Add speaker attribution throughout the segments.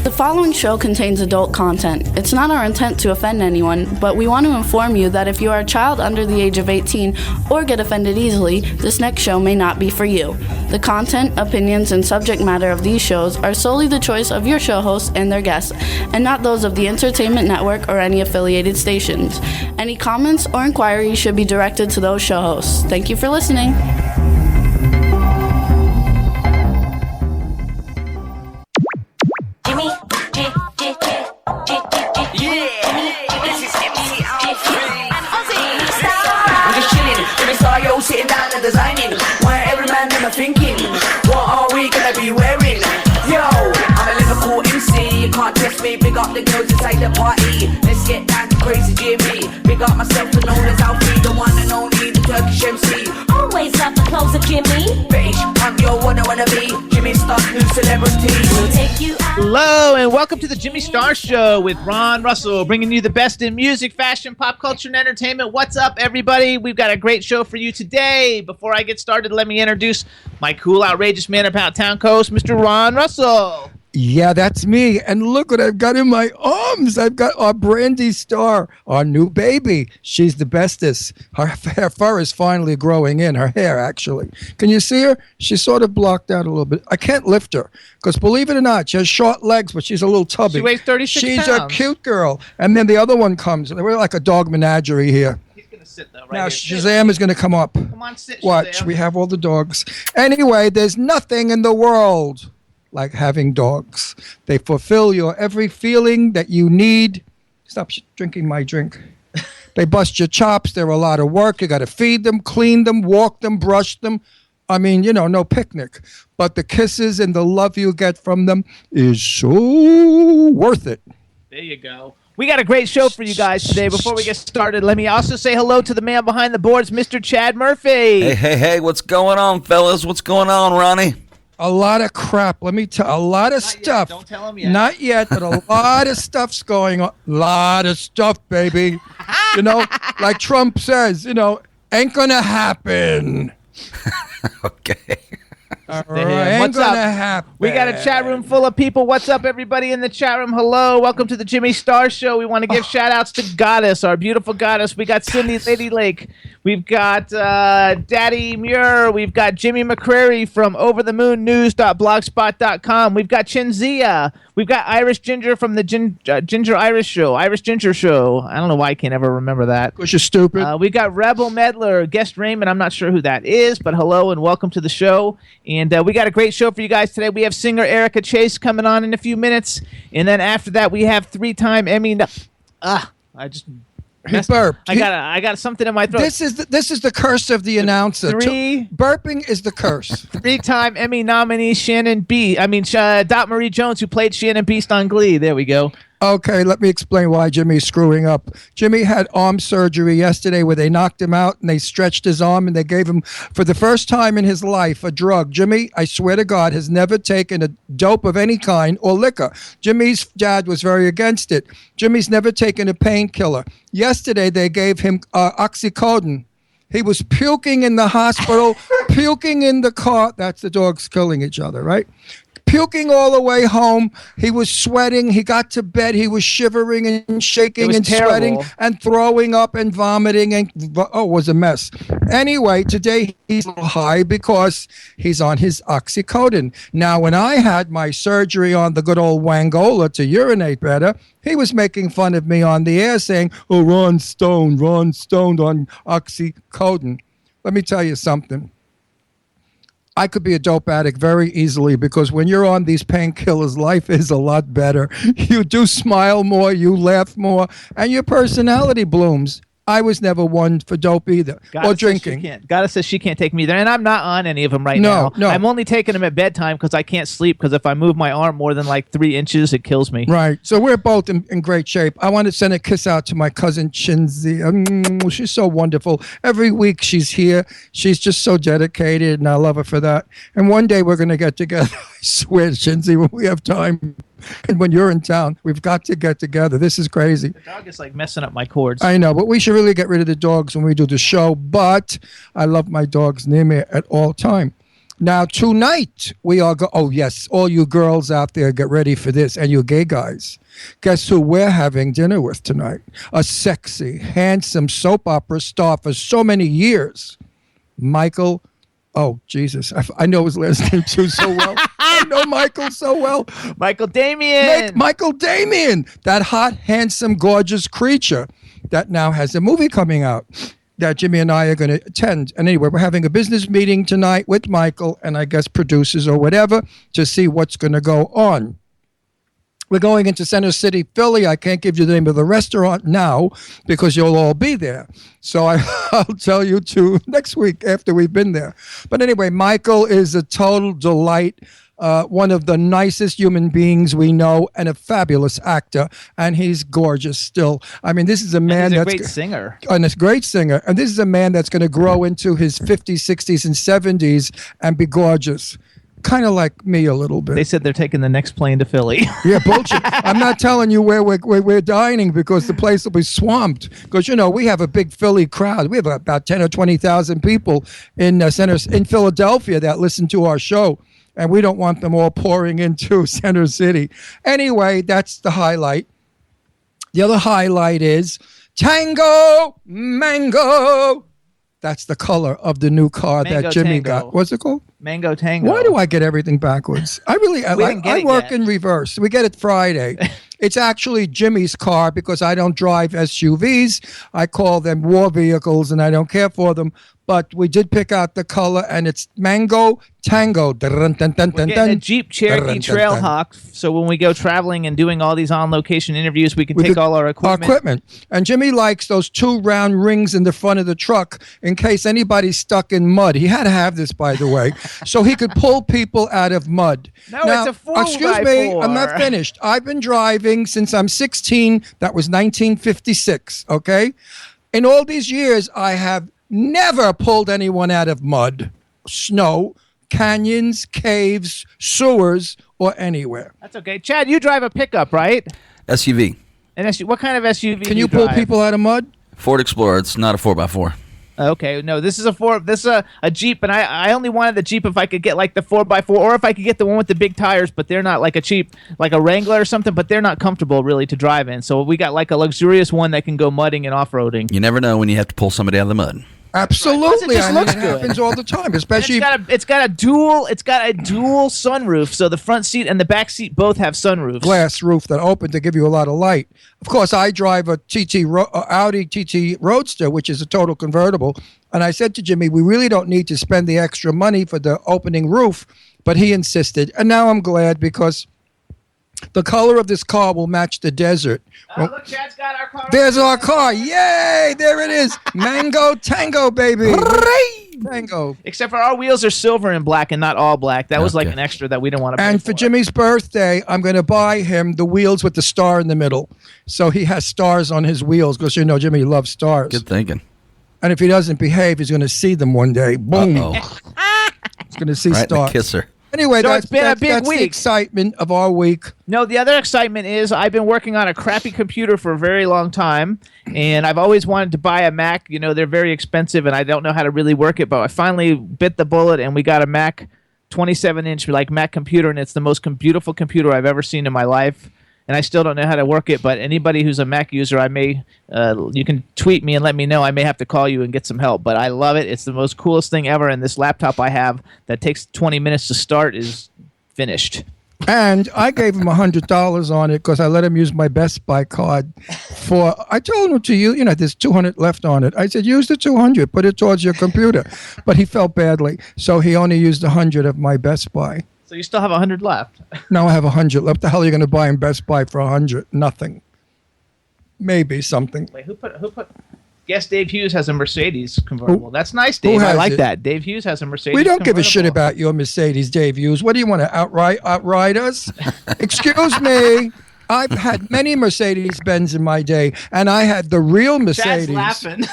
Speaker 1: The following show contains adult content. It's not our intent to offend anyone, but we want to inform you that if you are a child under the age of 18 or get offended easily, this next show may not be for you. The content, opinions, and subject matter of these shows are solely the choice of your show hosts and their guests, and not those of the Entertainment Network or any affiliated stations. Any comments or inquiries should be directed to those show hosts. Thank you for listening.
Speaker 2: Jimmy, I'm just chilling, Jimmy Star, yo, sitting down and designing. Why every man them are thinking, what are we gonna be wearing? Yo, I'm a Liverpool MC, you can't test me. Big up the girls inside the party. Let's get down to crazy Jimmy. Big up myself and known as Alfie, the one and only, the Turkish MC.
Speaker 3: Always love the clothes of Jimmy.
Speaker 2: British, I'm your wanna be. Jimmy Star, new celebrity.
Speaker 3: We'll take you out.
Speaker 4: Hello and welcome to the Jimmy Star Show with Ron Russell, bringing you the best in music, fashion, pop culture, and entertainment. What's up, everybody? We've got a great show for you today. Before I get started, let me introduce my cool, outrageous man about town co-host, Mr. Ron Russell.
Speaker 5: Yeah, that's me. And look what I've got in my arms. I've got our Brandy Star, our new baby. She's the bestest. Her fur is finally growing in, her hair, actually. Can you see her? She's sort of blocked out a little bit. I can't lift her because, believe it or not, she has short legs, but she's a little tubby.
Speaker 4: She weighs 36
Speaker 5: She's
Speaker 4: pounds.
Speaker 5: a cute girl. And then the other one comes. We're like a dog menagerie here.
Speaker 4: He's going to sit, though, right
Speaker 5: Now,
Speaker 4: here.
Speaker 5: Shazam is going to come up.
Speaker 4: Come on, sit,
Speaker 5: Watch,
Speaker 4: Shazam.
Speaker 5: we have all the dogs. Anyway, there's nothing in the world like having dogs. They fulfill your every feeling that you need. Stop drinking my drink. They bust your chops. They're a lot of work. You got to feed them, clean them, walk them, brush them. I mean, you know, no picnic. But the kisses and the love you get from them is so worth it.
Speaker 4: There you go. We got a great show for you guys today. Before we get started, let me also say hello to the man behind the boards, Mr. Chad Murphy.
Speaker 6: Hey, what's going on, fellas? What's going on, Ronnie?
Speaker 5: A lot of crap. Let me tell a lot of
Speaker 4: Not yet.
Speaker 5: stuff.
Speaker 4: Don't tell him yet.
Speaker 5: Not yet, but a lot of stuff's going on. Lot of stuff, baby. You know, like Trump says, you know, ain't gonna happen.
Speaker 6: Okay.
Speaker 5: All
Speaker 4: Damn.
Speaker 5: right, ain't
Speaker 4: What's
Speaker 5: gonna
Speaker 4: up?
Speaker 5: happen.
Speaker 4: We got a chat room full of people. What's up, everybody in the chat room? Hello. Welcome to the Jimmy Star Show. We want to give shout-outs to Goddess, our beautiful Goddess. We got Cindy Lady Lake. We've got Daddy Muir. We've got Jimmy McCrary from overthemoonnews.blogspot.com. We've got Chinzia. We've got Irish Ginger from the Ginger Irish Show. Irish Ginger Show. I don't know why I can't ever remember that.
Speaker 5: Because you're stupid.
Speaker 4: We got Rebel Meddler, guest Raymond. I'm not sure who that is, but hello and welcome to the show. And we got a great show for you guys today. We have singer Erica Chase coming on in a few minutes. And then after that, we have three-time Emmy. I just
Speaker 5: He burped.
Speaker 4: I got something in my throat.
Speaker 5: This is the curse of the announcer. Burping is the curse.
Speaker 4: Three-time Emmy nominee Dot Marie Jones, who played Shannon Beast on Glee. There we go.
Speaker 5: Okay, let me explain why Jimmy's screwing up. Jimmy had arm surgery yesterday where they knocked him out and they stretched his arm and they gave him, for the first time in his life, a drug. Jimmy, I swear to God, has never taken a dope of any kind or liquor. Jimmy's dad was very against it. Jimmy's never taken a painkiller. Yesterday, they gave him oxycodone. He was puking in the hospital, puking in the car. That's the dogs killing each other, right? Puking all the way home. He was sweating. He got to bed. He was shivering and shaking and
Speaker 4: terrible.
Speaker 5: sweating and throwing up and vomiting. And it was a mess. Anyway, today he's a little high because he's on his oxycodone. Now, when I had my surgery on the good old Wangola to urinate better, he was making fun of me on the air saying, oh, Ron stoned on oxycodone. Let me tell you something. I could be a dope addict very easily because when you're on these painkillers, life is a lot better. You do smile more, you laugh more, and your personality blooms. I was never one for dope either, or drinking.
Speaker 4: Goddess says she can't take me either, and I'm not on any of them right now.
Speaker 5: No.
Speaker 4: I'm only taking them at bedtime because I can't sleep, because if I move my arm more than like 3 inches, it kills me.
Speaker 5: Right. So we're both in great shape. I want to send a kiss out to my cousin Chinzi. She's so wonderful. Every week she's here. She's just so dedicated, and I love her for that. And one day we're going to get together. I swear, Chinzi, when we have time. And when you're in town, we've got to get together. This is crazy.
Speaker 4: The dog is like messing up my cords.
Speaker 5: I know, but we should really get rid of the dogs when we do the show. But I love my dogs near me at all time. Now, tonight, we are oh, yes, all you girls out there, get ready for this, and you gay guys. Guess who we're having dinner with tonight? A sexy, handsome soap opera star for so many years. Michael, oh, Jesus, I know his last name too so well. I know Michael so well.
Speaker 4: Michael Damian.
Speaker 5: Michael Damian, that hot, handsome, gorgeous creature that now has a movie coming out that Jimmy and I are going to attend. And anyway, we're having a business meeting tonight with Michael and I guess producers or whatever to see what's going to go on. We're going into Center City, Philly. I can't give you the name of the restaurant now because you'll all be there. So I'll tell you next week after we've been there. But anyway, Michael is a total delight. One of the nicest human beings we know and a fabulous actor. And he's gorgeous still. I mean, this is a man
Speaker 4: that's
Speaker 5: a
Speaker 4: great singer.
Speaker 5: And a great singer. And this is a man that's going to grow into his 50s, 60s, and 70s and be gorgeous. Kind of like me a little bit.
Speaker 4: They said they're taking the next plane to Philly.
Speaker 5: Yeah, bullshit. I'm not telling you where we're dining because the place will be swamped. Because, we have a big Philly crowd. We have about 10 or 20,000 people in Philadelphia that listen to our show. And we don't want them all pouring into Center City. Anyway, that's the highlight. The other highlight is Tango Mango. That's the color of the new car
Speaker 4: Mango
Speaker 5: that Jimmy
Speaker 4: Tango.
Speaker 5: got. What's it called?
Speaker 4: Mango Tango.
Speaker 5: Why do I get everything backwards? I work in reverse. We get it Friday. It's actually Jimmy's car because I don't drive SUVs. I call them war vehicles and I don't care for them. But we did pick out the color and it's Mango Tango.
Speaker 4: We're getting a Jeep Cherokee Trailhawk, so when we go traveling and doing all these on-location interviews, we can take all our equipment.
Speaker 5: And Jimmy likes those 2 round rings in the front of the truck in case anybody's stuck in mud. He had to have this, by the way, so he could pull people out of mud.
Speaker 4: No, it's a 4x4.
Speaker 5: Excuse me, I'm not finished. I've been driving since I'm 16. That was 1956, okay? In all these years, I have never pulled anyone out of mud, snow, canyons, caves, sewers, or anywhere.
Speaker 4: That's okay. Chad, you drive a pickup, right?
Speaker 6: SUV.
Speaker 4: What kind of SUV
Speaker 5: Can
Speaker 4: do
Speaker 5: you
Speaker 4: drive?
Speaker 5: pull people out of mud?
Speaker 6: Ford Explorer. It's not a 4x4.
Speaker 4: Okay, no, this is a Jeep, and I only wanted the Jeep if I could get like the 4x4, or if I could get the one with the big tires, but they're not like a cheap, like a Wrangler or something, but they're not comfortable really to drive in. So we got like a luxurious one that can go mudding and off-roading.
Speaker 6: You never know when you have to pull somebody out of the mud.
Speaker 5: Absolutely,
Speaker 4: It just looks
Speaker 5: it
Speaker 4: good.
Speaker 5: happens all the time, especially.
Speaker 4: It's got a dual sunroof, so the front seat and the back seat both have sunroofs.
Speaker 5: Glass roof that open to give you a lot of light. Of course, I drive a Audi TT Roadster, which is a total convertible. And I said to Jimmy, we really don't need to spend the extra money for the opening roof, but he insisted. And now I'm glad because the color of this car will match the desert.
Speaker 4: Look, Chad's got our car.
Speaker 5: There's our car. Yay! There it is. Mango Tango, baby. Tango.
Speaker 4: Except for our wheels are silver and black and not all black. That was like an extra that we didn't want to pay
Speaker 5: And for Jimmy's birthday, I'm going to buy him the wheels with the star in the middle. So he has stars on his wheels because, Jimmy loves stars.
Speaker 6: Good thinking.
Speaker 5: And if he doesn't behave, he's going to see them one day. Boom. He's going to see
Speaker 6: Right in the
Speaker 5: stars.
Speaker 6: kisser.
Speaker 5: Anyway,
Speaker 4: So
Speaker 5: that's
Speaker 4: it's been a big
Speaker 5: that's the
Speaker 4: week.
Speaker 5: excitement of our week.
Speaker 4: No, the other excitement is I've been working on a crappy computer for a very long time, and I've always wanted to buy a Mac. They're very expensive, and I don't know how to really work it, but I finally bit the bullet, and we got a Mac 27-inch like Mac computer, and it's the most beautiful computer I've ever seen in my life. And I still don't know how to work it, but anybody who's a Mac user, you can tweet me and let me know. I may have to call you and get some help, but I love it. It's the most coolest thing ever, and this laptop I have that takes 20 minutes to start is finished.
Speaker 5: And I gave him $100 on it because I let him use my Best Buy card I told him to use, there's 200 left on it. I said, use the 200, put it towards your computer. But he felt badly, so he only used 100 of my Best Buy.
Speaker 4: So you still have 100 left.
Speaker 5: Now I have 100 left. The hell are you going to buy in Best Buy for 100? Nothing. Maybe something.
Speaker 4: Wait, who put? Guess Dave Hughes has a Mercedes convertible. That's nice, Dave.
Speaker 5: Who
Speaker 4: I
Speaker 5: has
Speaker 4: like
Speaker 5: it?
Speaker 4: that. Dave Hughes has a Mercedes.
Speaker 5: We don't give a shit
Speaker 4: convertible.
Speaker 5: about your Mercedes, Dave Hughes. What do you want to outride us? Excuse me. I've had many Mercedes-Benz in my day, and I had the real Mercedes.
Speaker 4: Chad's laughing.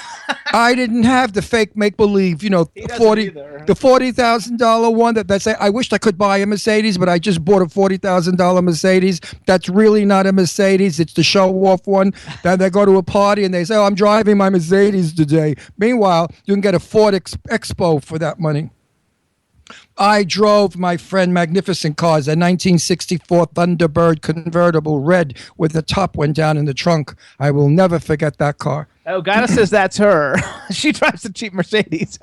Speaker 5: I didn't have the fake make-believe,
Speaker 4: He doesn't either.
Speaker 5: the $40,000 one that say, I wished I could buy a Mercedes, but I just bought a $40,000 Mercedes. That's really not a Mercedes. It's the show-off one. Then they go to a party and they say, I'm driving my Mercedes today. Meanwhile, you can get a Ford Expo for that money. I drove my friend magnificent cars, a 1964 Thunderbird convertible red with the top went down in the trunk. I will never forget that car.
Speaker 4: Oh, Gana says that's her. She drives a cheap Mercedes.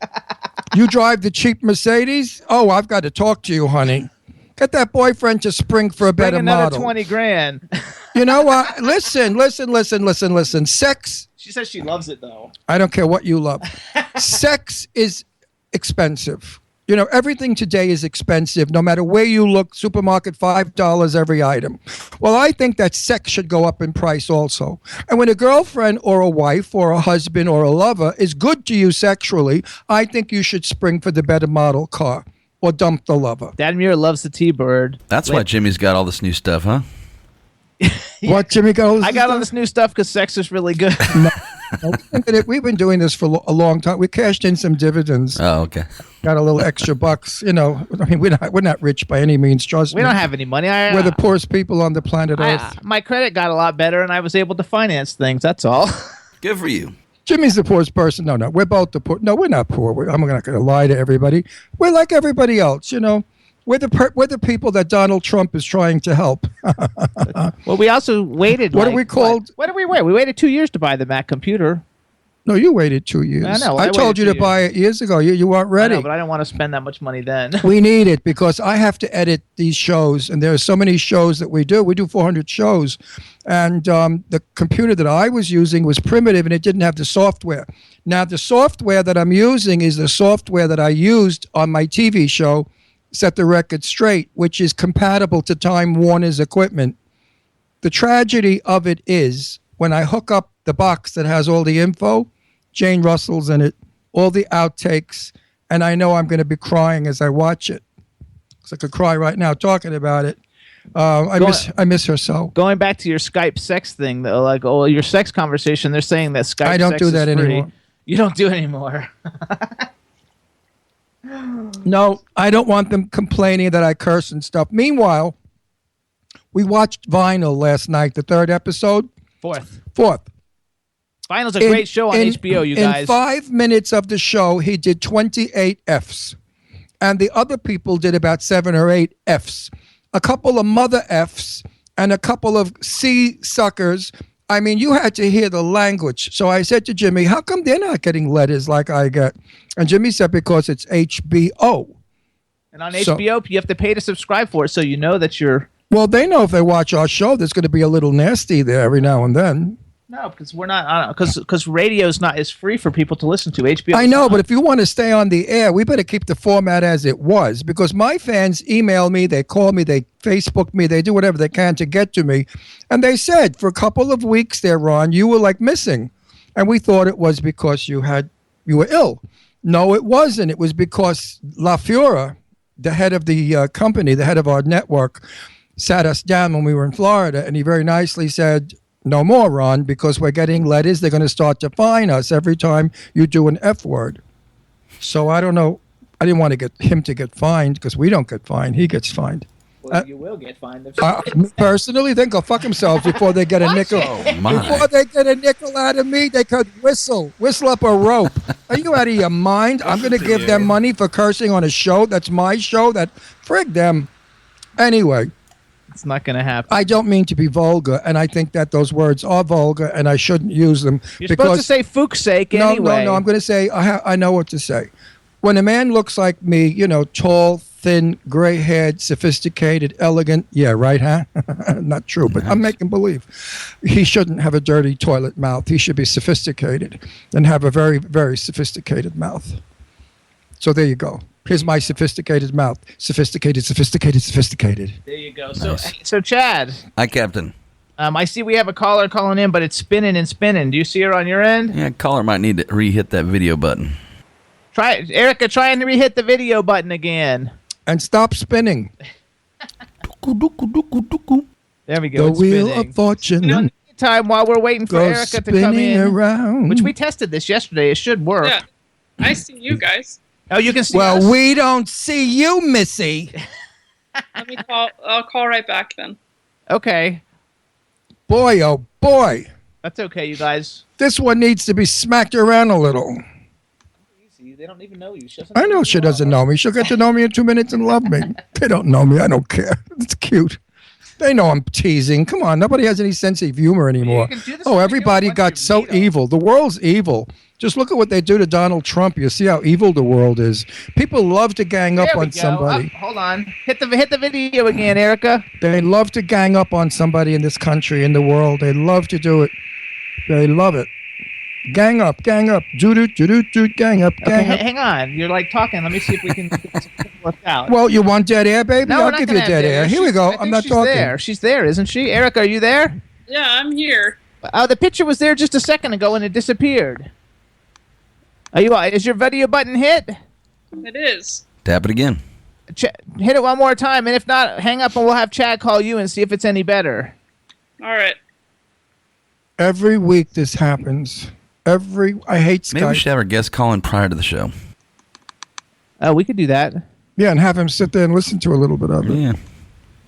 Speaker 5: You drive the cheap Mercedes? Oh, I've got to talk to you, honey. Get that boyfriend to spring for a
Speaker 4: Bring
Speaker 5: better
Speaker 4: another
Speaker 5: model.
Speaker 4: 20 grand.
Speaker 5: You know what? Listen. Sex,
Speaker 4: She says she loves it, though.
Speaker 5: I don't care what you love. Sex is expensive. You know, everything today is expensive. No matter where you look, supermarket, $5 every item. Well, I think that sex should go up in price also. And when a girlfriend or a wife or a husband or a lover is good to you sexually, I think you should spring for the better model car or dump the lover.
Speaker 4: Dad Muir loves the T-Bird.
Speaker 6: That's why Jimmy's got all this new stuff, huh?
Speaker 5: What, Jimmy goes?
Speaker 4: I got all this new stuff because sex is really good.
Speaker 5: We've been doing this for a long time. We cashed in some dividends.
Speaker 6: Oh, okay.
Speaker 5: Got a little extra bucks. You know, I mean, we're not rich by any means. Trust me.
Speaker 4: We don't have any money.
Speaker 5: We're the poorest people on the planet Earth.
Speaker 4: My credit got a lot better, and I was able to finance things. That's all.
Speaker 6: Good for you.
Speaker 5: Jimmy's the poorest person. No, we're both the poor. No, we're not poor. I'm not going to lie to everybody. We're like everybody else. You know, we're the people that Donald Trump is trying to help.
Speaker 4: Well, we also waited.
Speaker 5: What are we called?
Speaker 4: What did we wait? We waited 2 years to buy the Mac computer.
Speaker 5: No, you waited 2 years.
Speaker 4: I know.
Speaker 5: I told you to buy it years ago. You weren't ready.
Speaker 4: I know, but I didn't want to spend that much money then.
Speaker 5: We need it because I have to edit these shows, and there are so many shows that we do. We do 400 shows, and the computer that I was using was primitive, and it didn't have the software. Now, the software that I'm using is the software that I used on my TV show, Set the Record Straight, which is compatible to Time Warner's equipment. The tragedy of it is when I hook up the box that has all the info, Jane Russell's in it, all the outtakes, and I know I'm going to be crying as I watch it. Because I could cry right now talking about it. I miss her so.
Speaker 4: Going back to your Skype sex thing, though, like your sex conversation, they're saying that Skype.
Speaker 5: I don't
Speaker 4: sex
Speaker 5: do that
Speaker 4: is free.
Speaker 5: anymore.
Speaker 4: You don't do it anymore.
Speaker 5: No, I don't want them complaining that I curse and stuff. Meanwhile, we watched Vinyl last night, the third episode.
Speaker 4: Fourth. Vinyl's a great show on HBO, you guys.
Speaker 5: In 5 minutes of the show, he did 28 Fs. And the other people did about 7 or 8 Fs. A couple of mother Fs and a couple of C suckers. I mean, you had to hear the language. So I said to Jimmy, how come they're not getting letters like I get? And Jimmy said, because it's HBO.
Speaker 4: And on HBO, you have to pay to subscribe for it, so you know that you're...
Speaker 5: Well, they know if they watch our show, there's going to be a little nasty there every now and then.
Speaker 4: No, because we're not... Because radio's not is free for people to listen to. HBO.
Speaker 5: I know, but if you want to stay on the air, we better keep the format as it was. Because my fans email me, they call me, they Facebook me, they do whatever they can to get to me. And they said, for a couple of weeks there, Ron, you were like missing. And we thought it was because you were ill. No, it wasn't. It was because La Fiora, the head of the company, the head of our network, sat us down when we were in Florida, and he very nicely said, no more, Ron, because we're getting letters. They're going to start to fine us every time you do an F word. So I don't know. I didn't want to get him to get fined because we don't get fined. He gets fined.
Speaker 4: Well, you will get fined.
Speaker 5: Me personally, they can go fuck themselves before they get a nickel.
Speaker 6: Oh, my.
Speaker 5: Before they get a nickel out of me, they could whistle up a rope. Are you out of your mind? I'm going to give them money for cursing on a show. That's my show. Frig them. Anyway.
Speaker 4: It's not going to happen.
Speaker 5: I don't mean to be vulgar, and I think that those words are vulgar, and I shouldn't use them.
Speaker 4: You're supposed to say fuch's sake anyway.
Speaker 5: No, I'm going to say, I know what to say. When a man looks like me, you know, tall, thin, gray-haired, sophisticated, elegant, yeah, right, huh? Not true, but I'm making believe. He shouldn't have a dirty toilet mouth. He should be sophisticated and have a very, very sophisticated mouth. So there you go. Here's my sophisticated mouth. Sophisticated.
Speaker 4: There you go.
Speaker 6: Nice.
Speaker 4: So Chad.
Speaker 6: Hi, Captain.
Speaker 4: I see we have a caller calling in, but it's spinning and spinning. Do you see her on your end?
Speaker 6: Yeah, caller might need to re-hit that video button.
Speaker 4: Try it. Erica, try and re-hit the video button again.
Speaker 5: And stop spinning.
Speaker 4: There we go.
Speaker 5: The
Speaker 4: it's
Speaker 5: wheel
Speaker 4: spinning.
Speaker 5: of fortune.
Speaker 4: In the meantime, while we're waiting for
Speaker 5: goes
Speaker 4: Erica to come
Speaker 5: spinning
Speaker 4: in,
Speaker 5: around.
Speaker 4: which we tested this yesterday, it should work.
Speaker 7: Yeah. I see you guys.
Speaker 4: Oh, you can see us?
Speaker 5: Well, we don't see you, Missy.
Speaker 7: Let me call. I'll call right back then.
Speaker 4: Okay.
Speaker 5: Boy, oh boy.
Speaker 4: That's okay, you guys.
Speaker 5: This one needs to be smacked around a little.
Speaker 4: See, they don't even know you.
Speaker 5: I know she doesn't know me. She'll get to know me in 2 minutes and love me. They don't know me. I don't care. It's cute. They know I'm teasing. Come on. Nobody has any sense of humor anymore. Oh, everybody got so evil. The world's evil. Just look at what they do to Donald Trump. You see how evil the world is. People love to gang up on somebody.
Speaker 4: Hold on. Hit the video again, Erica.
Speaker 5: They love to gang up on somebody in this country, in the world. They love to do it. They love it. Gang up, gang up. Do, gang up, gang up.
Speaker 4: Hang on. You're like talking. Let me see if we can get this worked out.
Speaker 5: Well, you want dead air, baby?
Speaker 4: No,
Speaker 5: I'll give you dead air. Here we go. I'm not talking.
Speaker 4: There. She's there, isn't she? Erica, are you there?
Speaker 7: Yeah, I'm here.
Speaker 4: Oh, the picture was there just a second ago and it disappeared. Is your video button hit?
Speaker 7: It is.
Speaker 6: Tap it again.
Speaker 4: Hit it one more time, and if not, hang up and we'll have Chad call you and see if it's any better.
Speaker 7: All right.
Speaker 5: Every week this happens. I hate Skype.
Speaker 6: Maybe we should have our guest call in prior to the show.
Speaker 4: Oh, we could do that.
Speaker 5: Yeah, and have him sit there and listen to a little bit of it.
Speaker 6: Yeah.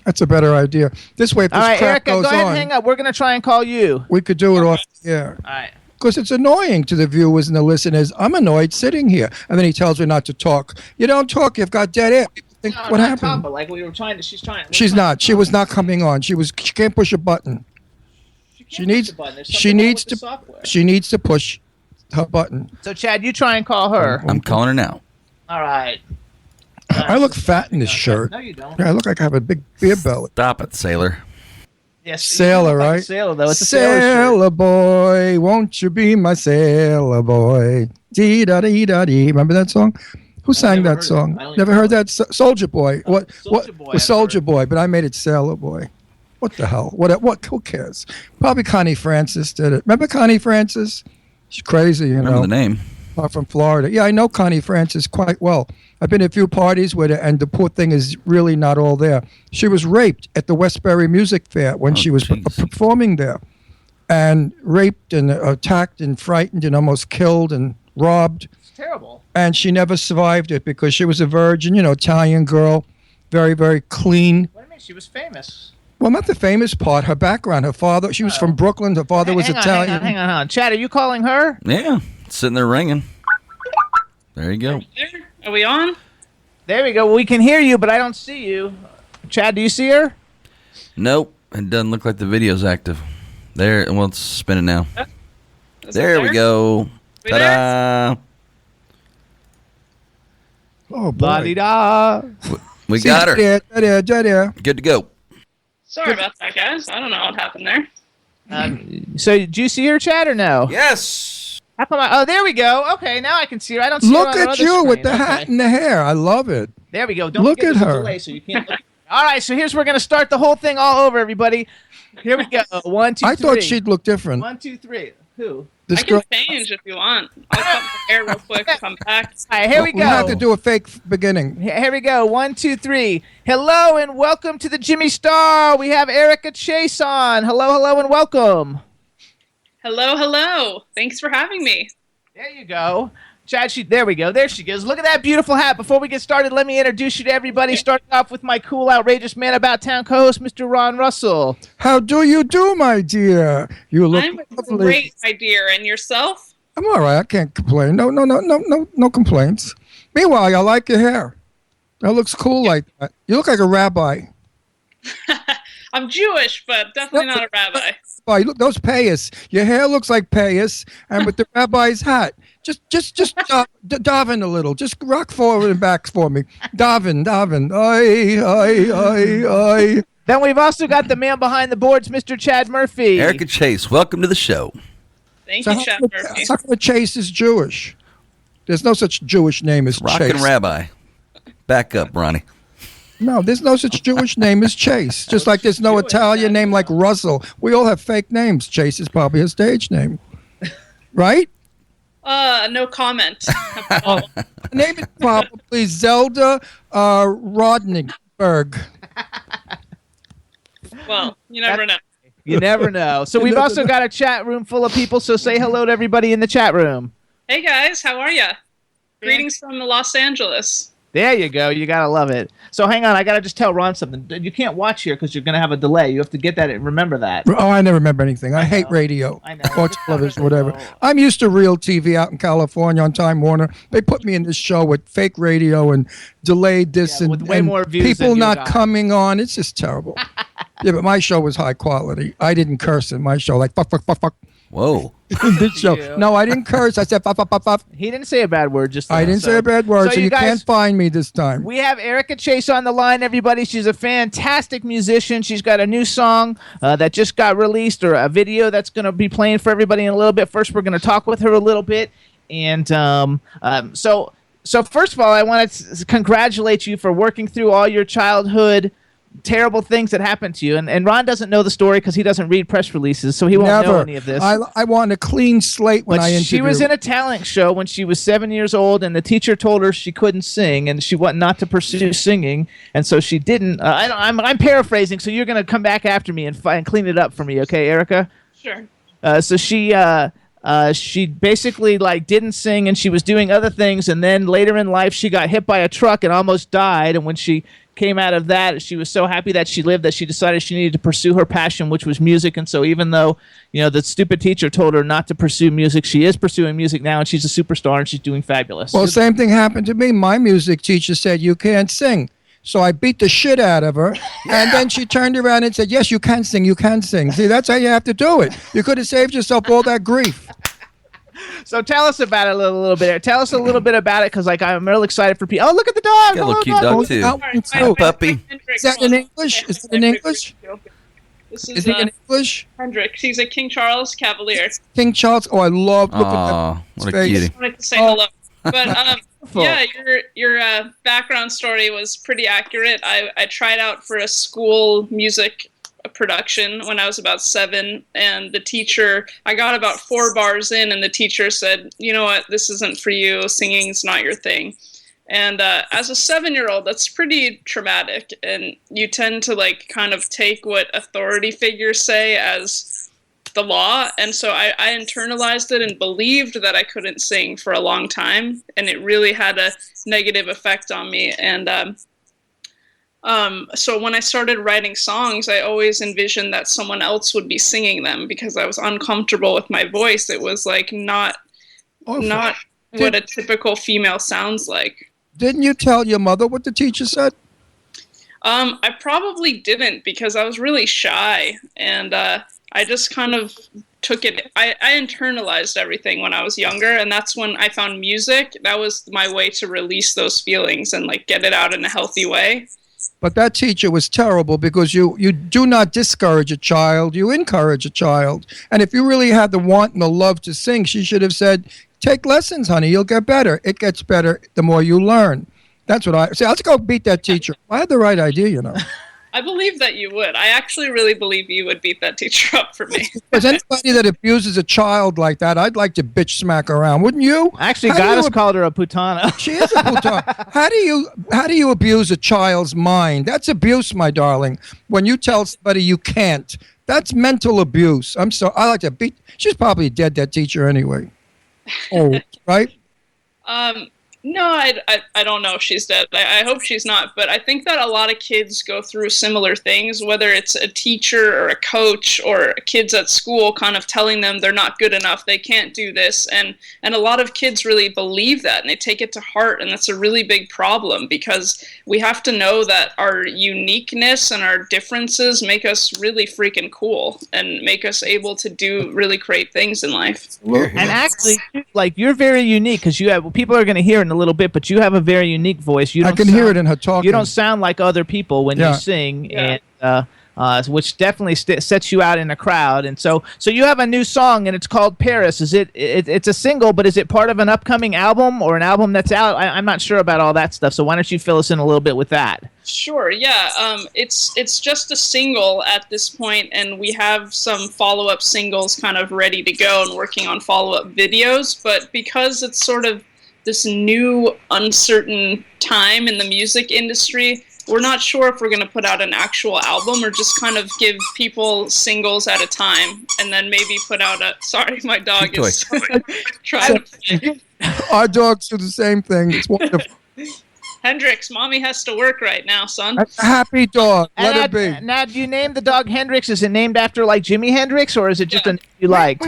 Speaker 5: That's a better idea. This way, if this
Speaker 4: All right,
Speaker 5: crap
Speaker 4: Erica,
Speaker 5: goes
Speaker 4: go ahead
Speaker 5: on,
Speaker 4: and hang up. We're going to try and call you.
Speaker 5: we could do it off the air.
Speaker 4: All right.
Speaker 5: Because it's annoying to the viewers and the listeners. I'm annoyed sitting here. And then he tells me not to talk. You don't talk. You've got dead air. People think, what happened?
Speaker 4: Tom, but like we were trying to, she's trying.
Speaker 5: She's not. She was not coming on. She can't push a button. She needs to push her button.
Speaker 4: So, Chad, you try and call her.
Speaker 6: I'm calling her now.
Speaker 4: All right.
Speaker 5: I look fat in this shirt.
Speaker 4: No, you don't.
Speaker 5: Yeah, I look like I have a big beer belly.
Speaker 6: Stop it, sailor.
Speaker 4: Yes,
Speaker 5: Sailor, right?
Speaker 4: Sailor, though. It's a sailor
Speaker 5: Sailor boy, won't you be my sailor boy? Dee da dee da dee. Remember that song? Who sang that song? Never heard that? Soldier Boy. What? Soldier Boy, but I made it Sailor Boy. What the hell? What? Who cares? Probably Connie Francis did it. Remember Connie Francis? She's crazy, you know.
Speaker 6: Remember the name.
Speaker 5: From Florida. Yeah, I know Connie Francis quite well. I've been to a few parties with her, and the poor thing is really not all there. She was raped at the Westbury Music Fair when she was performing there, and raped and attacked and frightened and almost killed and robbed.
Speaker 4: It's terrible.
Speaker 5: And she never survived it because she was a virgin, Italian girl, very, very clean.
Speaker 4: What do you mean? She was famous.
Speaker 5: Well, not the famous part, her background. Her father, she was from Brooklyn. Her father was Italian.
Speaker 4: Hang on. Chad, are you calling her?
Speaker 6: Yeah, it's sitting there ringing. There you go.
Speaker 7: Are we on?
Speaker 4: There we go. We can hear you, but I don't see you. Chad, do you see her?
Speaker 6: Nope, it doesn't look like the video's active. There, well, it's spinning now. There we go.
Speaker 7: We
Speaker 6: Ta-da!
Speaker 5: Oh, boy.
Speaker 4: La-di-da.
Speaker 6: We got her.
Speaker 5: There.
Speaker 6: Good to go.
Speaker 7: Sorry about that, guys. I don't know what happened there.
Speaker 4: So, did you see her, Chad, or no?
Speaker 6: Yes.
Speaker 4: How come there we go. Okay, now I can see her. I don't see her
Speaker 5: Look
Speaker 4: on the
Speaker 5: at
Speaker 4: other
Speaker 5: you
Speaker 4: screen.
Speaker 5: with the hat and the hair. I love it.
Speaker 4: There we go. Don't
Speaker 5: Look
Speaker 4: forget
Speaker 5: at
Speaker 4: there's a
Speaker 5: her.
Speaker 4: delay, so you can't look. All right, so here's we're going to start the whole thing all over, everybody. Here we go. 1, 2, 3.
Speaker 5: I thought she'd look different.
Speaker 4: 1, 2, 3. Who?
Speaker 5: This
Speaker 7: I can
Speaker 5: girl.
Speaker 7: change if you want. I'll cut my hair real quick, come back.
Speaker 4: All right, here we
Speaker 5: We have to
Speaker 4: go.
Speaker 5: do a fake beginning.
Speaker 4: Here we go. 1, 2, 3. Hello and welcome to the Jimmy Star. We have Erica Chase on. Hello, and welcome.
Speaker 7: Hello, hello. Thanks for having me.
Speaker 4: There you go. Chad, there we go. There she goes. Look at that beautiful hat. Before we get started, let me introduce you to everybody. Starting off with my cool, outrageous man about town co-host, Mr. Ron Russell.
Speaker 5: How do you do, my dear? You look
Speaker 7: I'm
Speaker 5: lovely.
Speaker 7: great, my dear. And yourself?
Speaker 5: I'm all right. I can't complain. No complaints. Meanwhile, I like your hair. That looks cool like that. You look like a rabbi.
Speaker 7: I'm Jewish, but definitely not a rabbi.
Speaker 5: Oh, look, those payas. Your hair looks like payas, and with the rabbi's hat. Just daven a little. Just rock forward and back for me. Daven. Aye.
Speaker 4: Then we've also got the man behind the boards, Mr. Chad Murphy.
Speaker 6: Erica Chase, welcome to the show.
Speaker 7: Thank
Speaker 5: So
Speaker 7: you, Chad Murphy.
Speaker 5: how come Chase is Jewish? There's no such Jewish name as
Speaker 6: Rockin'
Speaker 5: Chase.
Speaker 6: Rabbi. Back up, Ronnie.
Speaker 5: No, there's no such Jewish name as Chase. Just like there's no Italian name like Russell. We all have fake names. Chase is probably a stage name. Right?
Speaker 7: No comment.
Speaker 5: Name is probably Zelda Rodningberg.
Speaker 7: Well, you never know.
Speaker 4: You never know. So we've also got a chat room full of people, so say hello to everybody in the chat room.
Speaker 7: Hey, guys. How are ya? Greetings from Los Angeles.
Speaker 4: There you go. You gotta love it. So hang on, I gotta just tell Ron something. You can't watch here because you're gonna have a delay. You have to get that and remember that.
Speaker 5: Oh, I never remember anything. I hate radio
Speaker 4: I know.
Speaker 5: or television, whatever. I'm used to real TV out in California on Time Warner. They put me in this show with fake radio and delayed this
Speaker 4: Yeah, with way
Speaker 5: and
Speaker 4: more views
Speaker 5: people
Speaker 4: than you
Speaker 5: not
Speaker 4: got.
Speaker 5: coming on. It's just terrible. Yeah, but my show was high quality. I didn't curse in my show, like fuck, fuck, fuck, fuck.
Speaker 6: Whoa.
Speaker 5: In this show.
Speaker 4: You.
Speaker 5: No, I didn't curse. I said fuck, fuck, fuck, fuck.
Speaker 4: He didn't say a bad word. Just
Speaker 5: I didn't say a bad word, so you
Speaker 4: guys,
Speaker 5: can't find me this time.
Speaker 4: We have Erica Chase on the line, everybody. She's a fantastic musician. She's got a new song that just got released, or a video that's going to be playing for everybody in a little bit. First, we're going to talk with her a little bit. And so first of all, I want to congratulate you for working through all your childhood terrible things that happened to you. And Ron doesn't know the story because he doesn't read press releases, so he won't know any of this.
Speaker 5: I want a clean slate when I interview.
Speaker 4: She was in a talent show when she was 7 years old, and the teacher told her she couldn't sing, and she wanted not to pursue singing, and so she didn't. I'm paraphrasing, so you're going to come back after me and clean it up for me, okay, Erica?
Speaker 7: Sure.
Speaker 4: So she basically didn't sing, and she was doing other things, and then later in life she got hit by a truck and almost died. And when she came out of that, she was so happy that she lived that she decided she needed to pursue her passion, which was music. And so even though the stupid teacher told her not to pursue music, she is pursuing music now, and she's a superstar, and she's doing fabulous.
Speaker 5: Well, same thing happened to me. My music teacher said you can't sing. So I beat the shit out of her, and then she turned around and said, yes, you can sing, you can sing. See, that's how you have to do it. You could have saved yourself all that grief.
Speaker 4: So tell us about it a little bit. Tell us a little bit about it, because I'm real excited for people. Oh, look at the dog.
Speaker 6: Got a
Speaker 4: Hello,
Speaker 6: little cute dog, too.
Speaker 5: That one too.
Speaker 6: Little puppy.
Speaker 5: Is that in English? Is it in English?
Speaker 7: This
Speaker 5: Is it in English?
Speaker 7: Hendrix. He's a King Charles Cavalier.
Speaker 5: King Charles? Oh, I love looking
Speaker 6: Aw,
Speaker 5: at
Speaker 6: what a
Speaker 5: face.
Speaker 6: cutie.
Speaker 7: I wanted to say
Speaker 5: Oh.
Speaker 7: hello. But yeah, your background story was pretty accurate. I tried out for a school music production when I was about 7, and the teacher, I got about 4 bars in, and the teacher said, you know what, this isn't for you, singing's not your thing. And as a 7-year-old, that's pretty traumatic, and you tend to kind of take what authority figures say as the law, and so I internalized it and believed that I couldn't sing for a long time, and it really had a negative effect on me. And so when I started writing songs, I always envisioned that someone else would be singing them because I was uncomfortable with my voice. It was not what a typical female sounds like.
Speaker 5: Didn't you tell your mother what the teacher said?
Speaker 7: I probably didn't, because I was really shy, and I just kind of took it. I internalized everything when I was younger, and that's when I found music. That was my way to release those feelings and get it out in a healthy way.
Speaker 5: But that teacher was terrible, because you do not discourage a child, you encourage a child. And if you really had the want and the love to sing, she should have said, take lessons, honey, you'll get better. It gets better the more you learn. That's what I say. Let's go beat that teacher. I had the right idea,
Speaker 7: I believe that you would. I actually really believe you would beat that teacher up for me.
Speaker 5: Because anybody that abuses a child like that, I'd like to bitch smack around, wouldn't you?
Speaker 4: Actually,
Speaker 5: How do
Speaker 4: Goddess
Speaker 5: you-
Speaker 4: called her a putana.
Speaker 5: She is a putana. How do you abuse a child's mind? That's abuse, my darling. When you tell somebody you can't, that's mental abuse. I'm sorry. I like to beat. She's probably dead, that teacher, anyway. Oh, right?
Speaker 7: No, I don't know if she's dead. I hope she's not. But I think that a lot of kids go through similar things, whether it's a teacher or a coach or kids at school kind of telling them they're not good enough, they can't do this. And a lot of kids really believe that, and they take it to heart. And that's a really big problem, because we have to know that our uniqueness and our differences make us really freaking cool and make us able to do really great things in life.
Speaker 4: And actually, you're very unique, because you have people are going to hear in a little bit, but you have a very unique voice.
Speaker 5: I can hear it in her talking.
Speaker 4: You don't sound like other people when
Speaker 5: Yeah.
Speaker 4: you sing,
Speaker 7: Yeah.
Speaker 4: and which definitely sets you out in a crowd. And so you have a new song, and it's called Paris. Is it's a single, but is it part of an upcoming album or an album that's out? I'm not sure about all that stuff. So why don't you fill us in a little bit with that?
Speaker 7: Sure, yeah. It's just a single at this point, and we have some follow-up singles kind of ready to go and working on follow-up videos. But because it's sort of this new uncertain time in the music industry, we're not sure if we're going to put out an actual album or just kind of give people singles at a time, and then maybe put out a... Sorry, my dog is trying to...
Speaker 5: Our dogs do the same thing. It's wonderful.
Speaker 7: Hendrix, mommy has to work right now, son.
Speaker 5: That's a happy dog. Let it be.
Speaker 4: Now, do you name the dog Hendrix? Is it named after like Jimi Hendrix, or is it just a name you like?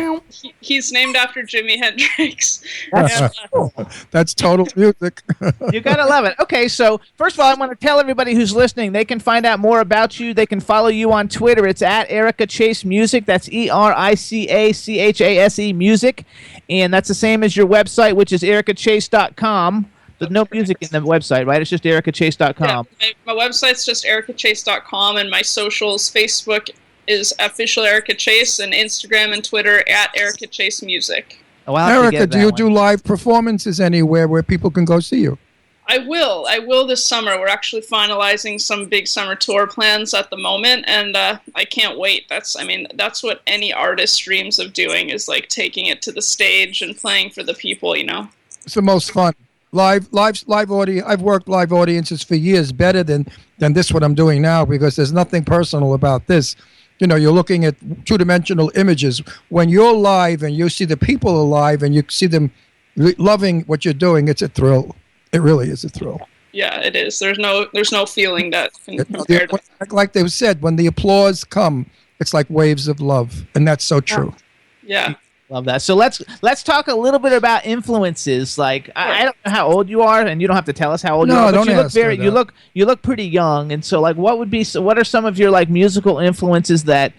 Speaker 7: He's named after Jimi Hendrix.
Speaker 5: That's total music.
Speaker 4: You gotta love it. Okay, so first of all, I want to tell everybody who's listening they can find out more about you. They can follow you on Twitter. It's at Erica Chase Music. That's ERICACHASE Music, and that's the same as your website, which is ericachase.com. There's no music in the website, right? It's just ericachase.com.
Speaker 7: Yeah, my website's just ericachase.com, and my socials, Facebook is official Erica Chase, and Instagram and Twitter at Erica Chase Music.
Speaker 4: Oh, I'll have to
Speaker 5: Erica,
Speaker 4: get
Speaker 5: do
Speaker 4: that
Speaker 5: you
Speaker 4: one.
Speaker 5: do live performances anywhere where people can go see you?
Speaker 7: I will this summer. We're actually finalizing some big summer tour plans at the moment, and I can't wait. That's what any artist dreams of doing, is like taking it to the stage and playing for the people, you know.
Speaker 5: It's the most fun. Live audience. I've worked live audiences for years, better than this what I'm doing now, because there's nothing personal about this. You know, you're looking at two-dimensional images. When you're live and you see the people alive and you see them loving what you're doing, it's a thrill. It really is a thrill.
Speaker 7: Yeah, it is. There's no feeling that can compare to.
Speaker 5: Like they said, when the applause come, it's like waves of love, and that's so true.
Speaker 7: Yeah.
Speaker 4: Love that. So let's talk a little bit about influences. Like I don't know how old you are, and you don't have to tell us how old you are. But
Speaker 5: don't
Speaker 4: you look
Speaker 5: ask her that.
Speaker 4: you look pretty young, and so like what are some of your like musical influences that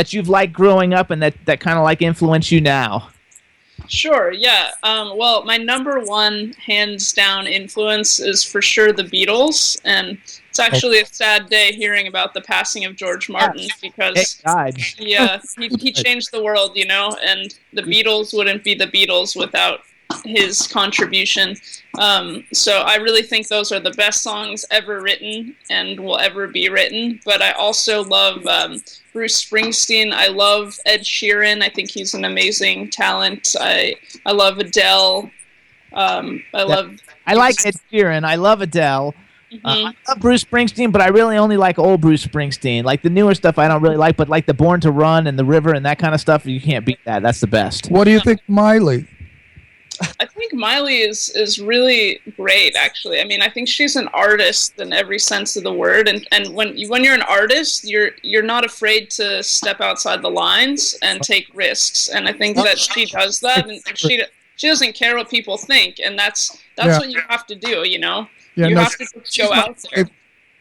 Speaker 4: you've liked growing up and that kind of like influence you now?
Speaker 7: Sure, yeah. Well, my number one hands down influence is for sure the Beatles, and it's actually a sad day hearing about the passing of George Martin, because he changed the world, you know, and the Beatles wouldn't be the Beatles without his contribution. So I really think those are the best songs ever written and will ever be written. But I also love Bruce Springsteen. I love Ed Sheeran. I think he's an amazing talent. I love Adele. I
Speaker 4: like Ed Sheeran. I love Adele.
Speaker 7: Mm-hmm.
Speaker 4: I love Bruce Springsteen, but I really only like old Bruce Springsteen. Like the newer stuff I don't really like, but like the Born to Run and the River and that kind of stuff, you can't beat that. That's the best.
Speaker 5: What do you think, Miley?
Speaker 7: I think Miley is really great, actually. I mean, I think she's an artist in every sense of the word, and when you're an artist, you're not afraid to step outside the lines and take risks, and I think that she does that, and she doesn't care what people think, and that's what you have to do, you know. You have to just go out there.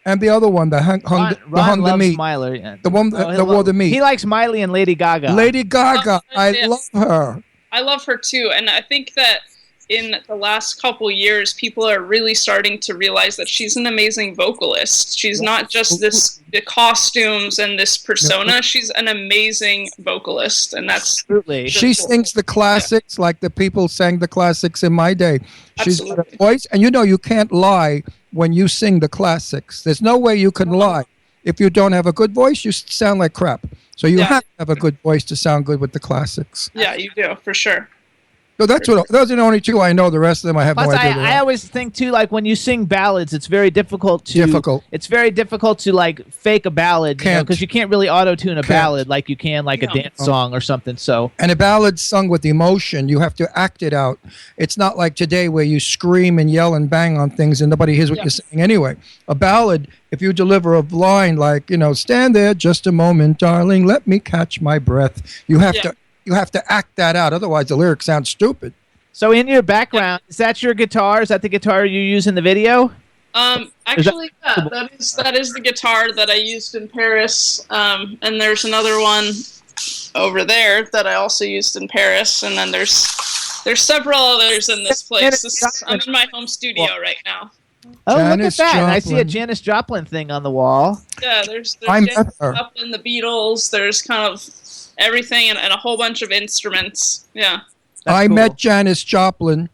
Speaker 5: And the other one,
Speaker 4: Ron
Speaker 5: the
Speaker 4: loves
Speaker 5: meat.
Speaker 4: Miley.
Speaker 5: The one that wore the meat.
Speaker 4: He likes Miley and Lady Gaga.
Speaker 5: Lady Gaga, I love her.
Speaker 7: I love her too, and I think that in the last couple years, people are really starting to realize that she's an amazing vocalist. She's not just the costumes and this persona. She's an amazing vocalist, and that's
Speaker 4: absolutely.
Speaker 5: She sings the classics like the people sang the classics in my day. She's got a voice, and you know you can't lie when you sing the classics. There's no way you can lie. If you don't have a good voice, you sound like crap. So you have to have a good voice to sound good with the classics.
Speaker 7: Yeah, you do, for sure.
Speaker 5: So those are the only two I know. The rest of them I have no idea.
Speaker 4: I always think too, like when you sing ballads, it's very difficult to It's very difficult to like fake a ballad, because you can't really auto tune a ballad like you can like a dance song or something. So
Speaker 5: and a ballad sung with emotion, you have to act it out. It's not like today where you scream and yell and bang on things and nobody hears what you're saying anyway. A ballad, if you deliver a line like, stand there just a moment, darling, let me catch my breath. You have to act that out. Otherwise, the lyrics sound stupid.
Speaker 4: So in your background, is that your guitar? Is that the guitar you use in the video?
Speaker 7: Actually, that is the guitar that I used in Paris. And there's another one over there that I also used in Paris. And then there's several others in this place. I'm in my home studio right now.
Speaker 4: Oh,
Speaker 5: Janis
Speaker 4: look at that.
Speaker 5: Joplin.
Speaker 4: I see a Janis Joplin thing on the wall.
Speaker 7: Yeah, there's Janis Joplin, the Beatles. There's kind of everything and a whole bunch of instruments. Yeah.
Speaker 5: I met Janis Joplin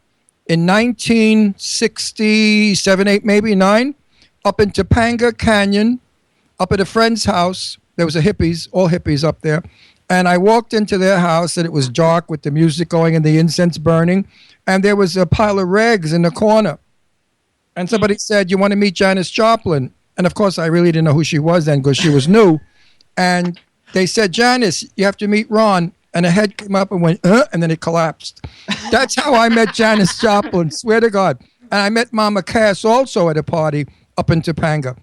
Speaker 5: in 1967, 8, maybe 9, up in Topanga Canyon, up at a friend's house. There was all hippies up there. And I walked into their house, and it was dark with the music going and the incense burning. And there was a pile of rags in the corner. And somebody said, "You want to meet Janis Joplin?" And, of course, I really didn't know who she was then because she was new. And they said, "Janis, you have to meet Ron." And a head came up and went, and then it collapsed. That's how I met Janis Joplin, swear to God. And I met Mama Cass also at a party up in Topanga.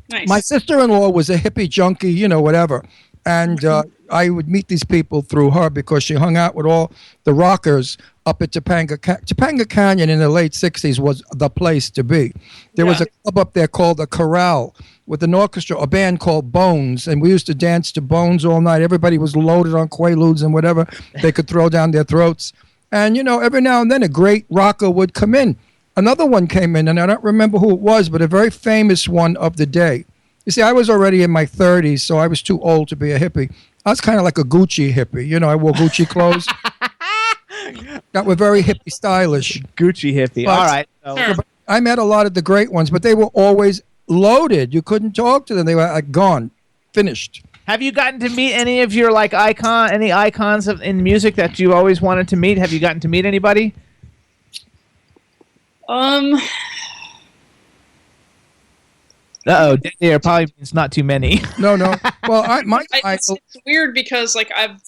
Speaker 7: Nice.
Speaker 5: My sister-in-law was a hippie junkie, whatever. And I would meet these people through her because she hung out with all the rockers up at Topanga. Topanga Canyon in the late 60s was the place to be. There was a club up there called the Corral with an orchestra, a band called Bones, and we used to dance to Bones all night. Everybody was loaded on Quaaludes and whatever they could throw down their throats. And, every now and then a great rocker would come in. Another one came in, and I don't remember who it was, but a very famous one of the day. You see, I was already in my 30s, so I was too old to be a hippie. I was kind of like a Gucci hippie. I wore Gucci clothes. That were very hippie stylish.
Speaker 4: Gucci hippie.
Speaker 5: But,
Speaker 4: all right.
Speaker 7: Sure.
Speaker 5: I met a lot of the great ones, but they were always loaded. You couldn't talk to them. They were like gone, finished.
Speaker 4: Have you gotten to meet any of your any icons in music that you always wanted to meet? Have you gotten to meet anybody? Uh-oh, there probably means not too many.
Speaker 5: No. Well,
Speaker 7: It's weird because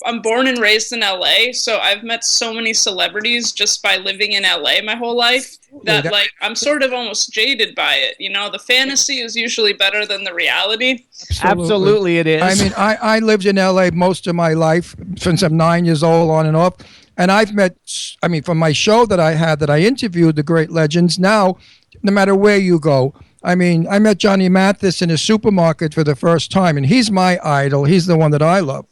Speaker 7: I'm born and raised in LA, so I've met so many celebrities just by living in LA my whole life that I'm sort of almost jaded by it. The fantasy is usually better than the reality.
Speaker 4: Absolutely it is.
Speaker 5: I mean, I lived in LA most of my life since I'm 9 years old on and off. And I've met, from my show that I had that I interviewed the great legends, now, no matter where you go, I met Johnny Mathis in a supermarket for the first time, and he's my idol. He's the one that I love.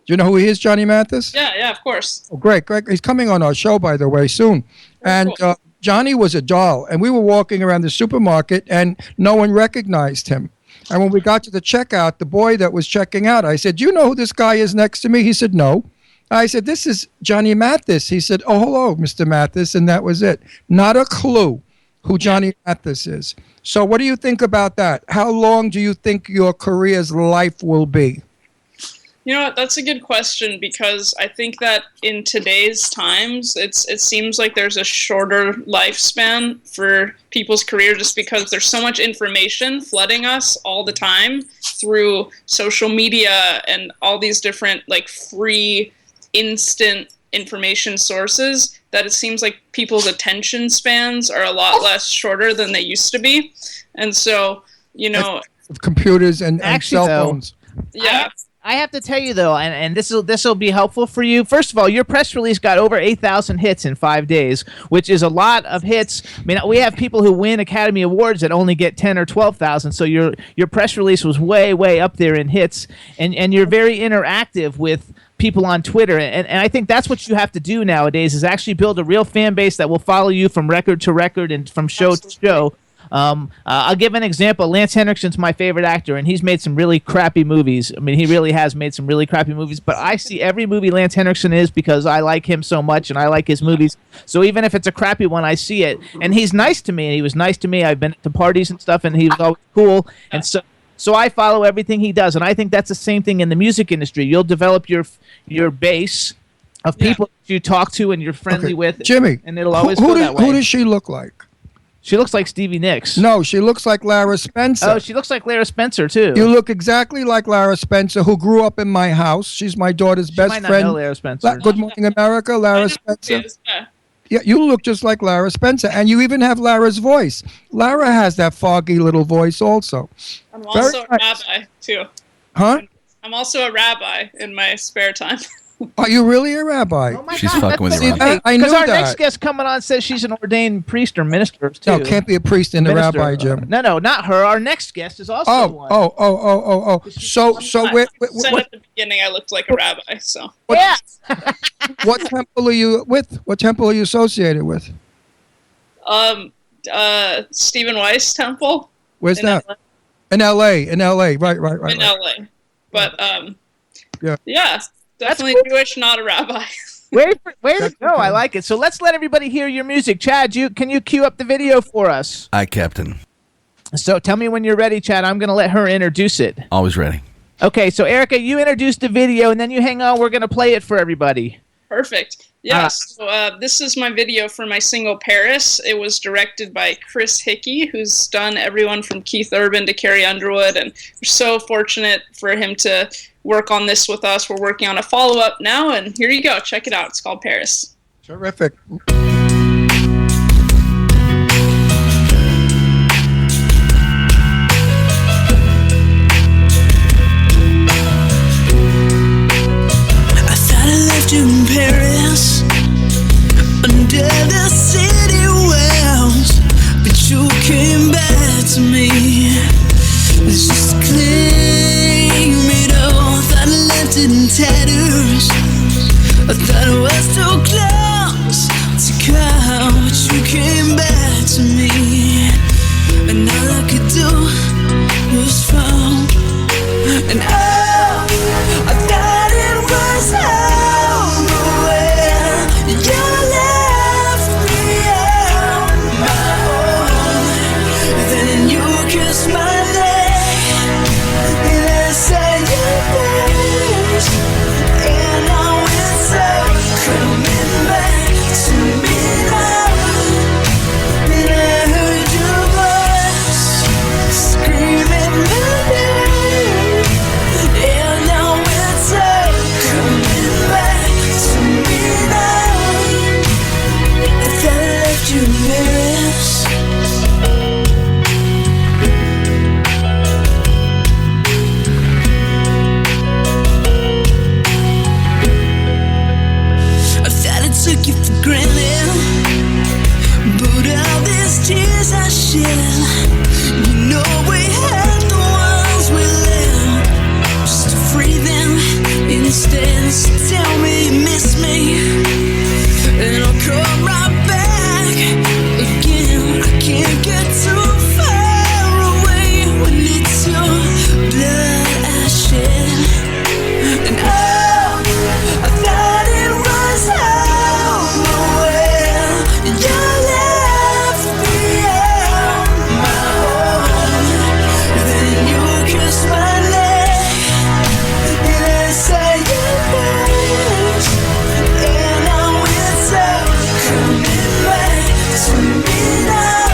Speaker 5: Do you know who he is, Johnny Mathis?
Speaker 7: Yeah, of course.
Speaker 5: Oh, great. He's coming on our show, by the way, soon. And
Speaker 7: cool.
Speaker 5: Johnny was a doll, and we were walking around the supermarket, and no one recognized him. And when we got to the checkout, the boy that was checking out, I said, "Do you know who this guy is next to me?" He said, "No." I said, "This is Johnny Mathis." He said, "Oh, hello, Mr. Mathis," and that was it. Not a clue who Johnny Mathis is. So what do you think about that? How long do you think your career's life will be?
Speaker 7: You know what? That's a good question because I think that in today's times, it seems like there's a shorter lifespan for people's career just because there's so much information flooding us all the time through social media and all these different free, instant information sources that it seems like people's attention spans are a lot less shorter than they used to be. And so,
Speaker 5: computers and
Speaker 4: Actually,
Speaker 5: cell phones.
Speaker 7: Yeah.
Speaker 4: I have to tell you though, and this will be helpful for you. First of all, your press release got over 8,000 hits in 5 days, which is a lot of hits. We have people who win Academy Awards that only get 10 or 12,000. So your press release was way up there in hits, and you're very interactive with people on Twitter, and I think that's what you have to do nowadays is actually build a real fan base that will follow you from record to record and from show to show. I'll give an example. Lance Henriksen's my favorite actor, and he's made some really crappy movies. He really has made some really crappy movies, but I see every movie Lance Henriksen is because I like him so much and I like his movies. So even if it's a crappy one, I see it. And he's nice to me, and he was nice to me. I've been to parties and stuff, and he was always cool. And so I follow everything he does, and I think that's the same thing in the music industry. You'll develop your base of people that you talk to and you're friendly with.
Speaker 5: Jimmy,
Speaker 4: and it'll always go that way.
Speaker 5: Who does she look like?
Speaker 4: She looks like Stevie Nicks.
Speaker 5: No, she looks like Lara Spencer.
Speaker 4: Oh, she looks like Lara Spencer, too.
Speaker 5: You look exactly like Lara Spencer, who grew up in my house. She's my daughter's best
Speaker 4: might not
Speaker 5: friend.
Speaker 4: know Lara Spencer.
Speaker 5: Good Morning America, Lara Spencer. Yeah, you look just like Lara Spencer, and you even have Lara's voice. Lara has that foggy little voice also.
Speaker 7: I'm also a rabbi, too.
Speaker 5: Huh?
Speaker 7: I'm also a rabbi in my spare time.
Speaker 5: Are you really a rabbi?
Speaker 4: Oh my
Speaker 6: She's
Speaker 4: God,
Speaker 6: fucking with
Speaker 4: that's
Speaker 6: you,
Speaker 4: so
Speaker 6: Ron.
Speaker 5: I knew
Speaker 4: Because our
Speaker 5: that.
Speaker 4: next guest coming on says she's an ordained priest or minister, too.
Speaker 5: No, can't be a priest and a
Speaker 4: Minister.
Speaker 5: rabbi, Jim.
Speaker 4: No, not her. Our next guest is also one.
Speaker 5: Oh. So
Speaker 7: I said at the beginning I looked like a rabbi, so.
Speaker 4: Yeah.
Speaker 5: what temple are you with? What temple are you associated with?
Speaker 7: Stephen Weiss Temple.
Speaker 5: Where's
Speaker 7: in
Speaker 5: that?
Speaker 7: LA.
Speaker 5: In LA. Right.
Speaker 7: In LA. But,
Speaker 5: yeah.
Speaker 7: Definitely
Speaker 4: cool.
Speaker 7: Jewish, not a rabbi.
Speaker 4: Way to go. I like it. So let's let everybody hear your music. Chad, can you cue up the video for us?
Speaker 6: Aye, Captain.
Speaker 4: So tell me when you're ready, Chad. I'm going to let her introduce it.
Speaker 6: Always ready.
Speaker 4: Okay, so Erica, you introduced the video, and then you hang on. We're going to play it for everybody.
Speaker 7: Perfect. Yes. So, this is my video for my single Paris. It was directed by Chris Hickey, who's done everyone from Keith Urban to Carrie Underwood, and we're so fortunate for him to work on this with us. We're working on a follow-up now, and here you go. Check it out. It's called Paris.
Speaker 5: Terrific.
Speaker 2: left you in Paris under the city wells, but you came back to me. It's just a claim it all. Thought I left it in tatters. I thought it was too close to call, but you came back to me, and all I could do was fall. And oh, I thought it was over when you left me on my own. Then you kissed my neck, and I said your face, and now it's all coming back to me now. And I heard your voice screaming my name, and now it's all coming back to me now. I thought I left you in Paris. I thought I took you for granted, but all these tears I shed, you know we had the ones we lived, just to free them instead. So tell me you miss me, and I'll come right back again. I can't get too far away when it's your blood I shed. And oh, I thought it was over when you left me on my own. Then you kissed my neck, and I saw your face, and now it's all coming back to me now.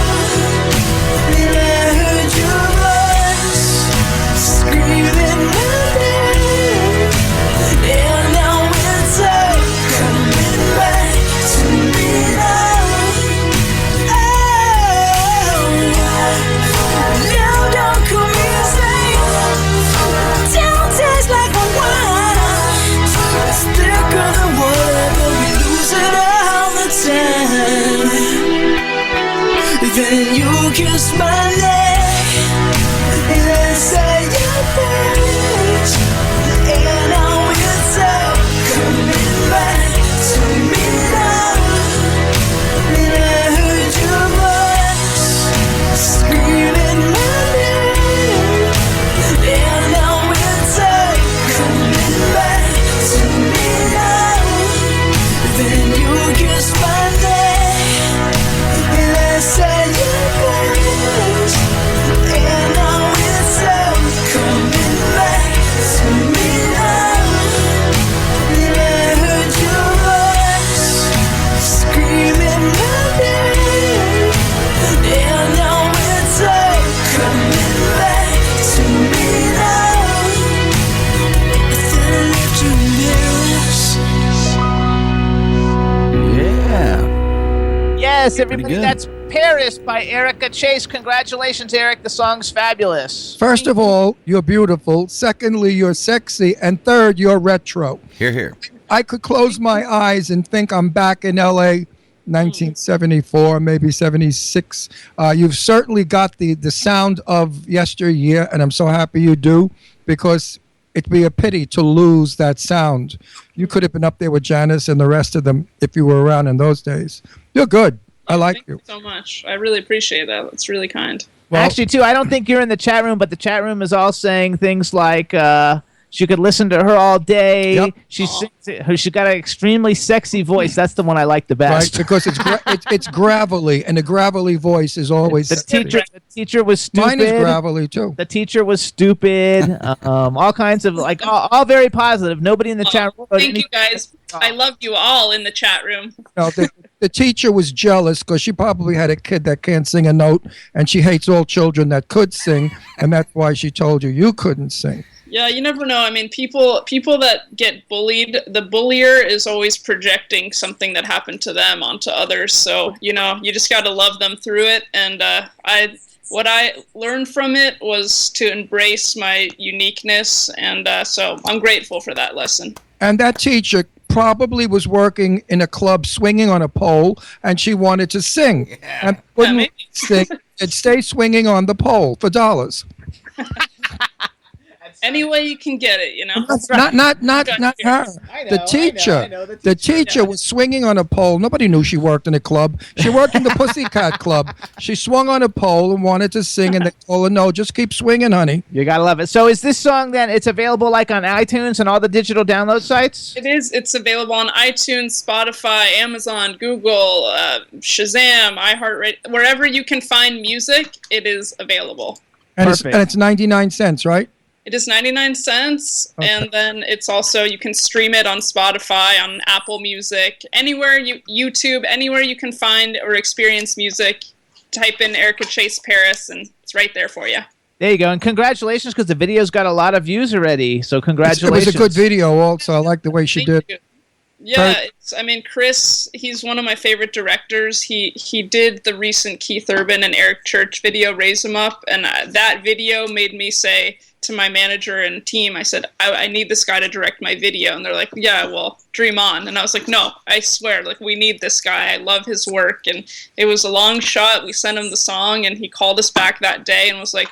Speaker 2: And I heard your voice screaming my name, and now it's all coming back to me now. Oh, now don't come easy. Don't taste like a wine. It's thicker than water, but we lose it all the time. Then you kiss my neck, and I say your face, and now it's all coming back to me now. And I heard your voice screaming my name, and now it's all coming back to me now. Then you kiss my neck, and I say your face, and now it's all coming back to me now. And I heard your voice screaming my name, and now it's all coming back to me now. I thought I left you in Paris.
Speaker 6: Yeah.
Speaker 4: Yes, everybody,
Speaker 6: good.
Speaker 4: that's Paris by Erica Chase. Congratulations, Eric. The song's fabulous.
Speaker 5: First of all, you're beautiful. Secondly, you're sexy. And third, you're retro.
Speaker 6: Here, here.
Speaker 5: I could close my eyes and think I'm back in LA 1974, maybe 76. You've certainly got the sound of yesteryear, and I'm so happy you do, because it'd be a pity to lose that sound. You could have been up there with Janice and the rest of them if you were around in those days. You're good. I like
Speaker 7: Thank
Speaker 5: you.
Speaker 7: you so much. I really appreciate that. That's really kind.
Speaker 5: Well,
Speaker 4: Actually, too, I don't think you're in the chat room, but the chat room is all saying things like she could listen to her all day.
Speaker 5: Yep.
Speaker 4: She's got an extremely sexy voice. That's the one I like the
Speaker 5: right,
Speaker 4: best.
Speaker 5: because it's gravelly, and a gravelly voice is always
Speaker 4: The
Speaker 5: sexy.
Speaker 4: teacher was stupid.
Speaker 5: Mine is gravelly too.
Speaker 4: The teacher was stupid. All kinds of all very positive. Nobody in the chat room.
Speaker 7: Thank you guys. I love you all in the chat room.
Speaker 5: No, the teacher was jealous because she probably had a kid that can't sing a note, and she hates all children that could sing, and that's why she told you couldn't sing.
Speaker 7: Yeah, you never know. I mean, people that get bullied, the bullier is always projecting something that happened to them onto others. So, you just got to love them through it. And what I learned from it was to embrace my uniqueness. And so I'm grateful for that lesson.
Speaker 5: And that teacher probably was working in a club swinging on a pole, and she wanted to sing. And wouldn't
Speaker 7: maybe.
Speaker 5: sing, and stay swinging on the pole for dollars.
Speaker 7: Any way you can get it,
Speaker 5: Not her.
Speaker 4: I know,
Speaker 5: The teacher.
Speaker 4: I know,
Speaker 5: The teacher was swinging on a pole. Nobody knew she worked in a club. She worked in the Pussycat Club. She swung on a pole and wanted to sing, and they told her, no, just keep swinging, honey.
Speaker 4: You gotta love it. So is this song then? It's available like on iTunes and all the digital download sites.
Speaker 7: It is. It's available on iTunes, Spotify, Amazon, Google, Shazam, iHeartRadio, wherever you can find music. It is available.
Speaker 5: And
Speaker 4: Perfect.
Speaker 5: it's 99 cents, right?
Speaker 7: It is 99 cents,
Speaker 5: Okay.
Speaker 7: and then it's also, you can stream it on Spotify, on Apple Music, anywhere, YouTube, anywhere you can find or experience music. Type in Erica Chase Paris, and it's right there for you.
Speaker 4: There you go, and congratulations because the video's got a lot of views already. So
Speaker 5: It
Speaker 4: congratulations.
Speaker 5: was a good video also. I like the way she
Speaker 7: Thank
Speaker 5: did.
Speaker 7: you. Yeah, Chris, he's one of my favorite directors. He did the recent Keith Urban and Eric Church video, Raise 'Em Up, and that video made me say to my manager and team, I said, I need this guy to direct my video. And they're like, yeah, well, dream on. And I was like, no, I swear, like, we need this guy. I love his work. And it was a long shot. We sent him the song, and he called us back that day and was like,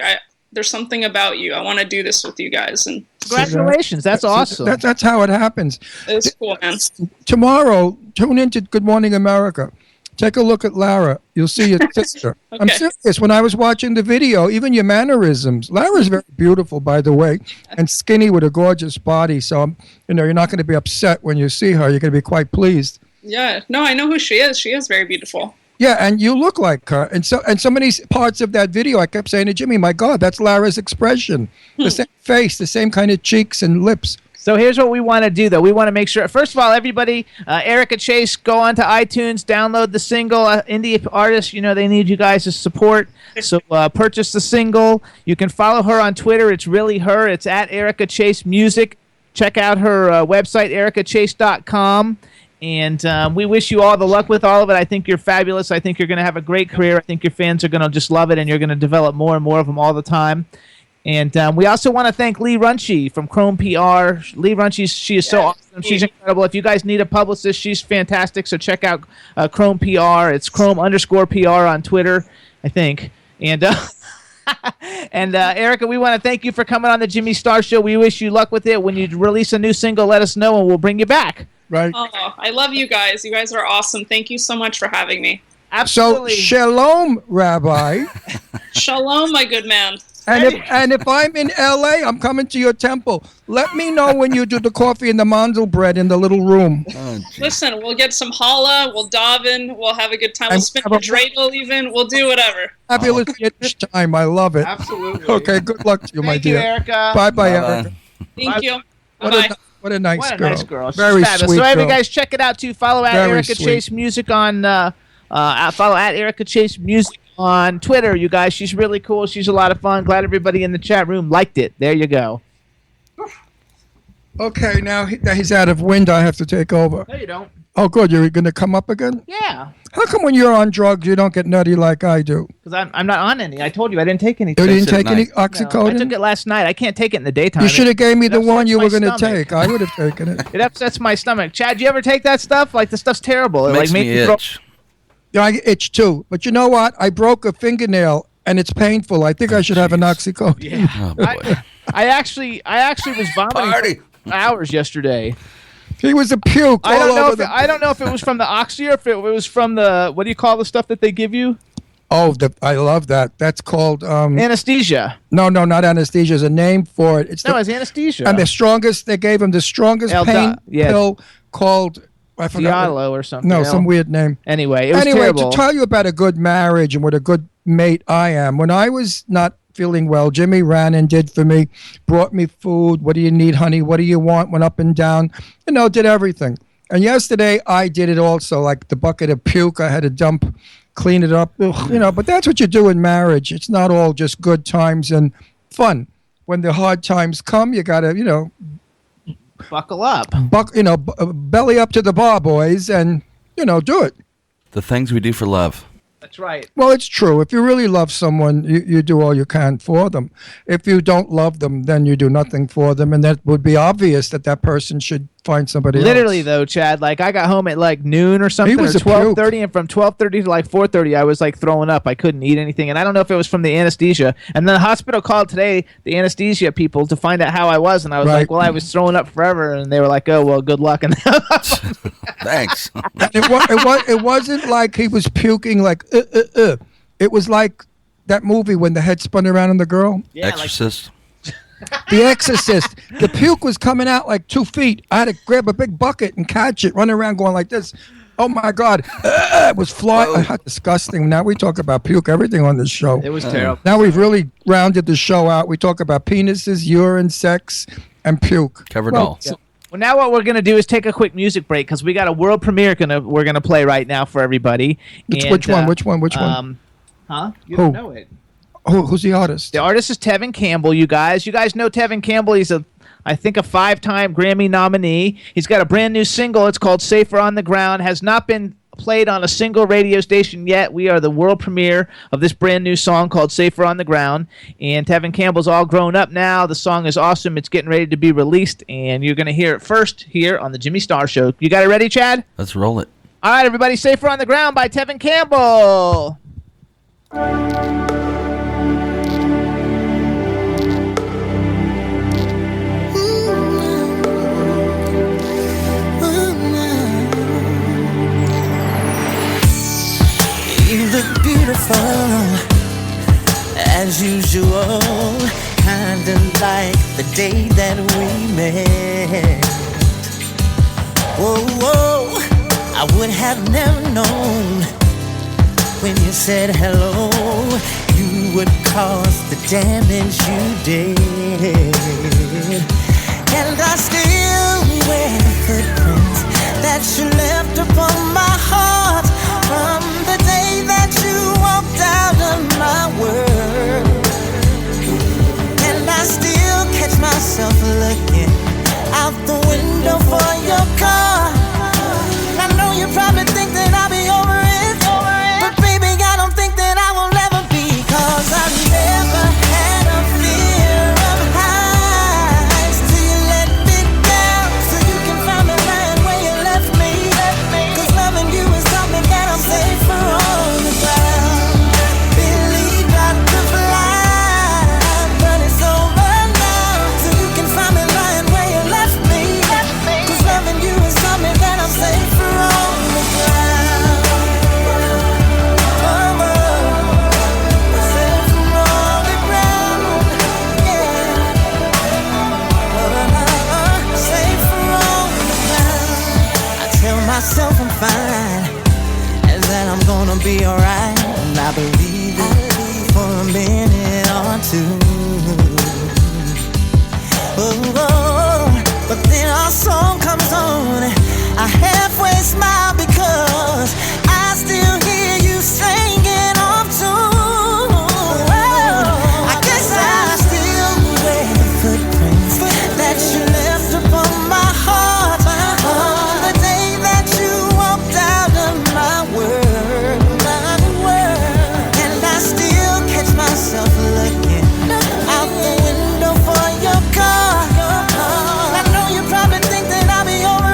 Speaker 7: there's something about you. I want to do this with you guys. And
Speaker 4: Congratulations. That's awesome.
Speaker 5: That's how it happens.
Speaker 7: it was cool, man.
Speaker 5: Tomorrow, tune into Good Morning America. Take a look at Lara. You'll see your sister. I'm
Speaker 7: Okay.
Speaker 5: serious. When I was watching the video, even your mannerisms. Lara's very beautiful, by the way, and skinny with a gorgeous body. So, you're not going to be upset when you see her. You're going to be quite pleased.
Speaker 7: Yeah, no, I know who she is. She is very beautiful.
Speaker 5: Yeah, and you look like her. And so many parts of that video, I kept saying to Jimmy, my God, that's Lara's expression. The same face, the same kind of cheeks and lips.
Speaker 4: So here's what we want to do, though. We want to make sure, first of all, everybody, Erica Chase, go onto iTunes, download the single. Indie artists, they need you guys to support. So purchase the single. You can follow her on Twitter. It's really her. It's at Erica Chase Music. Check out her website, ericachase.com. And we wish you all the luck with all of it. I think you're fabulous. I think you're going to have a great career. I think your fans are going to just love it, and you're going to develop more and more of them all the time. And we also want to thank Lee Runchie from Chrome PR. Lee Runchie, she is so awesome. She's incredible. If you guys need a publicist, she's fantastic. So check out Chrome PR. It's Chrome_PR on Twitter, I think. And and Erica, we want to thank you for coming on the Jimmy Star Show. We wish you luck with it. When you release a new single, let us know, and we'll bring you back.
Speaker 5: Right.
Speaker 7: Oh, I love you guys. You guys are awesome. Thank you so much for having me.
Speaker 5: So,
Speaker 4: Absolutely.
Speaker 5: shalom, Rabbi.
Speaker 7: Shalom, my good man.
Speaker 5: And if I'm in L.A., I'm coming to your temple. Let me know when you do the coffee and the mandel bread in the little room.
Speaker 6: Oh, geez.
Speaker 7: Listen, we'll get some challah, we'll daven, we'll have a good time. We'll spin a dreidel even. We'll do whatever.
Speaker 5: Fabulous Yiddish time. I love it.
Speaker 4: Absolutely.
Speaker 5: Okay, good luck to you, my
Speaker 4: Thank you,
Speaker 5: dear.
Speaker 4: Bye-bye.
Speaker 5: Bye-bye,
Speaker 6: Bye-bye.
Speaker 5: Erica.
Speaker 7: Thank you.
Speaker 5: What
Speaker 7: Bye-bye.
Speaker 5: a nice
Speaker 4: What a
Speaker 5: girl.
Speaker 4: nice girl. She's
Speaker 5: Very
Speaker 4: fabulous.
Speaker 5: sweet
Speaker 4: So,
Speaker 5: girl.
Speaker 4: guys, check it out too. Follow at
Speaker 5: Very
Speaker 4: Erica
Speaker 5: sweet.
Speaker 4: Chase Music on. Follow at Erica Chase Music on Twitter. You guys, she's really cool. She's a lot of fun. Glad everybody in the chat room liked it. There you go.
Speaker 5: Okay, now that he's out of wind, I have to take over.
Speaker 4: No, you don't.
Speaker 5: Oh, good. You're going to come up again?
Speaker 4: Yeah,
Speaker 5: How come when you're on drugs, you don't get nutty like I do?
Speaker 4: because I'm not on any. I told you I didn't take any.
Speaker 5: You didn't
Speaker 6: Takes it
Speaker 5: take
Speaker 6: at
Speaker 5: any
Speaker 6: night.
Speaker 4: No, I
Speaker 5: oxycodone?
Speaker 4: took it last night. I can't take it in the daytime.
Speaker 5: You should have gave me the
Speaker 4: It
Speaker 5: one you were
Speaker 4: upsets
Speaker 5: going
Speaker 4: my
Speaker 5: to
Speaker 4: stomach.
Speaker 5: take. I would have taken it.
Speaker 4: It upsets my stomach. Chad, do you ever take that stuff? Like the stuff's terrible. It
Speaker 6: Makes
Speaker 4: like
Speaker 6: me
Speaker 4: makes throw-
Speaker 6: itch.
Speaker 5: Yeah, I itch too. But you know what? I broke a fingernail and it's painful. I think I should have an oxycodone.
Speaker 6: Oh, boy.
Speaker 4: I actually was vomiting
Speaker 6: Party.
Speaker 4: for hours yesterday.
Speaker 5: He was a puke
Speaker 4: I
Speaker 5: all
Speaker 4: don't know
Speaker 5: over
Speaker 4: if
Speaker 5: the...
Speaker 4: I don't know if it was from the oxy or if it was from the what do you call the stuff that they give you?
Speaker 5: Oh, I love that. That's called...
Speaker 4: Anesthesia.
Speaker 5: No, not anesthesia. There's a name for it. It's
Speaker 4: No,
Speaker 5: the,
Speaker 4: it's anesthesia.
Speaker 5: and the strongest... They gave him the strongest pain
Speaker 4: yeah.
Speaker 5: pill called... I forgot.
Speaker 4: Diallo or something.
Speaker 5: No,
Speaker 4: else.
Speaker 5: some weird name.
Speaker 4: Anyway, it was
Speaker 5: Anyway,
Speaker 4: terrible.
Speaker 5: to tell you about a good marriage and what a good mate I am, when I was not feeling well, Jimmy ran and did for me, brought me food. What do you need, honey? What do you want? Went up and down, did everything. And yesterday I did it also, like the bucket of puke. I had to dump, clean it up, but that's what you do in marriage. It's not all just good times and fun. When the hard times come, you got to,
Speaker 4: Buckle up.
Speaker 5: belly up to the bar, boys, and, do it.
Speaker 6: The things we do for love.
Speaker 4: That's right.
Speaker 5: Well, it's true. If you really love someone, you do all you can for them. If you don't love them, then you do nothing for them. And that would be obvious that person should find somebody
Speaker 4: Literally,
Speaker 5: else.
Speaker 4: though, Chad, like I got home at like noon or something,
Speaker 5: was
Speaker 4: or
Speaker 5: a puke.
Speaker 4: 12:30, and from 12:30 to like 4:30, I was like throwing up. I couldn't eat anything, and I don't know if it was from the anesthesia. And then the hospital called today, the anesthesia people, to find out how I was, and I was
Speaker 5: Right.
Speaker 4: like, well, I was throwing up forever, and they were like, oh, well, good luck. And
Speaker 6: Thanks.
Speaker 5: It wasn't like he was puking like It was like that movie when the head spun around on the girl.
Speaker 4: yeah, like,
Speaker 6: Exorcist.
Speaker 5: The Exorcist. The puke was coming out like 2 feet. I had to grab a big bucket and catch it, run around going like this. Oh my God. It was flying. Disgusting. Now we talk about puke, everything on this show.
Speaker 4: it was terrible.
Speaker 5: Now we've really rounded the show out. We talk about penises, urine, sex, and puke.
Speaker 6: Covered all.
Speaker 4: Well, now what we're gonna do is take a quick music break because we got a world premiere we're gonna play right now for everybody.
Speaker 5: Which
Speaker 4: And,
Speaker 5: one?
Speaker 4: Huh? You
Speaker 5: Who?
Speaker 4: don't know it.
Speaker 5: Who's the artist?
Speaker 4: The artist is Tevin Campbell, you guys. You guys know Tevin Campbell. He's I think a 5-time Grammy nominee. He's got a brand new single. It's called Safer on the Ground. Has not been played on a single radio station yet. We are the world premiere of this brand new song called Safer on the Ground. And Tevin Campbell's all grown up now. The song is awesome. It's getting ready to be released. And you're going to hear it first here on the Jimmy Star Show. You got it ready, Chad?
Speaker 6: Let's roll it.
Speaker 4: All right, everybody. Safer on the Ground by Tevin Campbell.
Speaker 8: You look beautiful as usual, kinda like the day that we met. Whoa, whoa, I would have never known when you said hello, you would cause the damage you did. And I still wear the footprints that you left upon my heart from the day that you walked out of my world. And I still catch myself looking out the window for your car. I know you probably think that I'll be over it, but baby, I don't think that I will ever be, 'cause I've never had a fear of heights till you let me down, so you can find me lying where you left me. 'Cause loving you is something that I'm safer on the ground. Believe not to fly, but it's over now, so you can find me lying where you left me. 'Cause loving you is something that I'm safer on the ground. Safer on the ground, yeah. Safer on the ground. I tell myself I'm fine and that I'm gonna be alright, and I believe it for a minute or two. Oh, but then our song comes on, I halfway smile because I still hear you singing off tune. I guess I still wear the footprints that you left upon my heart on the day that you walked out of my world. And I still catch myself looking out the window for your car. I know you probably think that I'll be over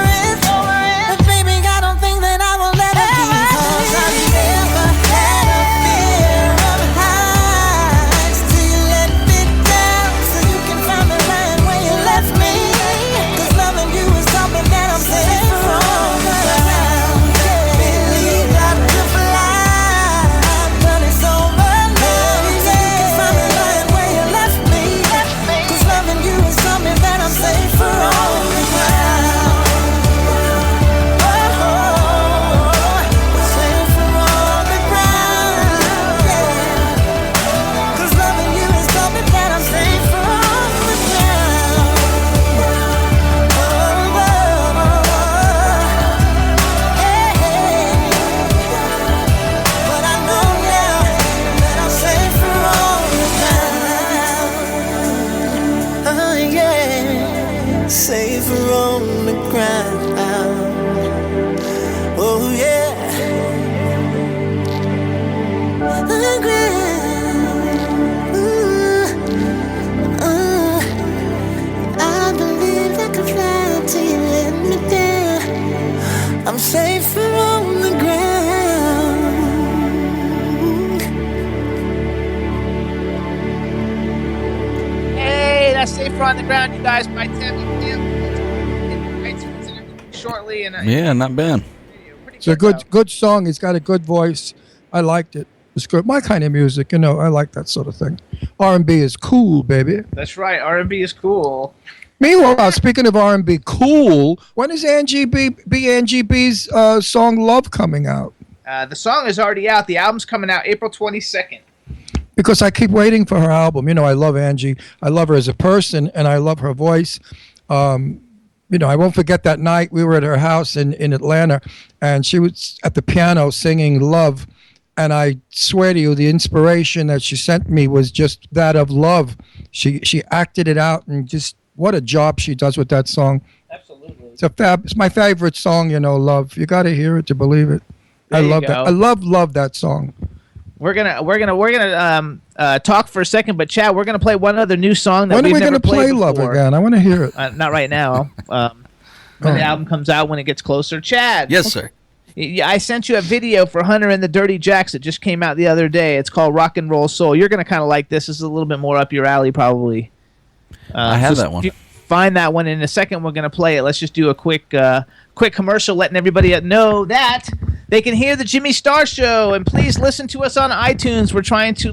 Speaker 8: safer on the ground.
Speaker 4: Hey, that's Safer on the Ground, you guys, by Tim. Shortly and
Speaker 6: Yeah, not bad.
Speaker 5: It's a good song. He's got a good voice. I liked it. It's good. My kind of music, I like that sort of thing. R&B is cool, baby.
Speaker 4: That's right. R&B is cool.
Speaker 5: Meanwhile, speaking of R&B cool, when is Angie B's song "Love" coming out?
Speaker 4: The song is already out. The album's coming out April 22nd.
Speaker 5: Because I keep waiting for her album. I love Angie. I love her as a person, and I love her voice. I won't forget that night we were at her house in Atlanta, and she was at the piano singing "Love." And I swear to you, the inspiration that she sent me was just that of love. She acted it out, and just what a job she does with that song.
Speaker 4: Absolutely.
Speaker 5: It's my favorite song, "Love." You got to hear it to believe it. I love that. I love that song.
Speaker 4: We're gonna talk for a second, but Chad, we're gonna play one other new song that
Speaker 5: when are
Speaker 4: we've
Speaker 5: we
Speaker 4: never
Speaker 5: gonna play
Speaker 4: played
Speaker 5: "Love"
Speaker 4: before.
Speaker 5: again? I want to hear it.
Speaker 4: Not right now. When the album comes out, when it gets closer. Chad.
Speaker 6: Yes, sir.
Speaker 4: I sent you a video for Hunter and the Dirty Jacks that just came out the other day. It's called Rock and Roll Soul. You're gonna kind of like this. This is a little bit more up your alley, probably.
Speaker 6: I have that one.
Speaker 4: Find that one in a second. We're gonna play it. Let's just do a quick commercial, letting everybody know that they can hear the Jimmy Star Show, and please listen to us on iTunes. We're trying to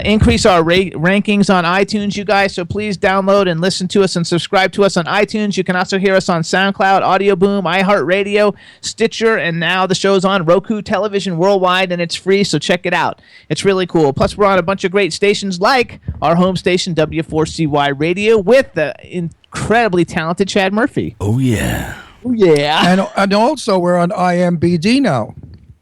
Speaker 4: increase our rankings on iTunes, you guys. So please download and listen to us and subscribe to us on iTunes. You can also hear us on SoundCloud, Audio Boom, iHeartRadio, Stitcher, and now the show's on Roku Television worldwide, and it's free. So check it out. It's really cool. Plus, we're on a bunch of great stations like our home station W4CY Radio with the incredibly talented Chad Murphy.
Speaker 6: Oh yeah.
Speaker 4: Oh yeah.
Speaker 5: And also we're on IMBD now.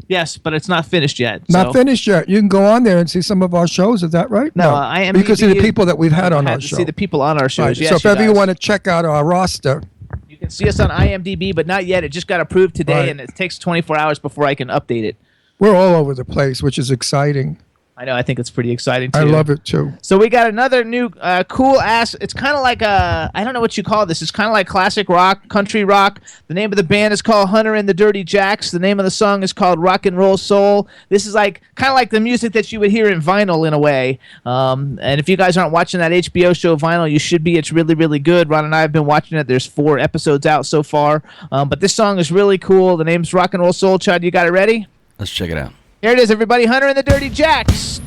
Speaker 4: Yes, but it's not finished yet.
Speaker 5: Not finished yet. You can go on there and see some of our shows. Is that right?
Speaker 4: No, IMDb.
Speaker 5: You can see the people that we've had on our show.
Speaker 4: See the people on our shows.
Speaker 5: Right.
Speaker 4: Yes,
Speaker 5: So if ever you want to check out our roster,
Speaker 4: you can see us on IMDb, but not yet. It just got approved today, and it takes 24 hours before I can update it.
Speaker 5: We're all over the place, which is exciting.
Speaker 4: I know. I think it's pretty exciting too.
Speaker 5: I love it too.
Speaker 4: So we got another new cool ass. It's kind of like I don't know what you call this. It's kind of like classic rock, country rock. The name of the band is called Hunter and the Dirty Jacks. The name of the song is called Rock and Roll Soul. This is kind of like the music that you would hear in vinyl in a way. And if you guys aren't watching that HBO show Vinyl, you should be. It's really, really good. Ron and I have been watching it. There's 4 episodes out so far. But this song is really cool. The name's Rock and Roll Soul. Chad, you got it ready?
Speaker 6: Let's check it out.
Speaker 4: Here it is, everybody. Hunter and the Dirty Jacks.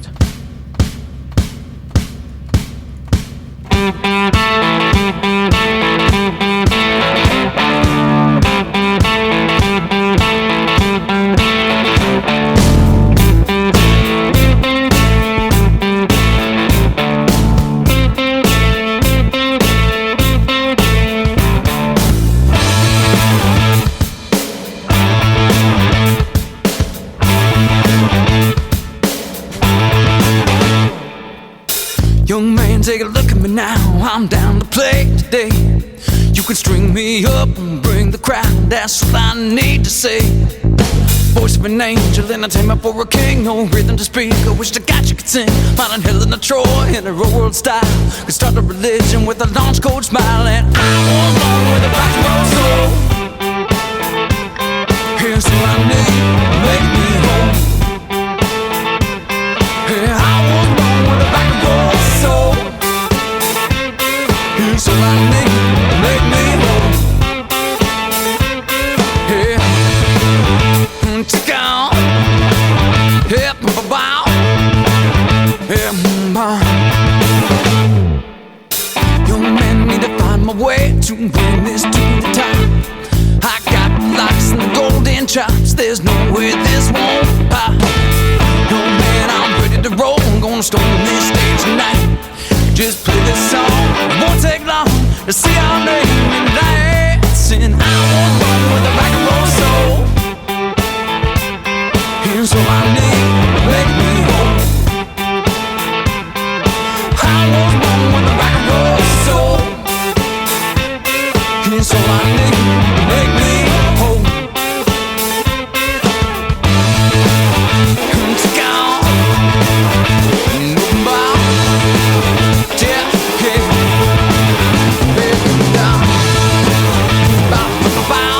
Speaker 9: Young man, take a look at me now. I'm down to play today. You can string me up and bring the crowd. That's what I need to say. Voice of an angel, entertainment for a king. No rhythm to speak. I wish the God you could sing. Modern Helen of Troy in a world style. Could start a religion with a launch code smile. And I was born with a rock and roll soul. Here's what I need, make me whole. Yeah, I was born with a rock and roll soul. Here's what I need, make me whole. Yeah, check out. Yeah, bow. Yeah, bow. Young man, need to find my way to bring this to the top. I got the locks and the golden chops. There's no way this won't pop. Young man, I'm ready to roll. I'm gonna storm this stage tonight. Just play this song. It won't take long to see our name and dance. And I was born with a rock and roll soul. Here's what I need, make me whole. I was born with a rock and roll soul. Here's what I need, make me whole. Check out, bow, yeah, yeah, down, bow, bow.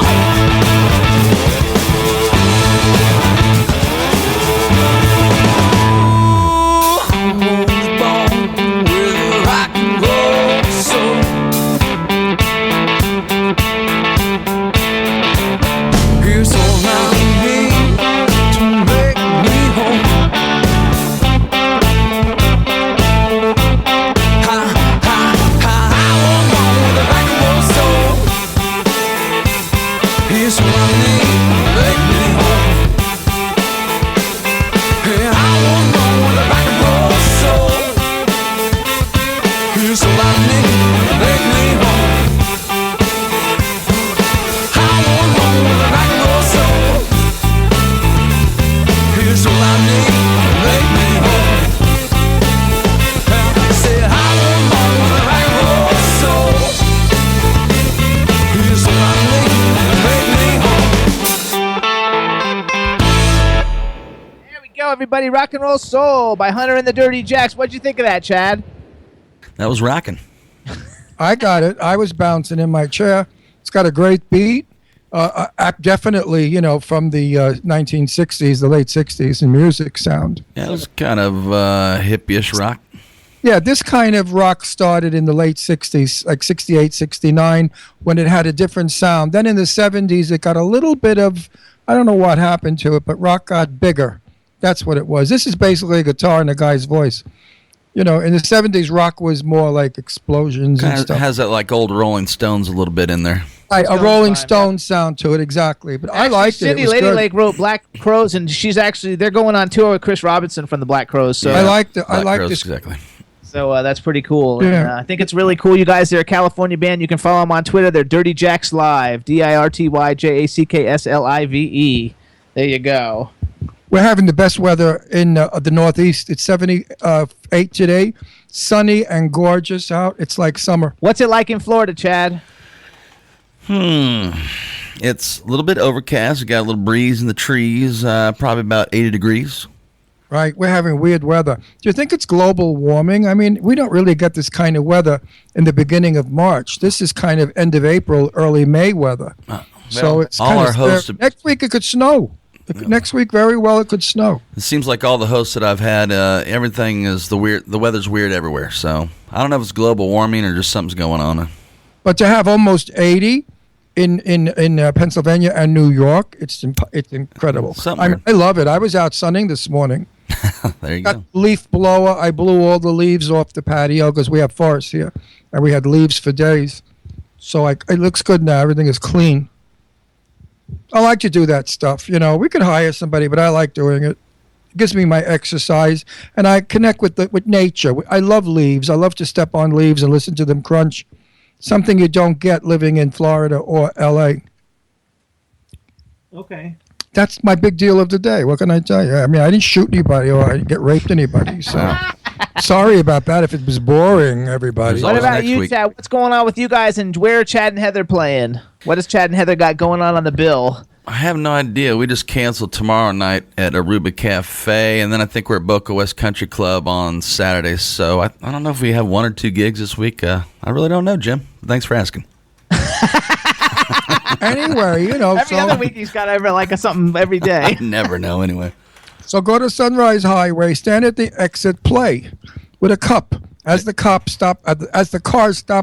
Speaker 9: Here's what I need, take me home. And I wanna know with a rock and roll soul. Here's what I need, take me home. I wanna know with a rock and roll soul. Here's what I need, take me home. Say I wanna know with a rock and roll soul. Here's what I need, take me home.
Speaker 4: There we go, everybody. Rock and Roll Soul by Hunter and the Dirty Jacks. What'd you think of that, Chad?
Speaker 6: That was rocking.
Speaker 5: I got it. I was bouncing in my chair. It's got a great beat. Definitely, from the 1960s, the late 60s in music sound.
Speaker 6: Yeah, it was kind of hippie-ish rock.
Speaker 5: Yeah, this kind of rock started in the late 60s, like 68, 69, when it had a different sound. Then in the 70s, it got a little bit of, I don't know what happened to it, but rock got bigger. That's what it was. This is basically a guitar and a guy's voice. In the 70s, rock was more like explosions and stuff.
Speaker 6: It has that like old Rolling Stones a little bit in there.
Speaker 5: Right, a Rolling Stone sound to it, exactly. But I liked it.
Speaker 4: Cindy
Speaker 5: It was
Speaker 4: Lady
Speaker 5: good.
Speaker 4: Lake wrote Black Crows, and they're going on tour with Chris Robinson from the Black Crows. So
Speaker 5: I liked it. I
Speaker 6: Black
Speaker 5: liked
Speaker 6: Crowes,
Speaker 5: this.
Speaker 6: exactly.
Speaker 4: So that's pretty cool.
Speaker 5: Yeah.
Speaker 4: And, I think it's really cool. You guys, they're a California band. You can follow them on Twitter. They're Dirty Jacks Live. DIRTYJACKSLIVE. There you go.
Speaker 5: We're having the best weather in the Northeast. It's 78 today, sunny and gorgeous out. It's like summer.
Speaker 4: What's it like in Florida, Chad?
Speaker 6: It's a little bit overcast. We got a little breeze in the trees, probably about 80 degrees.
Speaker 5: Right, we're having weird weather. Do you think it's global warming? I mean, we don't really get this kind of weather in the beginning of March. This is kind of end of April, early May weather. So it's
Speaker 6: all
Speaker 5: kind
Speaker 6: our
Speaker 5: of
Speaker 6: hosts have-
Speaker 5: next week it could snow. Next week, very well, it could snow.
Speaker 6: It seems like all the hosts that I've had, everything is the weather's weird everywhere. So I don't know if it's global warming or just something's going on.
Speaker 5: But to have almost 80 in Pennsylvania and New York, it's incredible. I love it. I was out sunning this morning.
Speaker 6: There you
Speaker 5: Got
Speaker 6: go.
Speaker 5: leaf blower. I blew all the leaves off the patio because we have forests here, and we had leaves for days. So it looks good now. Everything is clean. I like to do that stuff. We could hire somebody, but I like doing it. It gives me my exercise, and I connect with nature. I love leaves. I love to step on leaves and listen to them crunch. Something you don't get living in Florida or L.A.
Speaker 4: Okay.
Speaker 5: That's my big deal of the day. What can I tell you? I mean, I didn't shoot anybody or I didn't get raped anybody. So sorry about that if it was boring, everybody.
Speaker 4: What about you, Chad? What's going on with you guys, and where are Chad and Heather playing? What has Chad and Heather got going on the bill?
Speaker 6: I have no idea. We just canceled tomorrow night at Aruba Cafe, and then I think we're at Boca West Country Club on Saturday. So I don't know if we have one or two gigs this week. I really don't know, Jim. Thanks for asking.
Speaker 5: Anyway,
Speaker 4: every other week he's got something every day.
Speaker 6: I never know anyway.
Speaker 5: So go to Sunrise Highway, stand at the exit, play with a cup. As the cars stop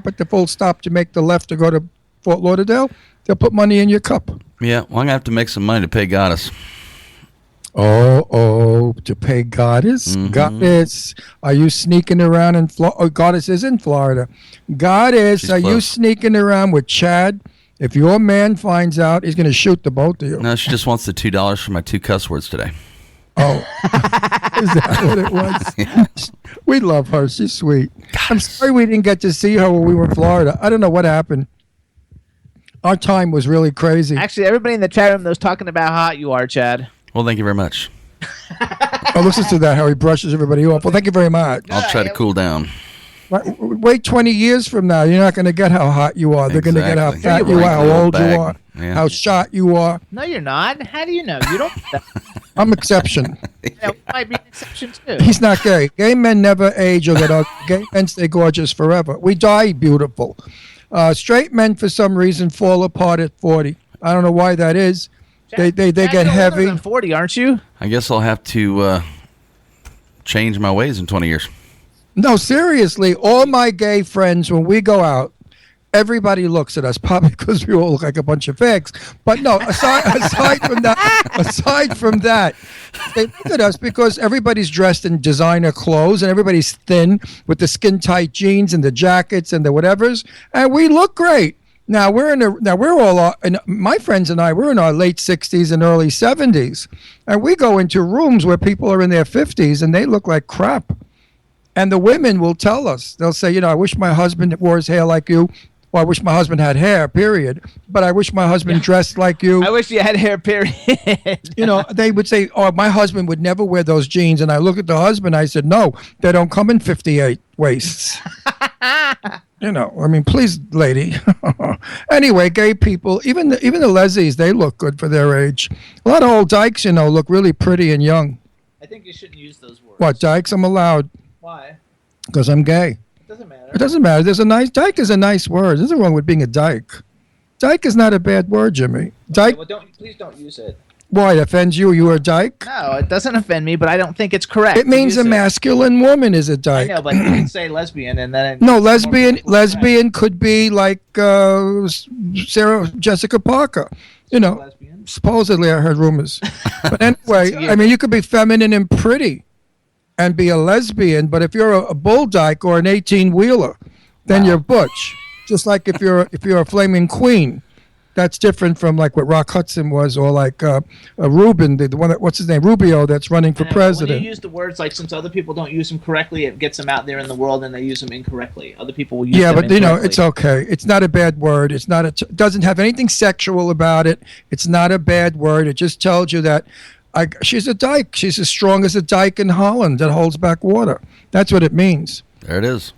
Speaker 5: at the full stop to make the left to go to Fort Lauderdale, they'll put money in your cup.
Speaker 6: Yeah, well, I'm going to have to make some money to pay Goddess.
Speaker 5: To pay Goddess?
Speaker 6: Mm-hmm.
Speaker 5: Goddess, are you sneaking around in Florida? Oh, Goddess is in Florida. Goddess,
Speaker 6: She's
Speaker 5: are you
Speaker 6: close.
Speaker 5: sneaking around with Chad? If your man finds out, he's going to shoot the both of you.
Speaker 6: No, she just wants the $2 for my 2 cuss words today.
Speaker 5: Oh, is that what it was? We love her. She's sweet. I'm sorry we didn't get to see her when we were in Florida. I don't know what happened. Our time was really crazy.
Speaker 4: Actually, everybody in the chat room was talking about how hot you are, Chad.
Speaker 6: Well, thank you very much.
Speaker 5: Listen to that, how he brushes everybody off. Well, thank you very much.
Speaker 6: I'll try to cool down.
Speaker 5: Wait 20 years from now. You're not going to get how hot you are. They're going to get how
Speaker 6: Exactly.
Speaker 5: fat you are, how old you
Speaker 6: Bag.
Speaker 5: are,
Speaker 6: Yeah.
Speaker 5: how shot you are.
Speaker 4: No, you're not. How do you know? You don't.
Speaker 5: I'm exception.
Speaker 4: Yeah, we might be an exception too.
Speaker 5: He's not gay. Gay men never age or get ugly. Gay men stay gorgeous forever. We die beautiful. Straight men, for some reason, fall apart at 40. I don't know why that is. They get heavy.
Speaker 4: You're 40, aren't you?
Speaker 6: I guess I'll have to change my ways in 20 years.
Speaker 5: No, seriously, all my gay friends, when we go out, everybody looks at us, probably because we all look like a bunch of fags. But no, aside from that, they look at us because everybody's dressed in designer clothes and everybody's thin with the skin-tight jeans and the jackets and the whatevers, and we look great. Now we're all and my friends and I, we're in our late 60s and early 70s, and we go into rooms where people are in their 50s and they look like crap. And the women will tell us, they'll say, I wish my husband wore his hair like you, or I wish my husband had hair, period. But I wish my husband dressed like you.
Speaker 4: I wish you had hair, period.
Speaker 5: They would say, oh, my husband would never wear those jeans. And I look at the husband, I said, no, they don't come in 58 waists. Please, lady. Anyway, gay people, even the lesbies, they look good for their age. A lot of old dykes, look really pretty and young.
Speaker 4: I think you shouldn't use those words.
Speaker 5: What, dykes? I'm allowed.
Speaker 4: Why?
Speaker 5: Because I'm gay.
Speaker 4: It doesn't matter.
Speaker 5: It doesn't matter. Dyke is a nice word. There's nothing wrong with being a dyke. Dyke is not a bad word, Jimmy. Dyke.
Speaker 4: Okay, well, please don't use it.
Speaker 5: Why, it offends you? You are a dyke?
Speaker 4: No, it doesn't offend me, but I don't think it's correct.
Speaker 5: It means a masculine woman is a dyke.
Speaker 4: I know, but you can say lesbian and then...
Speaker 5: No, lesbian could be like Sarah Jessica Parker. Supposedly I heard rumors. But anyway, you could be feminine and pretty and be a lesbian, but if you're a bull dyke or an 18-wheeler, then you're butch. Just like if you're a flaming queen. That's different from like what Rock Hudson was, or like Rubin, the one that, what's his name, Rubio, that's running for president.
Speaker 4: When you use the words, like, since other people don't use them correctly, it gets them out there in the world, and they use them incorrectly. Other people will use them incorrectly. Yeah, but
Speaker 5: it's okay. It's not a bad word. It's not. It doesn't have anything sexual about it. It's not a bad word. It just tells you that she's a dyke. She's as strong as a dyke in Holland that holds back water. That's what it means.
Speaker 6: There it is.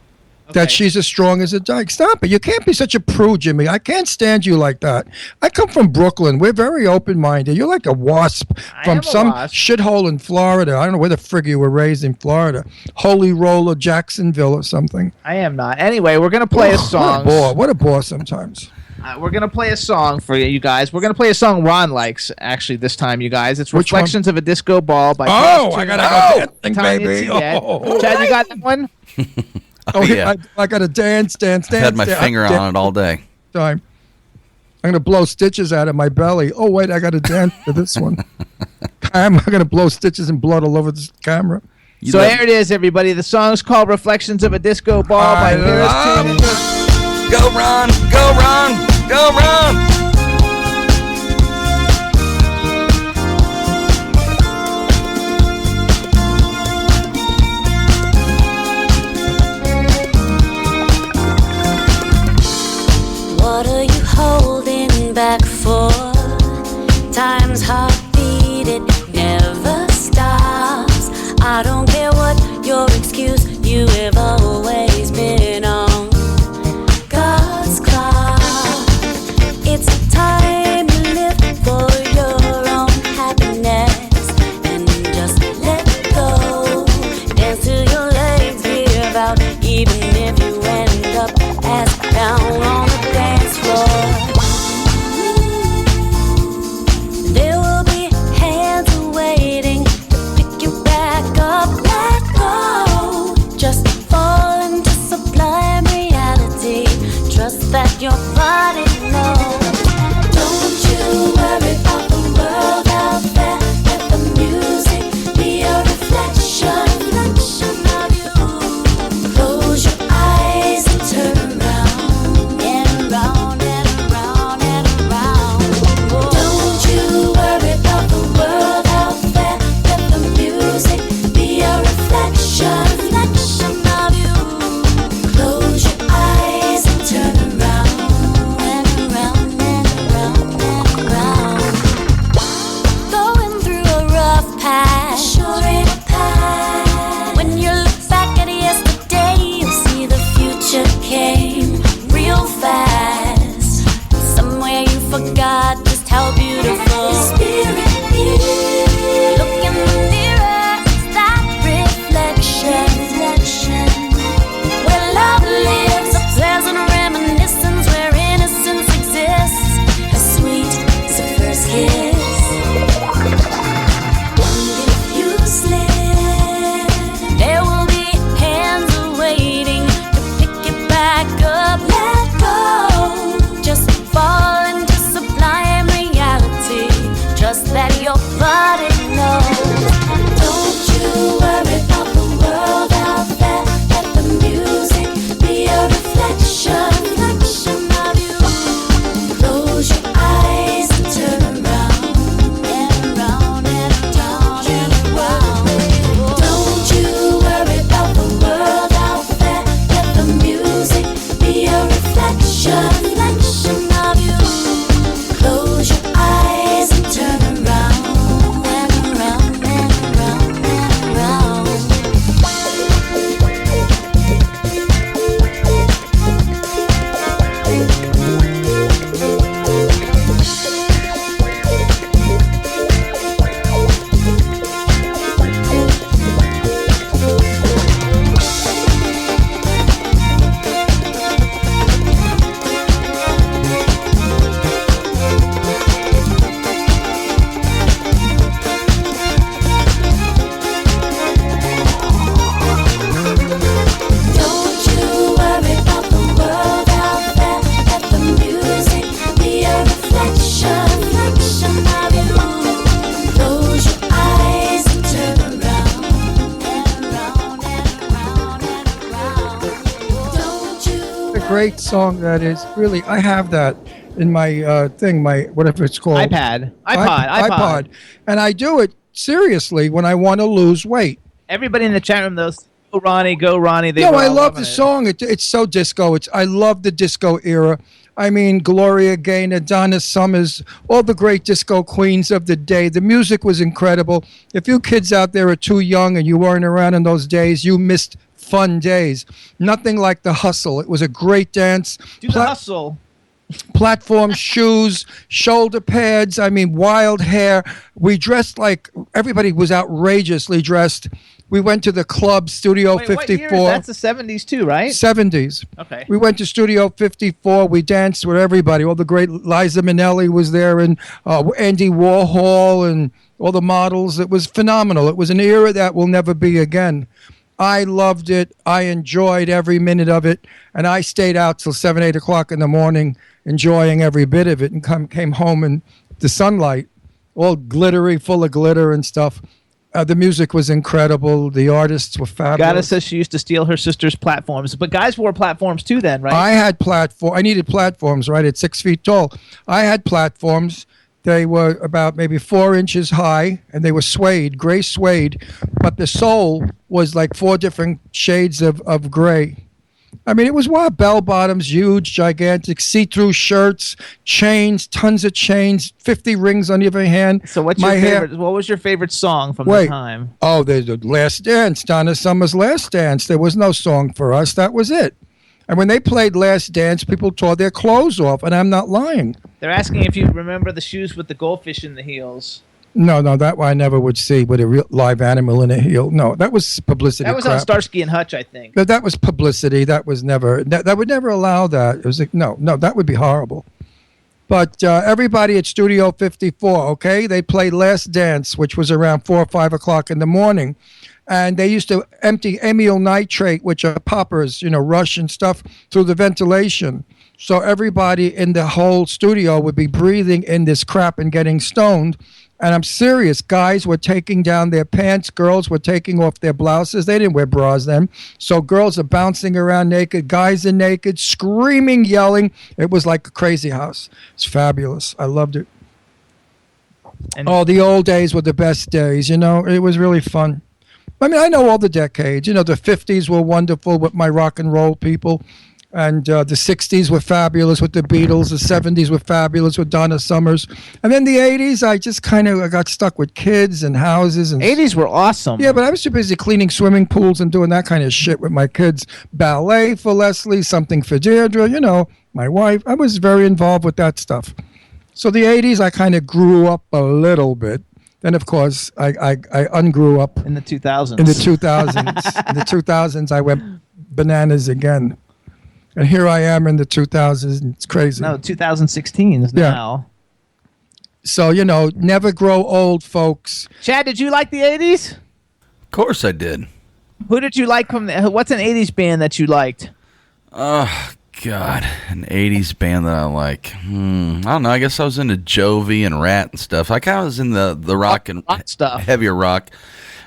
Speaker 5: That she's as strong as a dyke. Stop it. You can't be such a prude, Jimmy. I can't stand you like that. I come from Brooklyn. We're very open-minded. You're like a wasp from some shithole in Florida. I don't know where the frig you were raised in Florida. Holy Roller, Jacksonville or something.
Speaker 4: I am not. Anyway, we're going to play a song.
Speaker 5: What a bore sometimes.
Speaker 4: We're going to play a song for you guys. We're going to play a song Ron likes, actually, this time, you guys. It's Reflections of a Disco Ball by...
Speaker 5: I got to go dancing, baby.
Speaker 4: Chad, you got that one?
Speaker 6: Yeah.
Speaker 5: I got to dance.
Speaker 6: I've had my finger on it all day.
Speaker 5: I'm going to blow stitches out of my belly. Oh, wait, I got to dance to this one. I'm going to blow stitches and blood all over this camera.
Speaker 4: So here it is, everybody. The song's called Reflections of a Disco Ball by
Speaker 6: Go Ron, go Ron, go Ron.
Speaker 10: What are you holding back for? Time's heartbeat, it never stops. I don't care what your excuse, you have always been on God's clock. It's time to live for your own happiness and just let go. Dance till your legs give out, even if you end up ass down on the dance floor. There will be hands waiting to pick you back up. Let go. Just fall into sublime reality. Trust that your body knows. Don't you worry about the world out there. Let the music be a reflection of you. Close your eyes and turn around and around and around and around. Don't you worry about the world out there. Let the music be a reflection of you. Close your eyes and turn around and around and around and around. Going through a rough patch, sure ain't a patch. When you look back at yesterday, you see the future came real fast. Somewhere you forgot just how beautiful your spirit is. Look in the mirror, it's that reflection. Where love lives, a pleasant reminiscence where innocence exists, as sweet as a first kiss. And if you slip, there will be hands waiting to pick you back up. Let go. Just fall into sublime reality. Trust that your body knows. Don't you worry about the world out there. Let the music be a reflection of you.
Speaker 5: great song that is. Really, I have that in my thing, my whatever it's called.
Speaker 4: iPod.
Speaker 5: And I do it seriously when I want to lose weight.
Speaker 4: Everybody in the chat room, those go Ronnie, go Ronnie.
Speaker 5: No, I love the song. It's so disco. I love the disco era. I mean, Gloria Gaynor, Donna Summers, all the great disco queens of the day. The music was incredible. If you kids out there are too young and you weren't around in those days, you missed fun days. Nothing like the hustle. It was a great dance.
Speaker 4: Do the hustle.
Speaker 5: Platform shoes, shoulder pads, I mean, wild hair. We dressed like everybody was outrageously dressed. We went to the club, Studio 54.
Speaker 4: What year? That's the 70s too, right?
Speaker 5: 70s.
Speaker 4: Okay.
Speaker 5: We went to Studio 54. We danced with everybody. All the great Liza Minnelli was there, and Andy Warhol, and all the models. It was phenomenal. It was an era that will never be again. I loved it. I enjoyed every minute of it. And I stayed out till 7, 8 o'clock in the morning, enjoying every bit of it, and came home in the sunlight, all glittery, full of glitter and stuff. The music was incredible. The artists were fabulous.
Speaker 4: Gada says she used to steal her sister's platforms, but guys wore platforms too then, right?
Speaker 5: I had I needed platforms, right, at 6 feet tall. I had platforms. They were about maybe 4 inches high, and they were suede, gray suede, but the sole was like 4 different shades of gray. I mean, it was wild. Bell bottoms, huge, gigantic, see-through shirts, chains, tons of chains, 50 rings on every hand.
Speaker 4: So what was your favorite song from the time?
Speaker 5: Oh, the Last Dance, Donna Summer's Last Dance. There was no song for us. That was it. And when they played Last Dance, people tore their clothes off, and I'm not lying.
Speaker 4: They're asking if you remember the shoes with the goldfish in the heels.
Speaker 5: No, that one I never would see with a real live animal in a heel. No, that was publicity.
Speaker 4: That was on Starsky and Hutch, I think.
Speaker 5: But that was publicity. That was never. That would never allow that. It was like no, that would be horrible. But everybody at Studio 54, okay, they played Last Dance, which was around 4 or 5 o'clock in the morning. And they used to empty amyl nitrate, which are poppers, Rush and stuff, through the ventilation. So everybody in the whole studio would be breathing in this crap and getting stoned. And I'm serious. Guys were taking down their pants. Girls were taking off their blouses. They didn't wear bras then. So girls are bouncing around naked. Guys are naked, screaming, yelling. It was like a crazy house. It's fabulous. I loved it. And the old days were the best days. It was really fun. I mean, I know all the decades. The 50s were wonderful with my rock and roll people. And the 60s were fabulous with the Beatles. The 70s were fabulous with Donna Summers. And then the 80s, I just kind of got stuck with kids and houses. And
Speaker 4: 80s were awesome.
Speaker 5: Yeah, but I was too busy cleaning swimming pools and doing that kind of shit with my kids. Ballet for Leslie, something for Deirdre, my wife. I was very involved with that stuff. So the 80s, I kind of grew up a little bit. Then, of course, I ungrew up.
Speaker 4: In the 2000s.
Speaker 5: In the 2000s. In the 2000s, I went bananas again. And here I am in the 2000s. It's crazy.
Speaker 4: No, 2016 now.
Speaker 5: So, never grow old, folks.
Speaker 4: Chad, did you like the 80s?
Speaker 6: Of course I did.
Speaker 4: Who did you like what's an 80s band that you liked?
Speaker 6: Oh, God. An 80s band that I like. I don't know. I guess I was into Jovi and Rat and stuff. I kind of was in the rock and
Speaker 4: stuff.
Speaker 6: Heavier rock.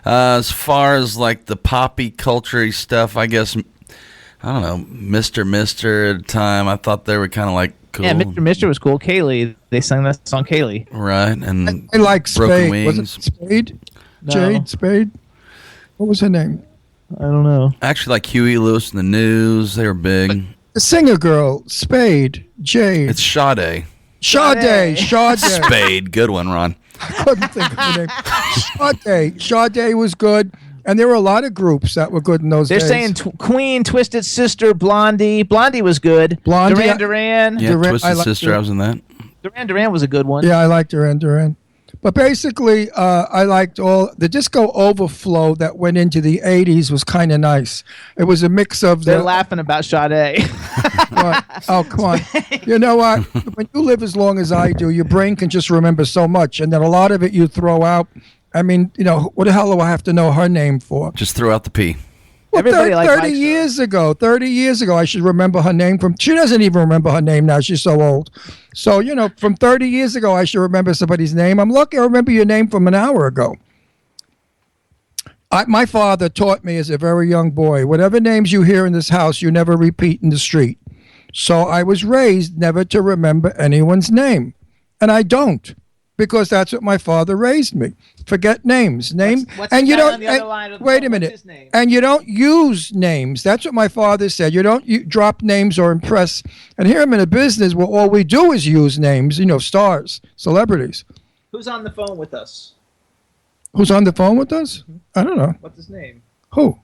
Speaker 6: As far as like the poppy culture stuff, I guess... I don't know, Mr. at the time. I thought they were kind of like cool.
Speaker 4: Yeah, Mr. was cool. Kaylee, they sang that song Kaylee.
Speaker 6: Right, and
Speaker 5: I like Spade.
Speaker 6: Broken Wings.
Speaker 5: Was it Spade?
Speaker 4: No.
Speaker 5: Jade Spade? What was her name?
Speaker 4: I don't know.
Speaker 6: Actually, like Huey Lewis and the News, they were big.
Speaker 5: The singer girl, Spade, Jade.
Speaker 6: It's Sade.
Speaker 5: Sade.
Speaker 6: Spade, good one, Ron.
Speaker 5: I couldn't think of her name. Sade was good. And there were a lot of groups that were good in those days.
Speaker 4: They're saying Queen, Twisted Sister, Blondie. Blondie was good. Duran.
Speaker 6: Yeah, Twisted Sister, I was in that.
Speaker 4: Duran was a good one.
Speaker 5: Yeah, I liked Duran. But basically, I liked all the disco overflow that went into the 80s was kind of nice. It was a mix of
Speaker 4: They're laughing about Sade.
Speaker 5: Oh, come on. You know what? When you live as long as I do, your brain can just remember so much. And then a lot of it you throw out. I mean, what the hell do I have to know her name for?
Speaker 6: Just throw out the P.
Speaker 5: Well, 30 years ago, I should remember her name from. She doesn't even remember her name now. She's so old. So, from 30 years ago, I should remember somebody's name. I'm lucky I remember your name from an hour ago. My father taught me as a very young boy, whatever names you hear in this house, you never repeat in the street. So I was raised never to remember anyone's name. And I don't, because that's what my father raised me. Forget names.
Speaker 4: What's
Speaker 5: And
Speaker 4: the
Speaker 5: you
Speaker 4: guy
Speaker 5: don't
Speaker 4: on the other line of the
Speaker 5: wait a
Speaker 4: phone? What's
Speaker 5: minute.
Speaker 4: his name?
Speaker 5: And you don't use names. That's what my father said. You don't drop names or impress. And here I'm in a business where all we do is use names, stars, celebrities.
Speaker 4: Who's on the phone with us?
Speaker 5: Who's on the phone with us? I don't know.
Speaker 4: What's his name?
Speaker 5: Who?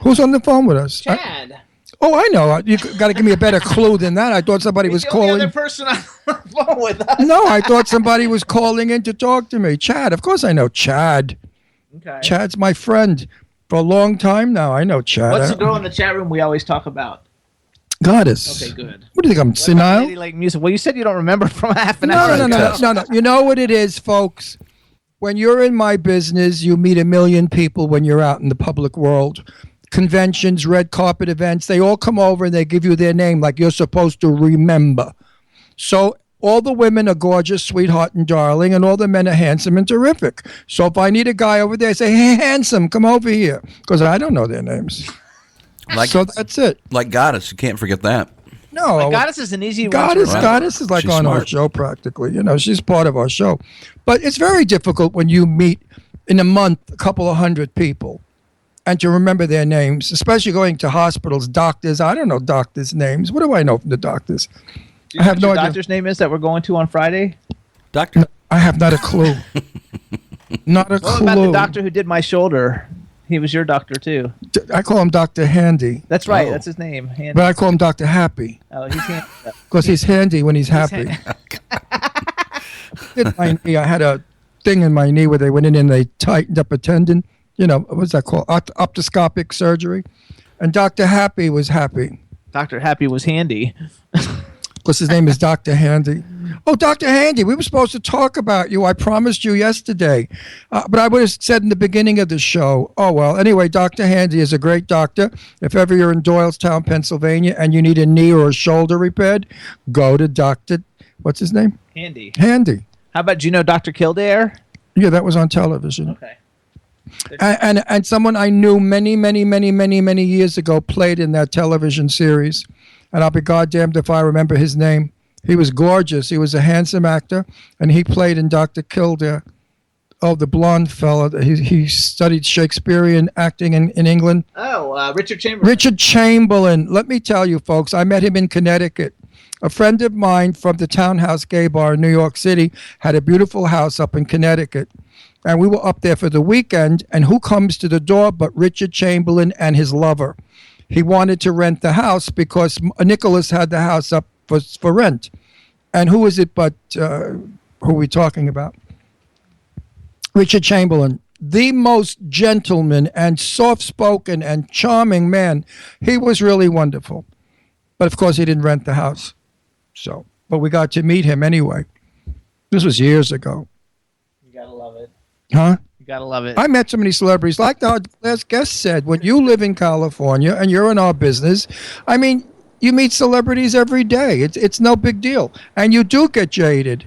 Speaker 5: Who's on the phone with us?
Speaker 4: Chad.
Speaker 5: I know. You got to give me a better clue than that. I thought somebody was
Speaker 4: He's the only
Speaker 5: calling.
Speaker 4: other person on the phone with us.
Speaker 5: No, I thought somebody was calling in to talk to me. Chad. Of course I know Chad.
Speaker 4: Okay.
Speaker 5: Chad's my friend for a long time now. I know Chad.
Speaker 4: What's the girl in the chat room we always talk about?
Speaker 5: Goddess.
Speaker 4: Okay, good.
Speaker 5: What do you think? I'm senile?
Speaker 4: Lady like music. Well, you said you don't remember from half an hour.
Speaker 5: No. You know what it is, folks? When you're in my business, you meet a million people when you're out in the public world. Conventions, red carpet events, they all come over and they give you their name like you're supposed to remember. So all the women are gorgeous, sweetheart, and darling, and all the men are handsome and terrific. So if I need a guy over there, I say, hey, handsome, come over here. Because I don't know their names. So that's it.
Speaker 6: Like Goddess, you can't forget that.
Speaker 5: No.
Speaker 4: Goddess is an easy one to
Speaker 5: Goddess
Speaker 4: remember.
Speaker 5: is like
Speaker 6: She's
Speaker 5: on our
Speaker 6: smart.
Speaker 5: show practically. She's part of our show. But it's very difficult when you meet in a month a couple of hundred people and to remember their names, especially going to hospitals, doctors. I don't know doctors' names. What do I know from the doctors? I have no idea.
Speaker 4: Doctor's name is that we're going to on Friday?
Speaker 6: Doctor?
Speaker 5: I have not a clue. Not a
Speaker 4: What
Speaker 5: clue.
Speaker 4: about the doctor who did my shoulder? He was your doctor too.
Speaker 5: I call him Dr. Handy.
Speaker 4: That's right.
Speaker 6: Oh.
Speaker 4: That's his name. Handy.
Speaker 5: But I call him Dr. Happy
Speaker 4: Oh, he's handy.
Speaker 5: because he's handy when he's happy. I had a thing in my knee where they went in and they tightened up a tendon. What's that called? Optoscopic surgery. And Dr. Happy was happy.
Speaker 4: Dr. Happy was handy.
Speaker 5: Because his name is Dr. Handy. Oh, Dr. Handy, we were supposed to talk about you. I promised you yesterday. But I would have said in the beginning of the show. Oh, well, anyway, Dr. Handy is a great doctor. If ever you're in Doylestown, Pennsylvania, and you need a knee or a shoulder repaired, go to Dr. What's his name?
Speaker 4: Handy.
Speaker 5: Handy.
Speaker 4: How about, do you know Dr. Kildare?
Speaker 5: Yeah, that was on television.
Speaker 4: Okay.
Speaker 5: And someone I knew many years ago played in that television series. And I'll be goddamned if I remember his name. He was gorgeous. He was a handsome actor, and he played in Dr. Kildare. Oh, the blonde fella. He studied Shakespearean acting in England.
Speaker 4: Oh, Richard Chamberlain.
Speaker 5: Richard Chamberlain. Let me tell you, folks, I met him in Connecticut. A friend of mine from the Townhouse Gay Bar in New York City had a beautiful house up in Connecticut. And we were up there for the weekend, and who comes to the door but Richard Chamberlain and his lover? He wanted to rent the house because Nicholas had the house up for rent. And who is it but, who are we talking about? Richard Chamberlain, the most gentleman and soft-spoken and charming man. He was really wonderful. But, of course, he didn't rent the house. But we got to meet him anyway. This was years ago.
Speaker 4: You gotta love it.
Speaker 5: Huh?
Speaker 4: You gotta love it.
Speaker 5: I met so many celebrities. Like the last guest said, when you live in California and you're in our business, I mean, you meet celebrities every day. It's no big deal. And you do get jaded.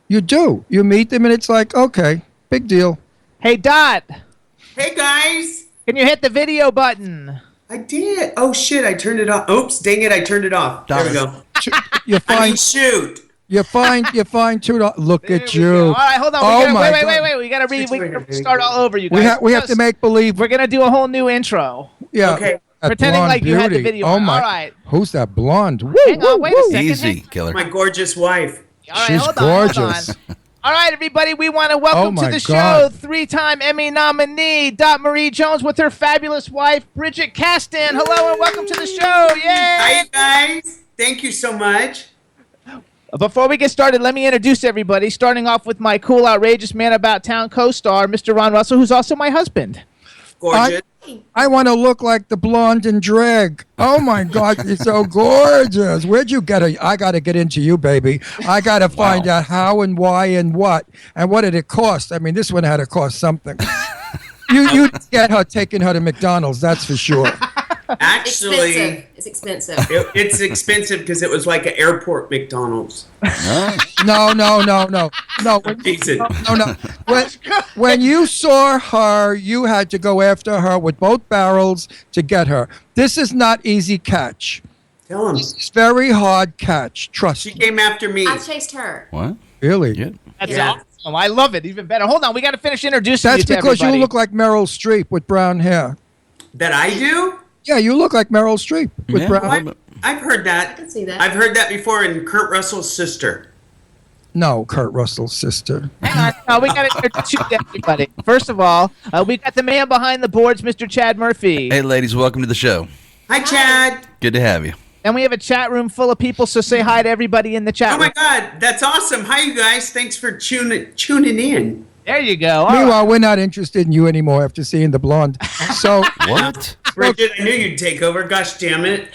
Speaker 5: You do. You meet them and it's like, okay, big deal.
Speaker 4: Hey, Dot.
Speaker 11: Hey, guys.
Speaker 4: Can you hit the video button?
Speaker 11: I did. Oh, shit. I turned it off. Oops. Dang it. I turned it off. There we go.
Speaker 5: You find
Speaker 11: shoot.
Speaker 5: You find $2. Look
Speaker 4: There
Speaker 5: at
Speaker 4: we
Speaker 5: you.
Speaker 4: go. All right, hold on.
Speaker 5: Oh
Speaker 4: We
Speaker 5: my
Speaker 4: gotta,
Speaker 5: God.
Speaker 4: wait. We gotta start all over, you guys.
Speaker 5: We have to make believe.
Speaker 4: We're gonna do a whole new intro.
Speaker 5: Yeah.
Speaker 11: Okay.
Speaker 5: That
Speaker 4: Pretending
Speaker 5: blonde
Speaker 4: like you had the
Speaker 5: beauty.
Speaker 4: video.
Speaker 5: Oh my.
Speaker 4: All right.
Speaker 5: Who's that blonde? Woo,
Speaker 4: Hang on, wait a second.
Speaker 6: Easy, killer.
Speaker 11: My gorgeous wife.
Speaker 4: All right,
Speaker 5: She's
Speaker 4: hold on, hold
Speaker 5: gorgeous.
Speaker 4: on. All right, everybody, we want to welcome
Speaker 5: Oh
Speaker 4: to
Speaker 5: my
Speaker 4: the show
Speaker 5: God.
Speaker 4: 3-time Emmy nominee Dot Marie Jones with her fabulous wife Bridget Caston. Hello and welcome to the show! Yay!
Speaker 11: Hi, guys. Thank you so much.
Speaker 4: Before we get started, let me introduce everybody. Starting off with my cool, outrageous man about town co-star, Mr. Ron Russell, who's also my husband.
Speaker 11: Gorgeous.
Speaker 5: I want to look like the blonde in drag. Oh my God, you're so gorgeous. Where'd you get her? I got to get into you, baby. I got to find out how and why and what did it cost? I mean, this one had to cost something. you get her taking her to McDonald's, that's for sure.
Speaker 11: Actually,
Speaker 12: It's expensive.
Speaker 11: it's expensive because it was like an airport McDonald's.
Speaker 5: No.
Speaker 11: Easy.
Speaker 5: No. When you saw her, you had to go after her with both barrels to get her. This is not easy catch.
Speaker 11: Tell him.
Speaker 5: It's very hard catch. Trust
Speaker 11: She
Speaker 5: me.
Speaker 11: came after me.
Speaker 12: I chased her.
Speaker 6: What?
Speaker 5: Really?
Speaker 6: Yeah.
Speaker 4: That's
Speaker 11: Yeah.
Speaker 4: awesome. I love it. Even better. Hold on. We got to finish introducing
Speaker 5: That's
Speaker 4: you to
Speaker 5: because
Speaker 4: everybody.
Speaker 5: you look like Meryl Streep with brown hair.
Speaker 11: That I do?
Speaker 5: Yeah, you look like Meryl Streep with
Speaker 6: Yeah.
Speaker 5: brown.
Speaker 11: What? I've heard that.
Speaker 12: I can see that.
Speaker 11: I've heard that before in Kurt Russell's sister.
Speaker 5: No, Kurt Russell's sister.
Speaker 4: Hang on. No, we got to introduce you to everybody. First of all, we got the man behind the boards, Mr. Chad Murphy.
Speaker 6: Hey, ladies, welcome to the show.
Speaker 11: Hi, Chad.
Speaker 6: Good to have you.
Speaker 4: And we have a chat room full of people, so say hi to everybody in the chat
Speaker 11: Oh my
Speaker 4: room.
Speaker 11: God, that's awesome. Hi, you guys. Thanks for tuning in.
Speaker 4: There you go. All right.
Speaker 5: Meanwhile, we're not interested in you anymore after seeing the blonde. So
Speaker 6: What?
Speaker 11: Bridget, I knew you'd take over. Gosh damn it.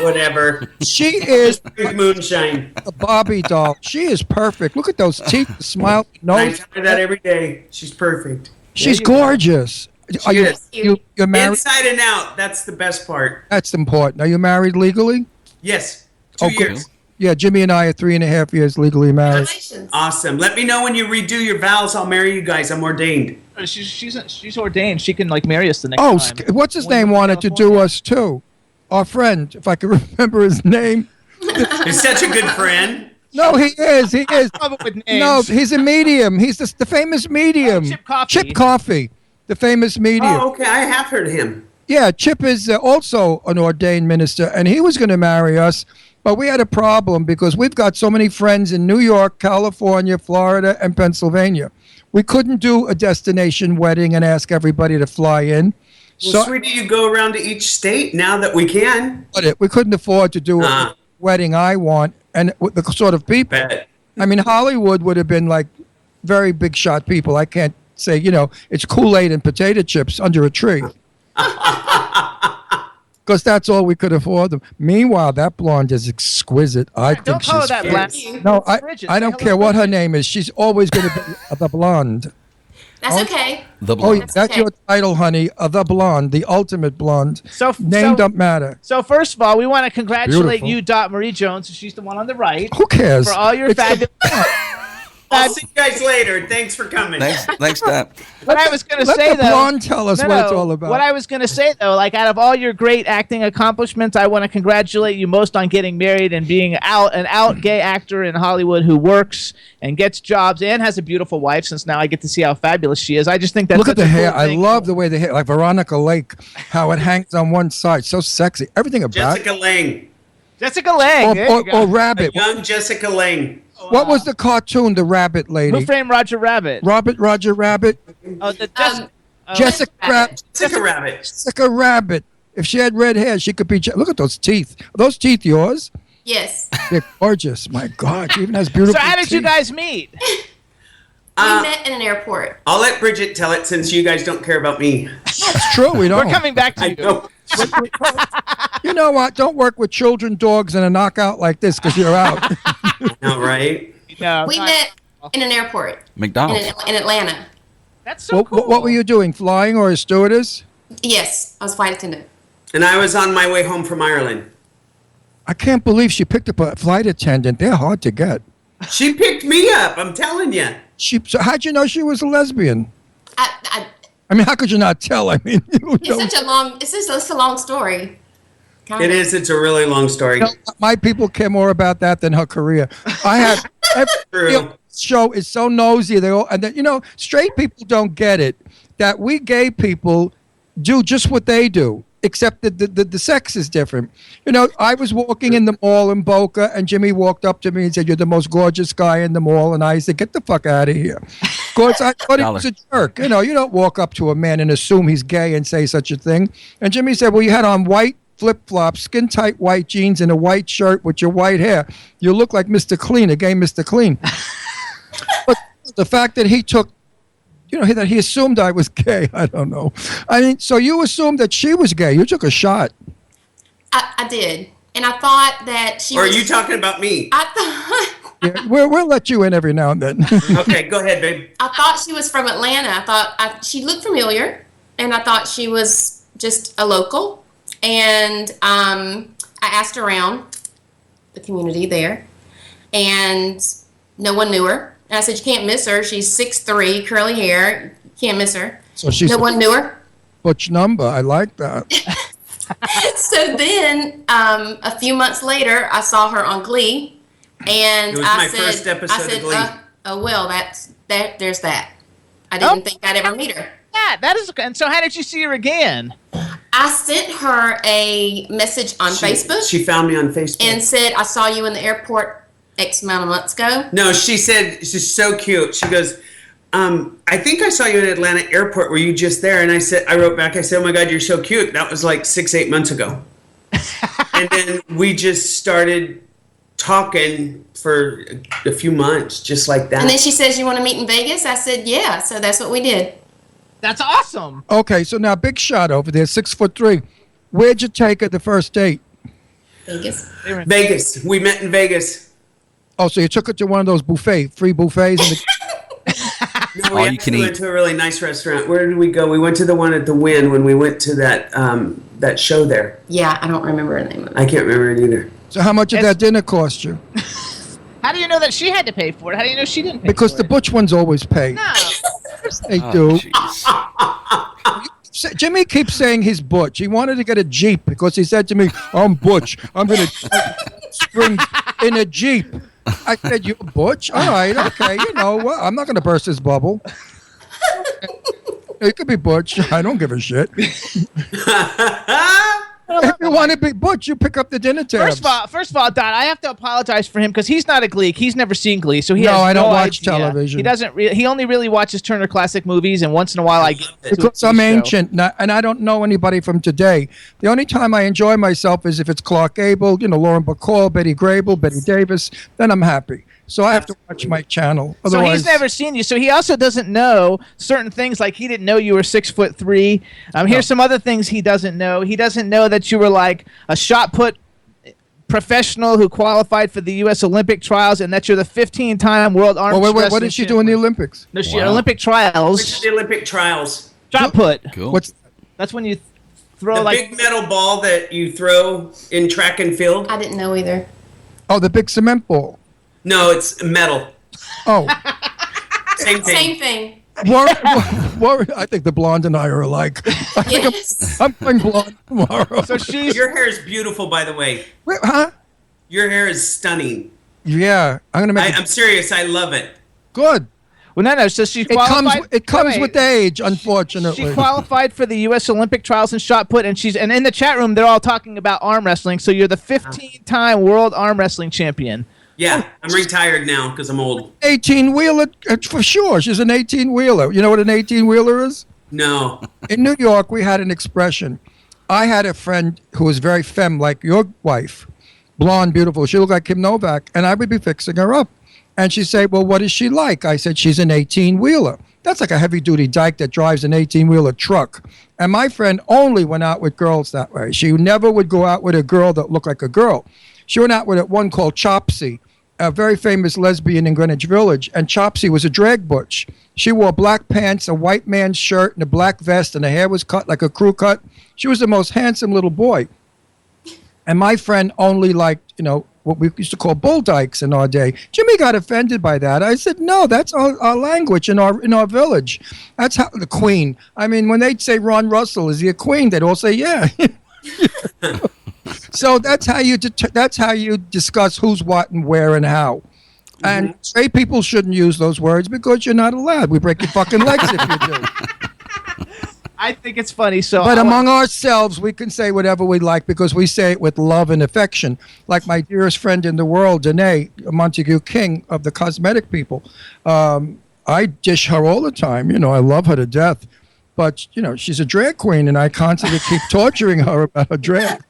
Speaker 11: Whatever.
Speaker 5: she is
Speaker 11: Drink moonshine.
Speaker 5: a Barbie doll. She is perfect. Look at those teeth, the smile,
Speaker 11: I
Speaker 5: nose.
Speaker 11: tell her that every day. She's perfect.
Speaker 5: She's gorgeous. Are you,
Speaker 11: is.
Speaker 5: you're married?
Speaker 11: Inside and out. That's the best part.
Speaker 5: That's important. Are you married legally?
Speaker 11: Yes. 2
Speaker 5: Okay.
Speaker 11: years.
Speaker 5: Yeah, Jimmy and I are 3.5 years legally married.
Speaker 12: Congratulations.
Speaker 11: Awesome. Let me know when you redo your vows. I'll marry you guys. I'm ordained.
Speaker 4: She's ordained. She can like marry us the next
Speaker 5: Oh,
Speaker 4: time.
Speaker 5: what's his
Speaker 4: When
Speaker 5: name
Speaker 4: you go to
Speaker 5: wanted to do
Speaker 4: California.
Speaker 5: us too. Our friend, if I can remember his name.
Speaker 11: He's such a good friend.
Speaker 5: No, he is. He is.
Speaker 4: Love it with names.
Speaker 5: No, he's a medium. He's the famous medium.
Speaker 4: Chip Coffey.
Speaker 5: Chip Coffey, the famous medium.
Speaker 11: Oh, okay. I have heard of him.
Speaker 5: Yeah, Chip is also an ordained minister, and he was going to marry us, but we had a problem because we've got so many friends in New York, California, Florida, and Pennsylvania. We couldn't do a destination wedding and ask everybody to fly in.
Speaker 11: Well,
Speaker 5: So
Speaker 11: sweetie, you go around to each state now that we can.
Speaker 5: we couldn't afford to do a
Speaker 11: Uh-huh.
Speaker 5: wedding I want, and with the sort of people.
Speaker 11: Bet.
Speaker 5: I mean, Hollywood would have been like very big shot people. I can't say, it's Kool-Aid and potato chips under a tree. Because that's all we could afford them. Meanwhile, that blonde is exquisite. I think
Speaker 4: Don't call her
Speaker 5: she's
Speaker 4: that,
Speaker 11: black.
Speaker 5: No,
Speaker 4: Bridget.
Speaker 5: I
Speaker 4: Say
Speaker 5: don't
Speaker 4: hello
Speaker 5: care
Speaker 4: to
Speaker 5: what her
Speaker 4: Bridget.
Speaker 5: name is. She's always going to be the blonde.
Speaker 12: That's okay.
Speaker 6: The
Speaker 5: Oh,
Speaker 6: blonde.
Speaker 5: that's
Speaker 12: okay.
Speaker 5: your title, honey. The blonde, the ultimate blonde.
Speaker 4: So
Speaker 5: Name don't matter.
Speaker 4: So first of all, we want to congratulate
Speaker 5: Beautiful.
Speaker 4: you, Dot Marie Jones. She's the one on the right.
Speaker 5: Who cares?
Speaker 4: For all your
Speaker 5: It's the-
Speaker 4: fabulous.
Speaker 11: I'll see you guys later. Thanks for coming.
Speaker 6: Thanks, Dad.
Speaker 4: What I was going to
Speaker 5: Let
Speaker 4: say
Speaker 5: the
Speaker 4: though.
Speaker 5: blonde tell us what it's all about.
Speaker 4: What I was going to say though, like out of all your great acting accomplishments, I want to congratulate you most on getting married and being an out gay actor in Hollywood who works and gets jobs and has a beautiful wife. Since now I get to see how fabulous she is. I just think that's
Speaker 5: Look at
Speaker 4: such
Speaker 5: the
Speaker 4: a cool
Speaker 5: hair. I
Speaker 4: thing.
Speaker 5: love the way the hair, like Veronica Lake, how it hangs on one side. So sexy. Everything about it.
Speaker 11: Jessica Lange.
Speaker 4: Jessica Lange. There you go.
Speaker 5: Or Rabbit.
Speaker 11: Young Jessica Lange.
Speaker 5: What was the cartoon, the Rabbit
Speaker 4: Who
Speaker 5: lady?
Speaker 4: Framed Roger Rabbit?
Speaker 5: Roger Rabbit?
Speaker 4: Oh, the
Speaker 5: Jessica Rabbit.
Speaker 11: Jessica Rabbit.
Speaker 5: Jessica Rabbit. If she had red hair, she could be. Look at those teeth. Are those teeth yours?
Speaker 12: Yes.
Speaker 5: They're gorgeous. My God, she even has beautiful
Speaker 4: So how did you
Speaker 5: teeth.
Speaker 4: guys meet?
Speaker 12: We met in an airport.
Speaker 11: I'll let Bridget tell it since you guys don't care about me.
Speaker 5: It's true. We don't.
Speaker 4: We're coming back to
Speaker 11: I
Speaker 4: you.
Speaker 11: know.
Speaker 5: You know what? Don't work with children, dogs, and a knockout like this because you're out.
Speaker 11: All right.
Speaker 4: No,
Speaker 12: We
Speaker 4: not-
Speaker 12: met in an airport
Speaker 6: McDonald's.
Speaker 12: in Atlanta.
Speaker 4: That's so cool.
Speaker 5: What were you doing? Flying or a stewardess?
Speaker 12: Yes, I was flight attendant.
Speaker 11: And I was on my way home from Ireland.
Speaker 5: I can't believe she picked up a flight attendant. They're hard to get.
Speaker 11: She picked me up. I'm telling you.
Speaker 5: So how'd you know she was a lesbian?
Speaker 12: I,
Speaker 5: I mean, how could you not tell? I mean, you
Speaker 12: it's
Speaker 5: know.
Speaker 12: such a long. It's a long story. Kind
Speaker 11: It
Speaker 12: of.
Speaker 11: is. It's a really long story.
Speaker 5: My people care more about that than her career. I have every
Speaker 11: True.
Speaker 5: show is so nosy. They all, and then, straight people don't get it that we gay people do just what they do, except that the sex is different. I was walking in the mall in Boca, and Jimmy walked up to me and said, "You're the most gorgeous guy in the mall." And I said, "Get the fuck out of here." Of course, I thought he was a jerk. You don't walk up to a man and assume he's gay and say such a thing. And Jimmy said, "Well, you had on white flip-flops, skin-tight white jeans, and a white shirt with your white hair. You look like Mr. Clean, a gay Mr. Clean." But the fact that he took, that he assumed I was gay, I don't know. I mean, so you assumed that she was gay. You took a shot.
Speaker 12: I did, and I thought that she.
Speaker 11: Or are
Speaker 12: was,
Speaker 11: you talking about me?
Speaker 12: I thought.
Speaker 5: Yeah, we'll let you in every now and then.
Speaker 11: Okay, go ahead, babe.
Speaker 12: I thought she was from Atlanta. I thought she looked familiar, and I thought she was just a local. And I asked around the community there, and no one knew her. And I said, "You can't miss her. She's 6'3", curly hair. You can't miss her."
Speaker 5: So she's
Speaker 12: No one knew her.
Speaker 5: Butch number. I like that.
Speaker 12: So then, a few months later, I saw her on Glee, and
Speaker 11: It was my first episode of Glee.
Speaker 12: Oh well, there's that. I didn't think I'd ever meet her.
Speaker 4: Yeah, that is. And so, how did you see her again?
Speaker 12: I sent her a message on Facebook.
Speaker 11: She found me on Facebook
Speaker 12: and said, "I saw you in the airport X amount of months ago."
Speaker 11: No, she said, she's so cute. She goes, I think I saw you in Atlanta airport. Were you just there? And I wrote back, I said, oh my God, you're so cute. That was like 6-8 months ago. And then we just started talking for a few months, just like that.
Speaker 12: And then she says, you want to meet in Vegas? I said, yeah. So that's what we did.
Speaker 4: That's awesome.
Speaker 5: Okay, so now Big Shot over there, 6'3". Where'd you take her the first date?
Speaker 12: Vegas.
Speaker 11: Vegas. We met in Vegas.
Speaker 5: Oh, so you took her to one of those free buffets?
Speaker 11: No, we actually went to a really nice restaurant. Where did we go? We went to the one at the Wynn when we went to that show there.
Speaker 12: Yeah, I don't remember the name of it.
Speaker 11: I can't remember it either.
Speaker 5: So how much did that dinner cost you?
Speaker 4: How do you know that she had to pay for it? How do you know she didn't pay
Speaker 5: Because
Speaker 4: for
Speaker 5: the
Speaker 4: it?
Speaker 5: butch ones always pay.
Speaker 4: No.
Speaker 5: They do. Jimmy keeps saying he's butch. He wanted to get a Jeep because he said to me, I'm butch. I'm going to spring in a Jeep. I said, you're butch? All right, okay. You know what? I'm not going to burst his bubble. It could be butch. I don't give a shit. If you want to be butch, you pick up the dinner tabs.
Speaker 4: First of all, Don, I have to apologize for him because he's not a Gleek. He's never seen Glee, so he has
Speaker 5: I don't watch
Speaker 4: idea.
Speaker 5: television.
Speaker 4: He doesn't. He only really watches Turner Classic Movies, and once in a while I get to
Speaker 5: because
Speaker 4: a
Speaker 5: I'm
Speaker 4: show.
Speaker 5: ancient, and I don't know anybody from today. The only time I enjoy myself is if it's Clark Gable, Lauren Bacall, Betty Grable, Betty Davis. Then I'm happy. So I have to watch my channel.
Speaker 4: So
Speaker 5: Otherwise,
Speaker 4: he's never seen you. So he also doesn't know certain things, like he didn't know you were 6'3". Here's some other things he doesn't know. He doesn't know that you were like a shot put professional who qualified for the U.S. Olympic trials, and that you're the 15-time world arms
Speaker 5: wait,
Speaker 4: wrestling
Speaker 5: what did she do in the Olympics?
Speaker 4: No, she Olympic trials.
Speaker 11: Which the Olympic trials?
Speaker 4: Shot put.
Speaker 6: Cool.
Speaker 4: That's when you throw
Speaker 11: the
Speaker 4: like
Speaker 11: big metal ball that you throw in track and field.
Speaker 12: I didn't know either.
Speaker 5: Oh, the big cement ball.
Speaker 11: No, it's metal.
Speaker 5: Oh.
Speaker 11: Same thing.
Speaker 12: Same thing.
Speaker 5: I think the blonde and I are alike. I'm going blonde tomorrow.
Speaker 11: So your hair is beautiful, by the way.
Speaker 5: Wait, huh?
Speaker 11: Your hair is stunning.
Speaker 5: Yeah, I'm gonna make.
Speaker 11: I'm serious. I love it.
Speaker 5: Good.
Speaker 4: Well, no. So she qualified.
Speaker 5: It comes with age, unfortunately.
Speaker 4: She qualified for the U.S. Olympic trials in shot put, and in the chat room they're all talking about arm wrestling. So you're the 15-time world arm wrestling champion.
Speaker 11: Yeah, I'm retired now because I'm old.
Speaker 5: 18-wheeler, for sure. She's an 18-wheeler. You know what an 18-wheeler is?
Speaker 11: No.
Speaker 5: In New York, we had an expression. I had a friend who was very femme, like your wife, blonde, beautiful. She looked like Kim Novak, and I would be fixing her up. And she'd say, well, what is she like? I said, she's an 18-wheeler. That's like a heavy-duty dyke that drives an 18-wheeler truck. And my friend only went out with girls that way. She never would go out with a girl that looked like a girl. She went out with one called Chopsy, a very famous lesbian in Greenwich Village, and Chopsy was a drag butch. She wore black pants, a white man's shirt, and a black vest, and her hair was cut like a crew cut. She was the most handsome little boy. And my friend only liked, what we used to call bull dykes in our day. Jimmy got offended by that. I said, no, that's our language in our village. That's how the queen. I mean, when they'd say Ron Russell, is he a queen? They'd all say, yeah. So that's how you discuss who's what and where and how. And straight people shouldn't use those words because you're not allowed. We break your fucking legs if you do.
Speaker 4: I think it's funny.
Speaker 5: But among ourselves, we can say whatever we like because we say it with love and affection. Like my dearest friend in the world, Danae Montague King of the Cosmetic People. I dish her all the time. I love her to death. But, she's a drag queen, and I constantly keep torturing her about her drag.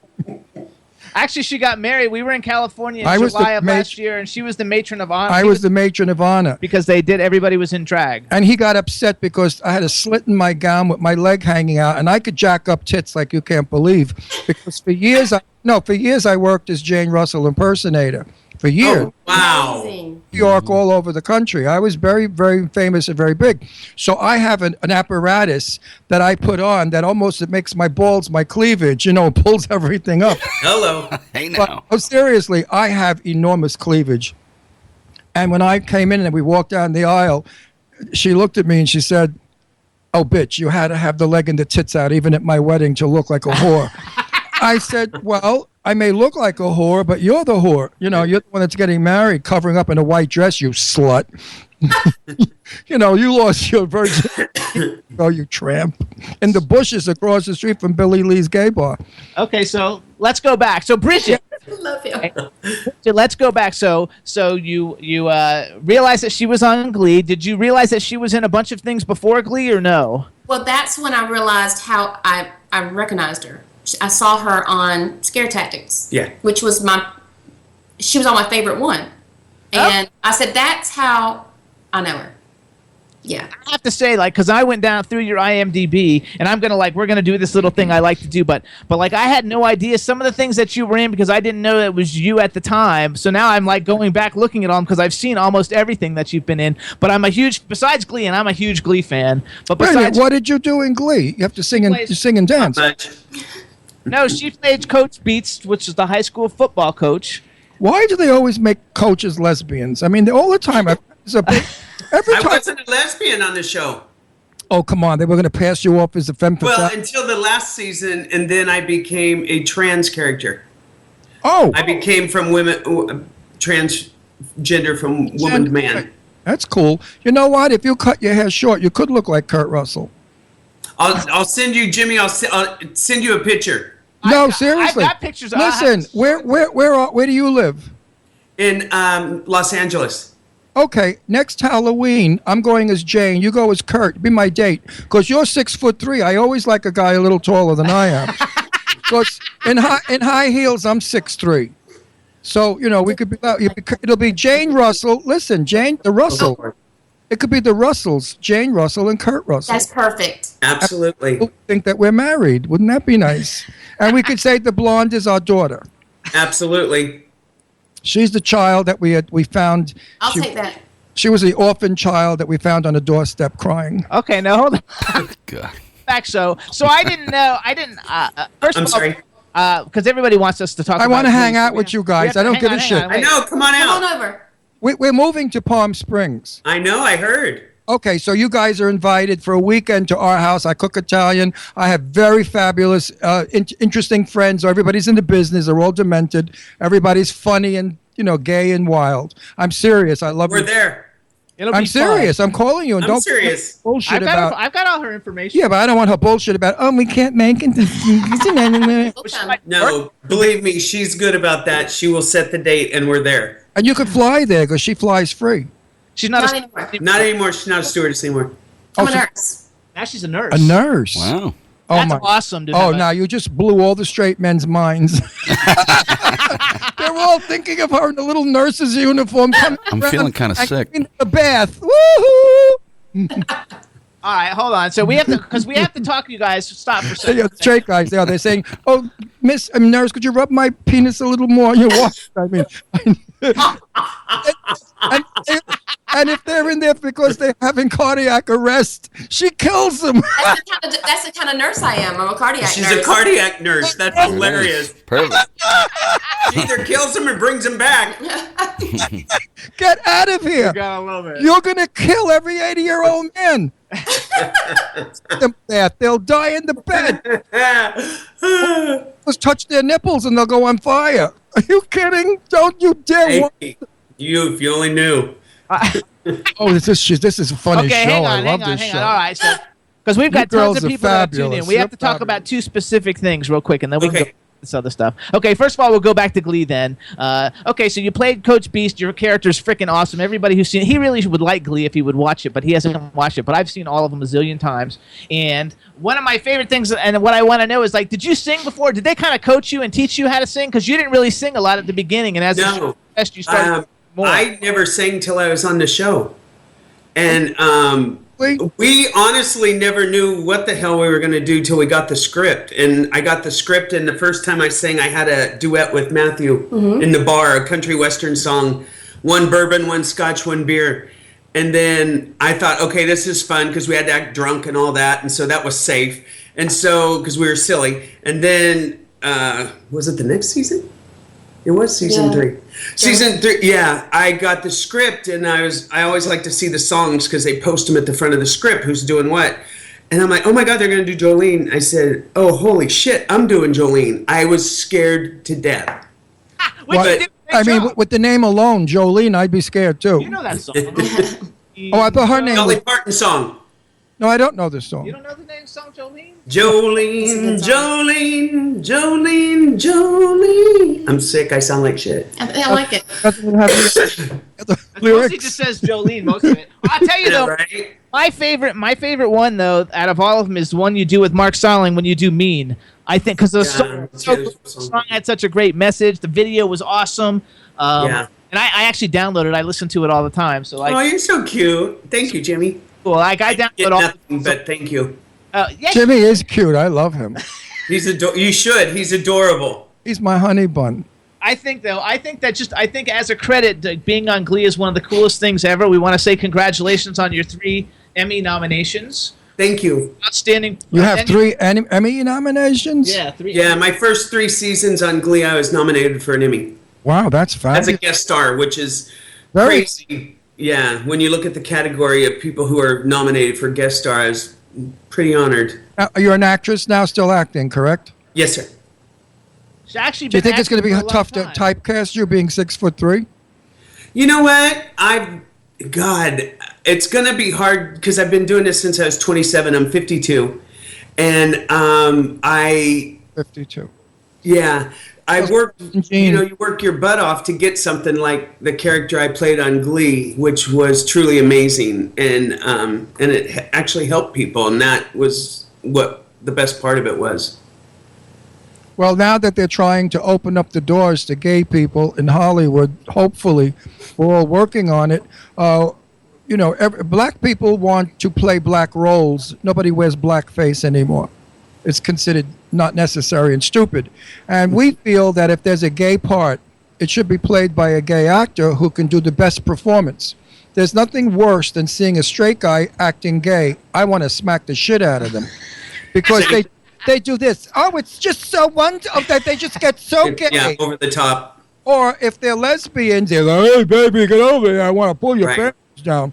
Speaker 4: Actually, she got married. We were in California in July of last year, and she was the matron of honor.
Speaker 5: I was the matron of honor.
Speaker 4: Because everybody was in drag.
Speaker 5: And he got upset because I had a slit in my gown with my leg hanging out, and I could jack up tits like you can't believe. Because for years I worked as Jane Russell impersonator. For years.
Speaker 11: Oh, wow.
Speaker 12: Amazing.
Speaker 5: New York, all over the country. I was very, very famous and very big. So I have an apparatus that I put on that almost, it makes my balls, my cleavage, pulls everything up.
Speaker 11: Hello.
Speaker 6: Hey now.
Speaker 5: But, seriously, I have enormous cleavage. And when I came in and we walked down the aisle, she looked at me and she said, oh, bitch, you had to have the leg and the tits out even at my wedding to look like a whore. I said, well, I may look like a whore, but you're the whore. You know, you're the one that's getting married, covering up in a white dress, you slut. You know, you lost your virginity. Oh, you tramp. In the bushes across the street from Billy Lee's gay bar.
Speaker 4: Okay, so let's go back. So Bridget,
Speaker 12: Love him.
Speaker 4: so let's go back. So you realized that she was on Glee. Did you realize that she was in a bunch of things before Glee, or no?
Speaker 12: Well, that's when I realized how I recognized her. I saw her on Scare Tactics.
Speaker 11: Yeah.
Speaker 12: Which was she was on my favorite one. And I said, that's how I know her. Yeah.
Speaker 4: I have to say, like, because I went down through your IMDb, and we're gonna do this little thing I like to do, but like, I had no idea some of the things that you were in because I didn't know that was you at the time. So now I'm like going back looking at all them because I've seen almost everything that you've been in. But besides Glee, and I'm a huge Glee fan. But
Speaker 5: Wait a minute,
Speaker 4: besides,
Speaker 5: what did you do in Glee? You have to sing and dance.
Speaker 4: no, she played Coach Beats, which is the high school football coach.
Speaker 5: Why do they always make coaches lesbians? I mean, all the time. Every
Speaker 11: I
Speaker 5: time.
Speaker 11: wasn't a lesbian on the show.
Speaker 5: Oh, come on. They were going to pass you off as a femme fatale.
Speaker 11: Well, until the last season, and then I became a trans character.
Speaker 5: Oh.
Speaker 11: I became from transgender from woman to man.
Speaker 5: That's cool. You know what? If you cut your hair short, you could look like Kurt Russell.
Speaker 11: I'll send you, Jimmy. I'll send you a picture.
Speaker 5: No, seriously.
Speaker 4: I've got pictures.
Speaker 5: Listen, where do you live?
Speaker 11: In Los Angeles.
Speaker 5: Okay, next Halloween, I'm going as Jane. You go as Kurt. Be my date. Because you're 6'3". I always like a guy a little taller than I am. Because in high heels, I'm 6'3". So, you know, we could be. It'll be Jane Russell. Listen, Jane, the Russell. It could be the Russells, Jane Russell and Kurt Russell.
Speaker 12: That's perfect.
Speaker 11: Absolutely.
Speaker 5: People think that we're married. Wouldn't that be nice? And we could say the blonde is our daughter.
Speaker 11: Absolutely.
Speaker 5: She's the child that we found.
Speaker 12: I'll take that.
Speaker 5: She was the orphan child that we found on a doorstep crying.
Speaker 4: Okay, now hold on.
Speaker 6: God.
Speaker 4: Back, so I didn't know. First
Speaker 11: I'm
Speaker 4: of all,
Speaker 11: sorry.
Speaker 4: Because everybody wants us to talk.
Speaker 5: I want to hang out with you guys. I don't give a shit.
Speaker 11: I know. Come on out.
Speaker 12: Come on over.
Speaker 5: We're moving to Palm Springs.
Speaker 11: I know. I heard.
Speaker 5: Okay, so you guys are invited for a weekend to our house. I cook Italian. I have very fabulous, interesting friends. Everybody's in the business. They're all demented. Everybody's funny and, you know, gay and wild. I'm serious. I love
Speaker 11: We're
Speaker 5: you.
Speaker 11: there.
Speaker 5: I'm serious. I'm calling you. And
Speaker 11: I'm
Speaker 5: don't
Speaker 11: serious.
Speaker 5: bullshit
Speaker 4: I've got all her information.
Speaker 5: Yeah, but I don't want her bullshit about, we can't make it.
Speaker 11: No, believe me, she's good about that. She will set the date, and we're there.
Speaker 5: And you could fly there because she flies free.
Speaker 4: She's not
Speaker 12: anymore.
Speaker 11: Not anymore. She's not a stewardess anymore.
Speaker 12: I'm a nurse.
Speaker 4: Now she's a nurse.
Speaker 5: A nurse.
Speaker 6: Wow.
Speaker 4: That's awesome.
Speaker 5: Now you just blew all the straight men's minds. They're all thinking of her in a little nurse's uniform.
Speaker 6: I'm feeling kind of sick.
Speaker 5: In the bath. Woohoo!
Speaker 4: All right, hold on. So we have to talk to you guys. Stop for a second.
Speaker 5: Yeah, straight guys. They're saying, "Oh, nurse, could you rub my penis a little more?" You what? I mean, and if they're in there because they're having cardiac arrest, she kills them.
Speaker 12: That's the kind of nurse I am. I'm a cardiac nurse.
Speaker 11: She's a cardiac nurse. That's hilarious.
Speaker 6: Perfect.
Speaker 11: She either kills him or brings him back.
Speaker 5: Get out of here.
Speaker 4: You gotta love it.
Speaker 5: You're going to kill every 80-year-old man. They'll die in the bed. Just touch their nipples and they'll go on fire. Are you kidding? Don't you dare.
Speaker 11: Hey, if you only knew.
Speaker 5: This is a funny show.
Speaker 4: Hang on,
Speaker 5: I love this
Speaker 4: hang
Speaker 5: show.
Speaker 4: on. All right, so because we've got
Speaker 5: You
Speaker 4: tons
Speaker 5: girls
Speaker 4: of
Speaker 5: are
Speaker 4: people that tune in,
Speaker 5: fabulous.
Speaker 4: we have
Speaker 5: You're
Speaker 4: to talk
Speaker 5: fabulous.
Speaker 4: about two specific things real quick, and then we can go to this other stuff. Okay, first of all, we'll go back to Glee then. Okay, so you played Coach Beast. Your character's freaking awesome. Everybody who's seen it, he really would like Glee if he would watch it, but he hasn't watched it. But I've seen all of them a zillion times. And one of my favorite things, and what I want to know is, like, did you sing before? Did they kind of coach you and teach you how to sing? Because you didn't really sing a lot at the beginning, and as
Speaker 11: No.
Speaker 4: you started more.
Speaker 11: I never sang till I was on the show. And we honestly never knew what the hell we were going to do till we got the script. And I got the script, and the first time I sang, I had a duet with Matthew in the bar, a country western song, one bourbon, one scotch, one beer. And then I thought, okay, this is fun because we had to act drunk and all that. And so that was safe. And so, because we were silly. And then, was it the next season? It was season 3. Season 3, yeah. I got the script, and I always like to see the songs because they post them at the front of the script, who's doing what. And I'm like, oh my God, they're going to do Jolene. I said, oh, holy shit, I'm doing Jolene. I was scared to death.
Speaker 5: Well, I mean, with the name alone, Jolene, I'd be scared too.
Speaker 4: You know that song.
Speaker 5: Oh, I thought her name
Speaker 11: Dolly
Speaker 5: was...
Speaker 11: Parton song.
Speaker 5: No, I don't know this song.
Speaker 4: You don't know the name song, Jolene?
Speaker 11: Jolene, Jolene, Jolene, Jolene. I'm sick. I sound like shit.
Speaker 12: I like it.
Speaker 5: Doesn't have the
Speaker 4: Mostly
Speaker 5: lyrics.
Speaker 4: just says Jolene, most of it. I'll tell you though,
Speaker 11: Right?
Speaker 4: my favorite one though, out of all of them, is the one you do with Mark Starling when you do Mean. I think because the song had such a great message. The video was awesome.
Speaker 11: Yeah.
Speaker 4: And I actually downloaded it. I listen to it all the time. So like,
Speaker 11: Oh, you're so cute. Thank you, Jimmy.
Speaker 4: cool. Like I
Speaker 11: Get
Speaker 4: download all.
Speaker 11: nothing, but thank you.
Speaker 4: Yeah,
Speaker 5: Jimmy is cute. I love him.
Speaker 11: You should. He's adorable.
Speaker 5: He's my honey bun.
Speaker 4: I think as a credit, being on Glee is one of the coolest things ever. We want to say congratulations on your 3 Emmy nominations.
Speaker 11: Thank you.
Speaker 4: Outstanding.
Speaker 5: You have 3 Emmy nominations?
Speaker 4: Yeah, 3.
Speaker 11: Yeah, my first 3 seasons on Glee, I was nominated for an Emmy
Speaker 5: Wow, that's
Speaker 11: as
Speaker 5: fabulous.
Speaker 11: a guest star, which is
Speaker 5: Very-
Speaker 11: crazy. Yeah, when you look at the category of people who are nominated for guest star, I was pretty honored.
Speaker 5: You're an actress now, still acting, correct?
Speaker 11: Yes, sir.
Speaker 4: She's actually
Speaker 5: Do you
Speaker 4: been
Speaker 5: think it's going to be
Speaker 4: acting for a long
Speaker 5: tough to
Speaker 4: time.
Speaker 5: typecast you being 6'3"?
Speaker 11: You know what? God, it's going to be hard because I've been doing this since I was 27. I'm 52. And
Speaker 5: 52.
Speaker 11: yeah, I worked,
Speaker 5: Gene.
Speaker 11: you work your butt off to get something like the character I played on Glee, which was truly amazing. And it actually helped people. And that was what the best part of it was.
Speaker 5: Well, now that they're trying to open up the doors to gay people in Hollywood, hopefully, we're all working on it. Black people want to play black roles. Nobody wears blackface anymore. It's considered not necessary and stupid. And we feel that if there's a gay part, it should be played by a gay actor who can do the best performance. There's nothing worse than seeing a straight guy acting gay. I want to smack the shit out of them because they do this. Oh, it's just so wonderful that they just get so gay.
Speaker 11: Yeah, over the top.
Speaker 5: Or if they're lesbians, they're like, hey, baby, get over here. I want to pull your
Speaker 11: Right.
Speaker 5: pants down.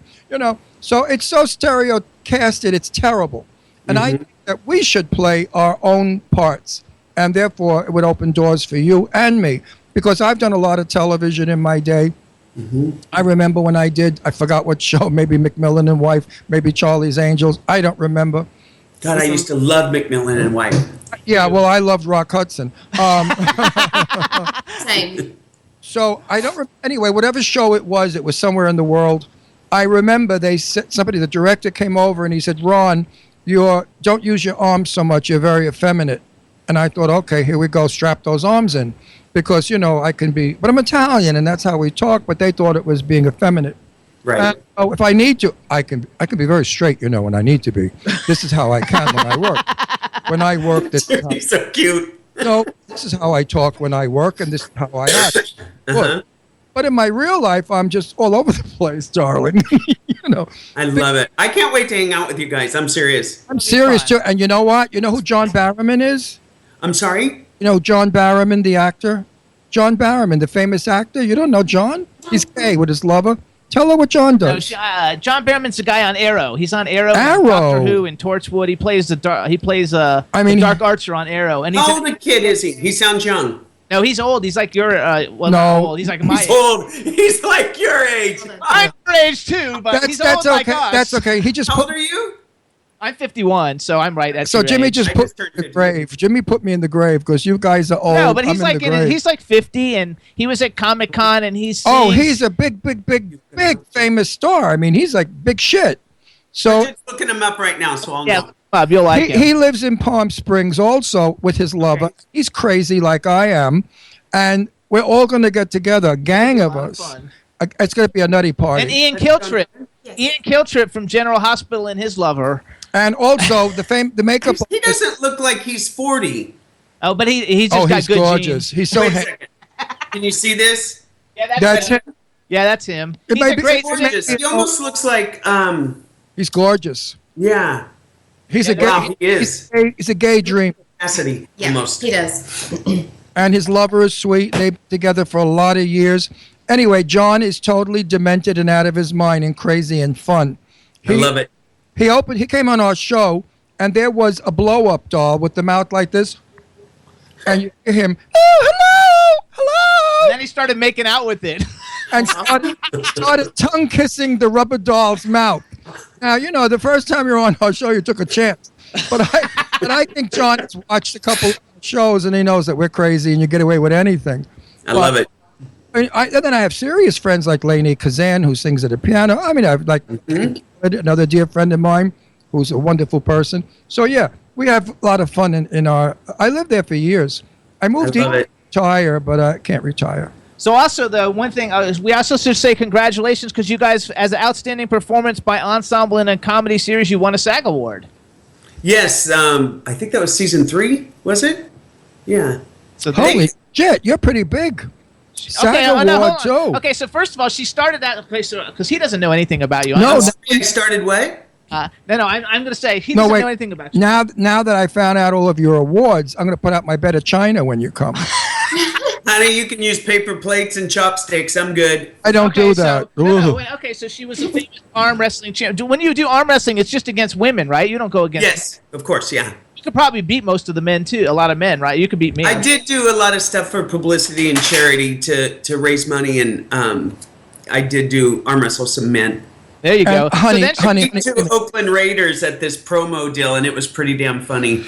Speaker 5: So it's so stereocasted, it's terrible. And I think that we should play our own parts. And therefore, it would open doors for you and me. Because I've done a lot of television in my day. I remember when I forgot what show, maybe Macmillan and Wife, maybe Charlie's Angels. I don't remember.
Speaker 11: God, I used to love Macmillan and White.
Speaker 5: Yeah, well, I loved Rock Hudson.
Speaker 12: Same.
Speaker 5: So I don't. Anyway, whatever show it was somewhere in the world. I remember they said the director came over and he said, "Ron, don't use your arms so much. You're very effeminate." And I thought, okay, here we go. Strap those arms in, because I can be. But I'm Italian, and that's how we talk. But they thought it was being effeminate.
Speaker 11: Right.
Speaker 5: If I need to, I can be very straight. When I need to be. This is how I can when I work. When I work, this is how,
Speaker 11: He's so cute.
Speaker 5: no, this is how I talk when I work, and this is how I act. Look, but in my real life, I'm just all over the place, darling.
Speaker 11: I love it. I can't wait to hang out with you guys. I'm serious.
Speaker 5: I'm serious too. And you know what? You know who John Barrowman is?
Speaker 11: I'm sorry?
Speaker 5: You know John Barrowman, the actor? John Barrowman, the famous actor. You don't know John? He's gay with his lover. Tell her what John does.
Speaker 4: John Barrowman's the guy on Arrow. He's on Arrow.
Speaker 5: Arrow.
Speaker 4: Doctor Who and Torchwood. He plays the Dark Archer on Arrow. And
Speaker 11: How old a kid is he? He sounds young.
Speaker 4: No, he's old. He's like your not
Speaker 5: No.
Speaker 4: old. He's like my
Speaker 11: He's
Speaker 4: age.
Speaker 11: old. He's like your age.
Speaker 4: I'm your age too, but he's
Speaker 5: That's
Speaker 4: old
Speaker 5: okay.
Speaker 4: like us.
Speaker 5: That's okay. He just
Speaker 11: How
Speaker 5: put.
Speaker 11: old are you?
Speaker 4: I'm 51, so I'm right at
Speaker 5: So
Speaker 4: your
Speaker 5: Jimmy
Speaker 4: age.
Speaker 5: just
Speaker 11: I
Speaker 5: put
Speaker 11: just
Speaker 5: me
Speaker 11: turned
Speaker 5: in the
Speaker 11: 50.
Speaker 5: grave. Jimmy put me in the grave because you guys are old.
Speaker 4: No, but he's
Speaker 5: I'm
Speaker 4: like
Speaker 5: in the grave.
Speaker 4: he's like 50, and he was at Comic-Con, and he's
Speaker 5: He's a big famous star. I mean, he's like big shit. So
Speaker 11: I'm just looking him up right now, so I'll
Speaker 4: yeah,
Speaker 11: know.
Speaker 4: Bob, you'll like him.
Speaker 5: he lives in Palm Springs also with his lover. He's crazy like I am, and we're all going to get together, a gang of us.
Speaker 4: fun.
Speaker 5: It's going to be a nutty party.
Speaker 4: And Ian Kiltrip. Ian Kiltrip from General Hospital and his lover.
Speaker 5: And also the makeup.
Speaker 11: He doesn't look like he's 40.
Speaker 4: Oh, but he's just got
Speaker 5: he's
Speaker 4: good
Speaker 5: gorgeous.
Speaker 4: genes.
Speaker 5: He's so.
Speaker 11: Wait a second. Can you see this?
Speaker 4: Yeah,
Speaker 5: That's him.
Speaker 4: Yeah, that's him.
Speaker 5: It
Speaker 4: He's
Speaker 5: may
Speaker 4: a
Speaker 5: be-
Speaker 4: great.
Speaker 11: Gorgeous. He almost looks like,
Speaker 5: He's gorgeous.
Speaker 11: yeah.
Speaker 5: He's a gay.
Speaker 11: Wow, he is.
Speaker 5: He's a gay dream.
Speaker 11: Cassidy,
Speaker 12: Yeah,
Speaker 11: almost.
Speaker 12: he does.
Speaker 5: And his lover is sweet. They've been together for a lot of years. Anyway, John is totally demented and out of his mind and crazy and fun.
Speaker 11: I love it.
Speaker 5: He came on our show, and there was a blow-up doll with the mouth like this, and you hear him, oh, hello.
Speaker 4: And then he started making out with it.
Speaker 5: And started tongue kissing the rubber doll's mouth. Now, you know, the first time you're on our show, you took a chance. But I think John has watched a couple shows and he knows that we're crazy and you get away with anything.
Speaker 11: I love it.
Speaker 5: And then I have serious friends like Lainey Kazan, who sings at the piano. I mean, I have like another dear friend of mine who's a wonderful person. So, yeah, we have a lot of fun in our... I lived there for years. I moved here to retire, but I can't retire.
Speaker 4: So also, the one thing, we also should say congratulations because you guys, as an outstanding performance by ensemble in a comedy series, you won a SAG Award.
Speaker 11: Yes, I think that was season 3, was it? Yeah.
Speaker 4: So
Speaker 5: holy shit, you're pretty big. SAG Award, too.
Speaker 4: Okay, so first of all, she started that, okay, so, because he doesn't know anything about you.
Speaker 11: No, he started what?
Speaker 4: No, I'm going to say he doesn't know anything about you.
Speaker 5: Now that I found out all of your awards, I'm going to put out my better china when you come.
Speaker 11: Honey, you can use paper plates and chopsticks. I'm good.
Speaker 5: I don't do that.
Speaker 4: Okay, so she was a famous arm wrestling champ. When you do arm wrestling, it's just against women, right? You don't go against...
Speaker 11: Yes, of course, yeah.
Speaker 4: You could probably beat most of the men, too. A lot of men, right? You could beat me.
Speaker 11: I did do a lot of stuff for publicity and charity to raise money, and I did do arm wrestle some men.
Speaker 4: There you go.
Speaker 5: Honey,
Speaker 11: to Oakland Raiders at this promo deal, and it was pretty damn funny.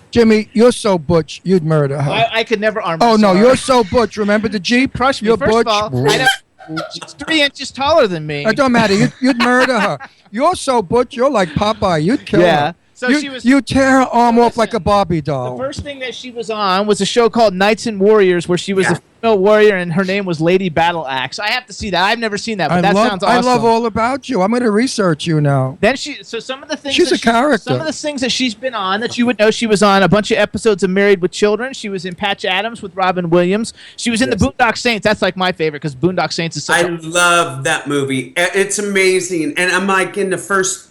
Speaker 5: Jimmy, you're so butch, you'd murder her.
Speaker 4: I could never arm
Speaker 5: Oh,
Speaker 4: wrestle
Speaker 5: no,
Speaker 4: her.
Speaker 5: you're so butch. Remember the Jeep?
Speaker 4: Crush me.
Speaker 5: You're
Speaker 4: First
Speaker 5: butch.
Speaker 4: of all, she's 3 inches taller than me.
Speaker 5: It don't matter. You'd murder her. You're so butch, you're like Popeye. You'd kill her.
Speaker 4: So she was.
Speaker 5: You tear her arm off like a Barbie doll.
Speaker 4: The first thing that she was on was a show called Knights and Warriors, where she was a female warrior, and her name was Lady Battle Axe. I have to see that. I've never seen that, but sounds awesome.
Speaker 5: I love all about you. I'm going to research you now.
Speaker 4: Then some of the things
Speaker 5: she's a character.
Speaker 4: Some of the things that she's been on that you would know, she was on a bunch of episodes of Married with Children. She was in Patch Adams with Robin Williams. She was in the Boondock Saints. That's like my favorite because Boondock Saints is such
Speaker 11: I love that movie. It's amazing, and I'm like in the first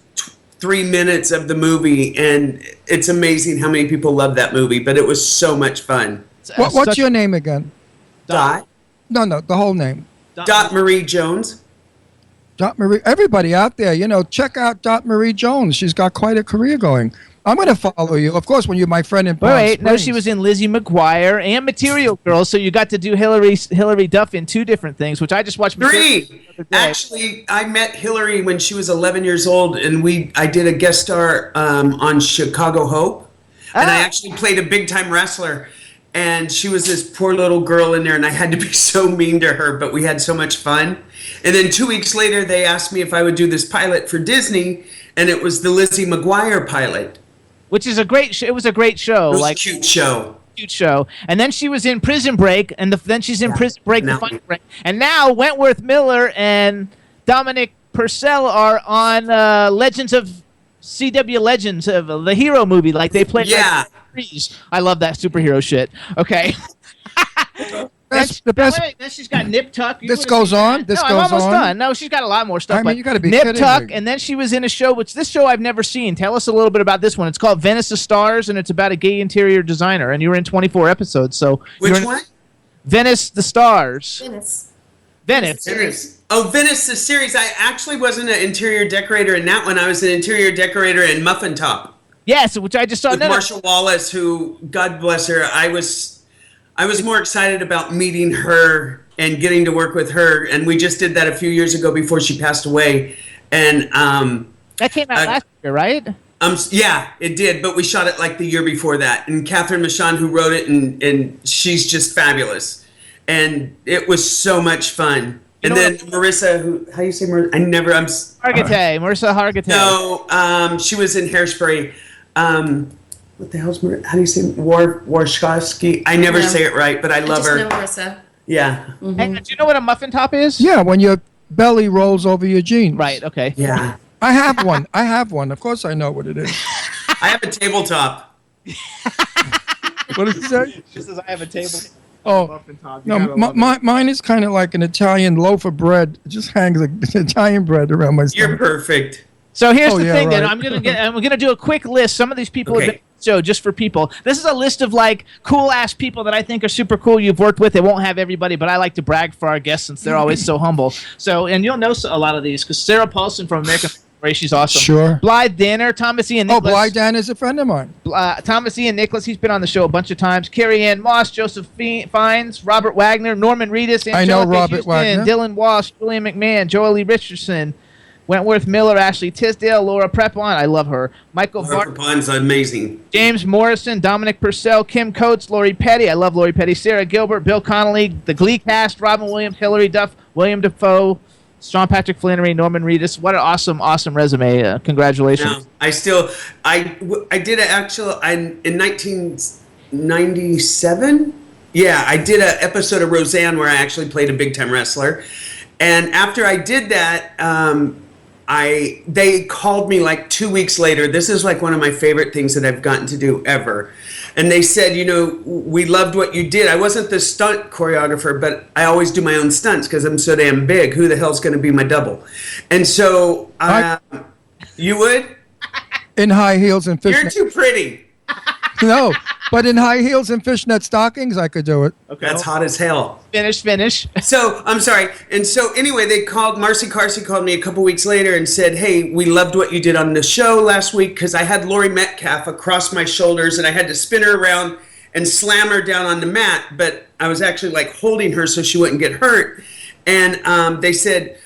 Speaker 11: 3 minutes of the movie, and it's amazing how many people love that movie, but it was so much fun.
Speaker 5: What's your name again?
Speaker 11: Dot.
Speaker 5: No, the whole name.
Speaker 11: Dot Marie Jones.
Speaker 5: Dot Marie. Everybody out there, check out Dot Marie Jones. She's got quite a career going. I'm going to follow you. Of course, when you're my friend in Palm Springs.
Speaker 4: No, she was in Lizzie McGuire and Material Girl, so you got to do Hillary Duff in 2 different things, which I just watched.
Speaker 11: 3. Actually, I met Hillary when she was 11 years old, and I did a guest star on Chicago Hope, and I actually played a big-time wrestler, and she was this poor little girl in there, and I had to be so mean to her, but we had so much fun. And then 2 weeks later, they asked me if I would do this pilot for Disney, and it was the Lizzie McGuire pilot.
Speaker 4: Which is a great it was a great show.
Speaker 11: It was a cute show.
Speaker 4: Cute show. And then she was in Prison Break, and then she's in Prison Break, The Funny Break. And now Wentworth Miller and Dominic Purcell are on Legends of CW Legends of the Hero movie. Like they play.
Speaker 11: Yeah.
Speaker 4: I love that superhero shit. Okay.
Speaker 5: The best.
Speaker 4: Then she's got Nip Tuck.
Speaker 5: This goes on.
Speaker 4: I'm almost done. No, she's got a lot more stuff.
Speaker 5: I mean, you got to be
Speaker 4: Nip
Speaker 5: kidding
Speaker 4: Tuck,
Speaker 5: me.
Speaker 4: and then she was in a show, this show I've never seen. Tell us a little bit about this one. It's called Venice the Stars, and it's about a gay interior designer. And you were in 24 episodes. So
Speaker 11: which one?
Speaker 4: Venice the Stars.
Speaker 11: Venice. Oh, Venice the series. I actually wasn't an interior decorator in that one. I was an interior decorator in Muffin Top.
Speaker 4: Yes, which I just saw.
Speaker 11: With Marsha Wallace, who, God bless her, I was more excited about meeting her and getting to work with her, and we just did that a few years ago before she passed away. And
Speaker 4: that came out last year, right?
Speaker 11: Yeah, it did, but we shot it like the year before that. And Catherine Michon, who wrote it, and she's just fabulous. And it was so much fun. And then Marissa, how do you say Marissa?
Speaker 4: Marissa Hargitay.
Speaker 11: No, she was in Hairspray. What the hell's Marissa? How do you say Warshkovsky? I never say it right, but I love her.
Speaker 12: I just know Marissa.
Speaker 11: Yeah.
Speaker 4: Mm-hmm. And do you know what a muffin top is?
Speaker 5: Yeah, when your belly rolls over your jeans.
Speaker 4: Right, okay.
Speaker 11: Yeah.
Speaker 5: I have one. Of course I know what it is.
Speaker 11: I have a tabletop.
Speaker 5: What does it say?
Speaker 4: She says I have a table.
Speaker 5: Oh, no, mine is kind of like an Italian loaf of bread. It just hangs like Italian bread around my stomach.
Speaker 11: You're perfect.
Speaker 4: So here's the thing. Then I'm gonna do a quick list. Some of these people have been on the show just for people. This is a list of like cool ass people that I think are super cool. You've worked with. It won't have everybody, but I like to brag for our guests since they're always so humble. So, and you'll know a lot of these because Sarah Paulson from American She's awesome.
Speaker 5: Sure.
Speaker 4: Blythe Danner, Thomas Ian
Speaker 5: Oh,
Speaker 4: Nicholas.
Speaker 5: Blythe Dan is a friend of mine.
Speaker 4: Thomas Ian Nicholas, he's been on the show a bunch of times. Carrie Ann Moss, Joseph Fiennes, Robert Wagner, Norman Reedus,
Speaker 5: I know
Speaker 4: Angelica
Speaker 5: Robert
Speaker 4: Houston,
Speaker 5: Wagner.
Speaker 4: Dylan Walsh, Julian McMahon, Joel Lee Richardson, Wentworth Miller, Ashley Tisdale, Laura Prepon, I love her. Michael
Speaker 11: Laura Prepon's amazing.
Speaker 4: James Morrison, Dominic Purcell, Kim Coates, Lori Petty, I love Lori Petty, Sarah Gilbert, Bill Connolly, the Glee cast, Robin Williams, Hilary Duff, William Defoe, Sean Patrick Flannery, Norman Reedus. What an awesome resume. Congratulations.
Speaker 11: I did an actual, in 1997, yeah, I did an episode of Roseanne where I actually played a big-time wrestler. And after I did that, they called me like 2 weeks later. This is like one of my favorite things that I've gotten to do ever. And they said, we loved what you did. I wasn't the stunt choreographer, but I always do my own stunts because I'm so damn big. Who the hell's going to be my double? And so, you would?
Speaker 5: In high heels and fishnet.
Speaker 11: You're too pretty.
Speaker 5: No, but in high heels and fishnet stockings, I could do it.
Speaker 11: Okay. That's hot as hell.
Speaker 4: Finish.
Speaker 11: So, I'm sorry. And so, anyway, Marcy Carsey called me a couple weeks later and said, hey, we loved what you did on the show last week because I had Lori Metcalf across my shoulders and I had to spin her around and slam her down on the mat, but I was actually like holding her so she wouldn't get hurt. And they said,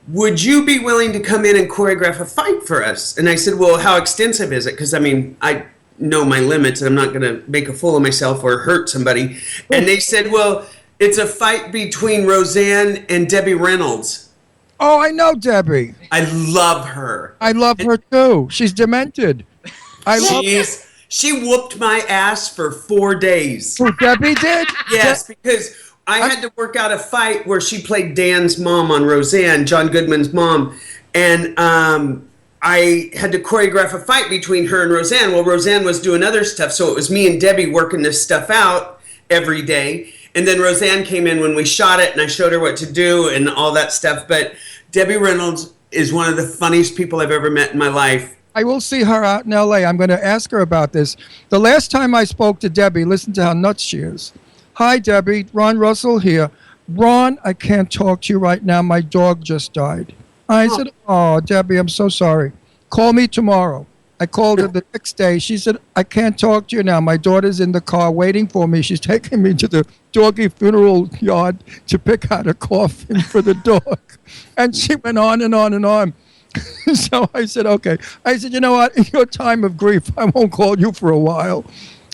Speaker 11: would you be willing to come in and choreograph a fight for us? And I said, well, how extensive is it? Because, I know my limits and I'm not going to make a fool of myself or hurt somebody. And they said, well, it's a fight between Roseanne and Debbie Reynolds.
Speaker 5: Oh, I know Debbie.
Speaker 11: I love her.
Speaker 5: I love her too. She's demented.
Speaker 11: She whooped my ass for 4 days.
Speaker 5: Who, Debbie did?
Speaker 11: Yes, because I had to work out a fight where she played Dan's mom on Roseanne, John Goodman's mom. And I had to choreograph a fight between her and Roseanne. Well, Roseanne was doing other stuff, so it was me and Debbie working this stuff out every day. And then Roseanne came in when we shot it, and I showed her what to do and all that stuff. But Debbie Reynolds is one of the funniest people I've ever met in my life.
Speaker 5: I will see her out in L.A. I'm going to ask her about this. The last time I spoke to Debbie, listen to how nuts she is. Hi, Debbie. Ron Russell here. Ron, I can't talk to you right now. My dog just died. I said, oh, Debbie, I'm so sorry. Call me tomorrow. I called her the next day. She said, I can't talk to you now. My daughter's in the car waiting for me. She's taking me to the doggy funeral yard to pick out a coffin for the dog. And she went on and on and on. So I said, okay. I said, you know what? In your time of grief, I won't call you for a while.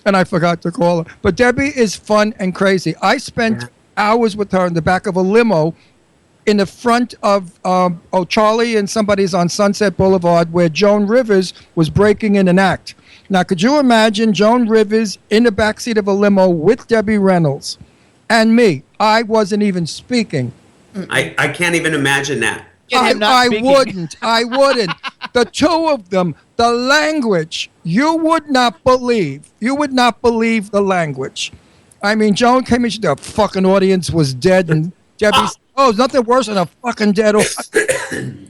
Speaker 5: And I forgot to call her. But Debbie is fun and crazy. I spent hours with her in the back of a limo in the front of Charlie and somebody's on Sunset Boulevard where Joan Rivers was breaking in an act. Now, could you imagine Joan Rivers in the backseat of a limo with Debbie Reynolds and me? I wasn't even speaking.
Speaker 11: I can't even imagine that.
Speaker 5: I wouldn't. The two of them, the language, you would not believe. You would not believe the language. I mean, Joan came in, the fucking audience was dead, and Debbie said, oh, there's nothing worse than a fucking dead audience.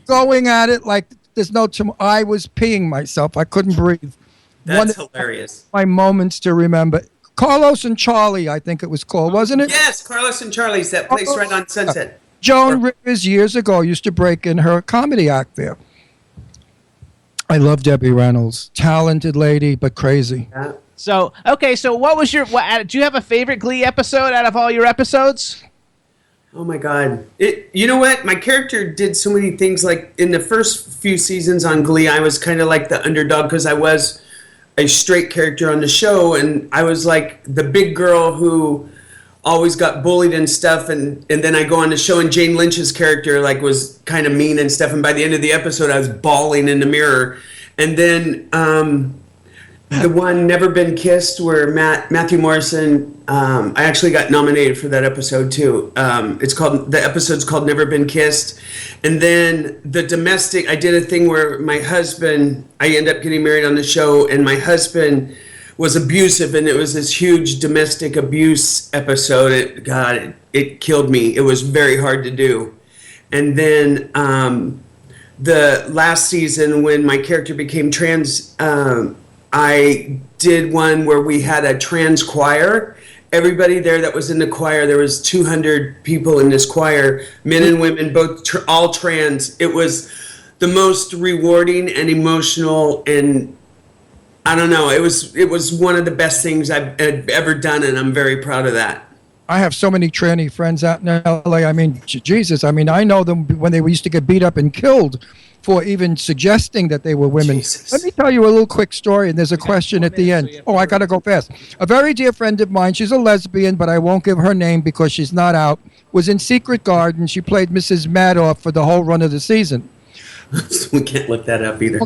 Speaker 5: Going at it like there's no tomorrow. I was peeing myself. I couldn't breathe.
Speaker 11: That's hilarious.
Speaker 5: My moments to remember. Carlos and Charlie, I think it was called, wasn't it?
Speaker 11: Yes, Carlos and Charlie's, that place right on Sunset.
Speaker 5: Joan Rivers years ago used to break in her comedy act there. I love Debbie Reynolds. Talented lady, but crazy.
Speaker 11: Yeah.
Speaker 4: So what was do you have a favorite Glee episode out of all your episodes?
Speaker 11: Oh my God. You know what? My character did so many things. Like in the first few seasons on Glee, I was kind of like the underdog because I was a straight character on the show. And I was like the big girl who always got bullied and stuff. And then I go on the show and Jane Lynch's character like was kind of mean and stuff. And by the end of the episode, I was bawling in the mirror. And then the one Never Been Kissed where Matthew Morrison, I actually got nominated for that episode too. The episode's called Never Been Kissed. And then the domestic, I did a thing where my husband, I ended up getting married on the show and my husband was abusive and it was this huge domestic abuse episode. It killed me. It was very hard to do. And then the last season when my character became trans, I did one where we had a trans choir. Everybody there that was in the choir, there was 200 people in this choir, men and women, both all trans. It was the most rewarding and emotional, and I don't know. It was one of the best things I've ever done, and I'm very proud of that.
Speaker 5: I have so many tranny friends out in LA. I mean, Jesus. I mean, I know them when they used to get beat up and killed for even suggesting that they were women.
Speaker 11: Jesus.
Speaker 5: Let me tell you a little quick story, and there's a question at the end. Oh, I got to go fast. A very dear friend of mine, she's a lesbian, but I won't give her name because she's not out, was in Secret Garden. She played Mrs. Madoff for the whole run of the season.
Speaker 11: We can't look that up either.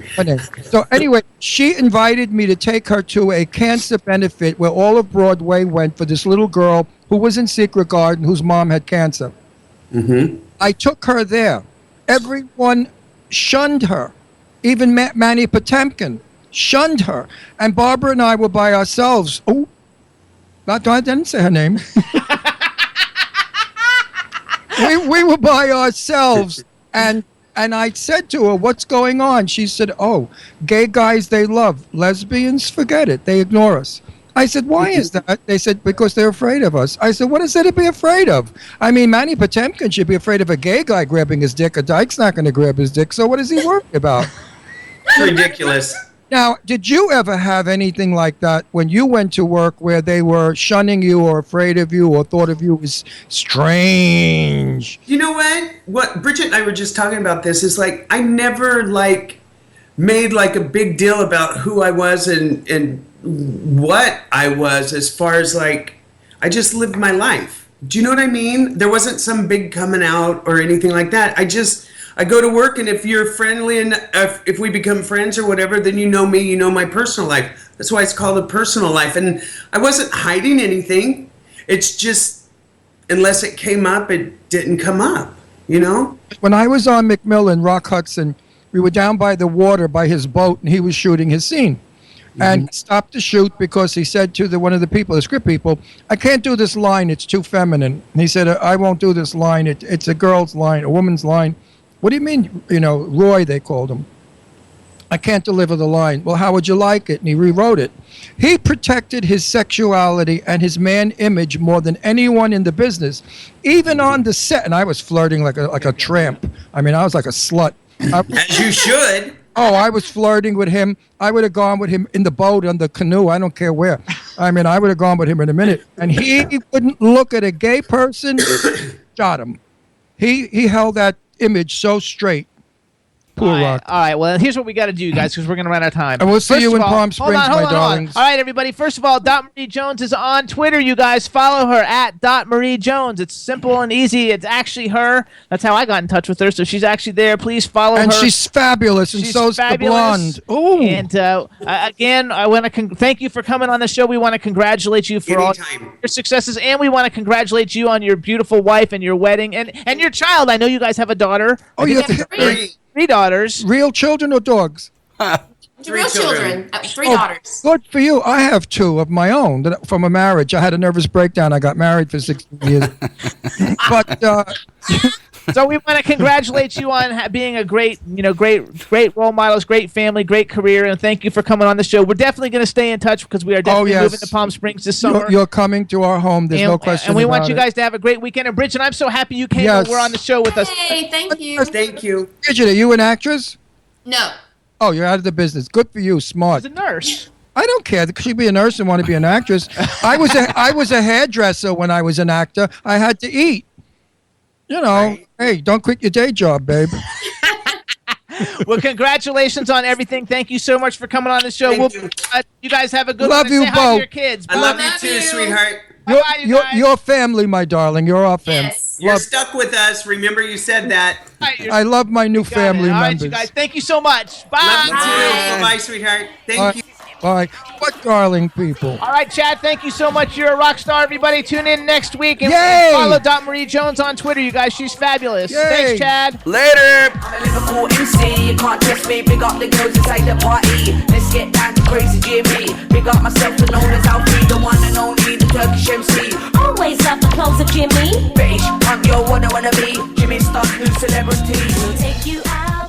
Speaker 5: So anyway, she invited me to take her to a cancer benefit where all of Broadway went for this little girl who was in Secret Garden whose mom had cancer.
Speaker 11: Mm-hmm.
Speaker 5: I took her there. Everyone shunned her. Even Manny Potemkin shunned her. And Barbara and I were by ourselves. Oh, I didn't say her name. we were by ourselves, and I said to her, "What's going on?" She said, "Oh, gay guys they love. Lesbians, forget it. They ignore us." I said, "Why is that?" They said, "Because they're afraid of us." I said, "What is there to be afraid of? I mean, Manny Potemkin should be afraid of a gay guy grabbing his dick. A dyke's not going to grab his dick, so what is he worried about?"
Speaker 11: It's ridiculous.
Speaker 5: Now, did you ever have anything like that when you went to work where they were shunning you or afraid of you or thought of you as strange?
Speaker 11: You know what? What Bridget and I were just talking about this is like I never like made like a big deal about who I was and what I was as far as like I just lived my life. Do you know what I mean? There wasn't some big coming out or anything like that. I go to work, and if you're friendly and if we become friends or whatever, then you know me, you know my personal life. That's why it's called a personal life. And I wasn't hiding anything. It's just, unless it came up, it didn't come up, you know?
Speaker 5: When I was on McMillan, Rock Hudson, we were down by the water by his boat, and he was shooting his scene. And he stopped to shoot because he said to one of the people, the script people, "I can't do this line. It's too feminine." And he said, "I won't do this line. It's a girl's line, a woman's line." "What do you mean?" You know, Roy, they called him. "I can't deliver the line." "Well, how would you like it?" And he rewrote it. He protected his sexuality and his man image more than anyone in the business, even on the set. And I was flirting like a tramp. I mean, I was like a slut.
Speaker 11: As you should.
Speaker 5: Oh, I was flirting with him. I would have gone with him in the boat, on the canoe. I don't care where. I mean, I would have gone with him in a minute. And he wouldn't look at a gay person, shot him. He held that image so straight. Poor Rock.
Speaker 4: All right. Well, here's what we got to do, guys, because we're going to run out of time.
Speaker 5: And we'll see you in Palm Springs, my darlings.
Speaker 4: All right, everybody. First of all, Marie Jones is on Twitter. You guys follow her at Marie Jones. It's simple and easy. It's actually her. That's how I got in touch with her. So she's actually there. Please follow her.
Speaker 5: And she's fabulous, and so's the blonde. Ooh.
Speaker 4: And again, I want to thank you for coming on the show. We want to congratulate you for all your successes, and we want to congratulate you on your beautiful wife and your wedding and your child. I know you guys have a daughter.
Speaker 5: Oh, you have
Speaker 4: three daughters.
Speaker 5: Real children or dogs?
Speaker 12: Real children. 3 daughters.
Speaker 5: Good for you. I have 2 of my own from a marriage. I had a nervous breakdown. I got married for 16 years. But
Speaker 4: so we want to congratulate you on being a great role models, great family, great career, and thank you for coming on the show. We're definitely going to stay in touch because we are definitely moving to Palm Springs this summer.
Speaker 5: You're coming to our home. There's no question.
Speaker 4: And we want
Speaker 5: about
Speaker 4: you guys to have a great weekend. And Bridget, I'm so happy you came and were on the show with us.
Speaker 12: Hey, thank you.
Speaker 11: Thank you.
Speaker 5: Bridget, are you an actress?
Speaker 12: No.
Speaker 5: Oh, you're out of the business. Good for you. Smart.
Speaker 4: She's a nurse.
Speaker 5: I don't care. She'd be a nurse and want to be an actress. I was a hairdresser when I was an actor. I had to eat. You know, hey, don't quit your day job, babe.
Speaker 4: Well, congratulations on everything. Thank you so much for coming on the show. You guys have a good
Speaker 5: Love
Speaker 4: one.
Speaker 5: you
Speaker 4: Say hi to
Speaker 5: both.
Speaker 4: your kids.
Speaker 11: I love you too, sweetheart.
Speaker 5: Your family, my darling. You're our family.
Speaker 12: Yes.
Speaker 11: You're stuck with us. Remember you said that.
Speaker 5: I love my new family
Speaker 4: All right,
Speaker 5: members.
Speaker 4: you guys. Thank you so much. Bye.
Speaker 11: Love you too. Bye, sweetheart. Thank you.
Speaker 5: Bye. What darling people.
Speaker 4: All right, Chad, thank you so much. You're a rock star, everybody. Tune in next week and
Speaker 5: Yay!
Speaker 4: follow Marie Jones on Twitter, you guys. She's fabulous.
Speaker 5: Yay!
Speaker 4: Thanks, Chad.
Speaker 6: Later.
Speaker 2: I'm a Liverpool MC, you can't test me. Big up the girls inside the party. Let's get down to crazy Jimmy. Big up myself and known as Alfie, the one and only, the Turkish MC.
Speaker 3: Always love the clothes of Jimmy.
Speaker 2: Bitch, I'm your one I wanna be. Jimmy Star, new celebrity.
Speaker 3: We'll take you out.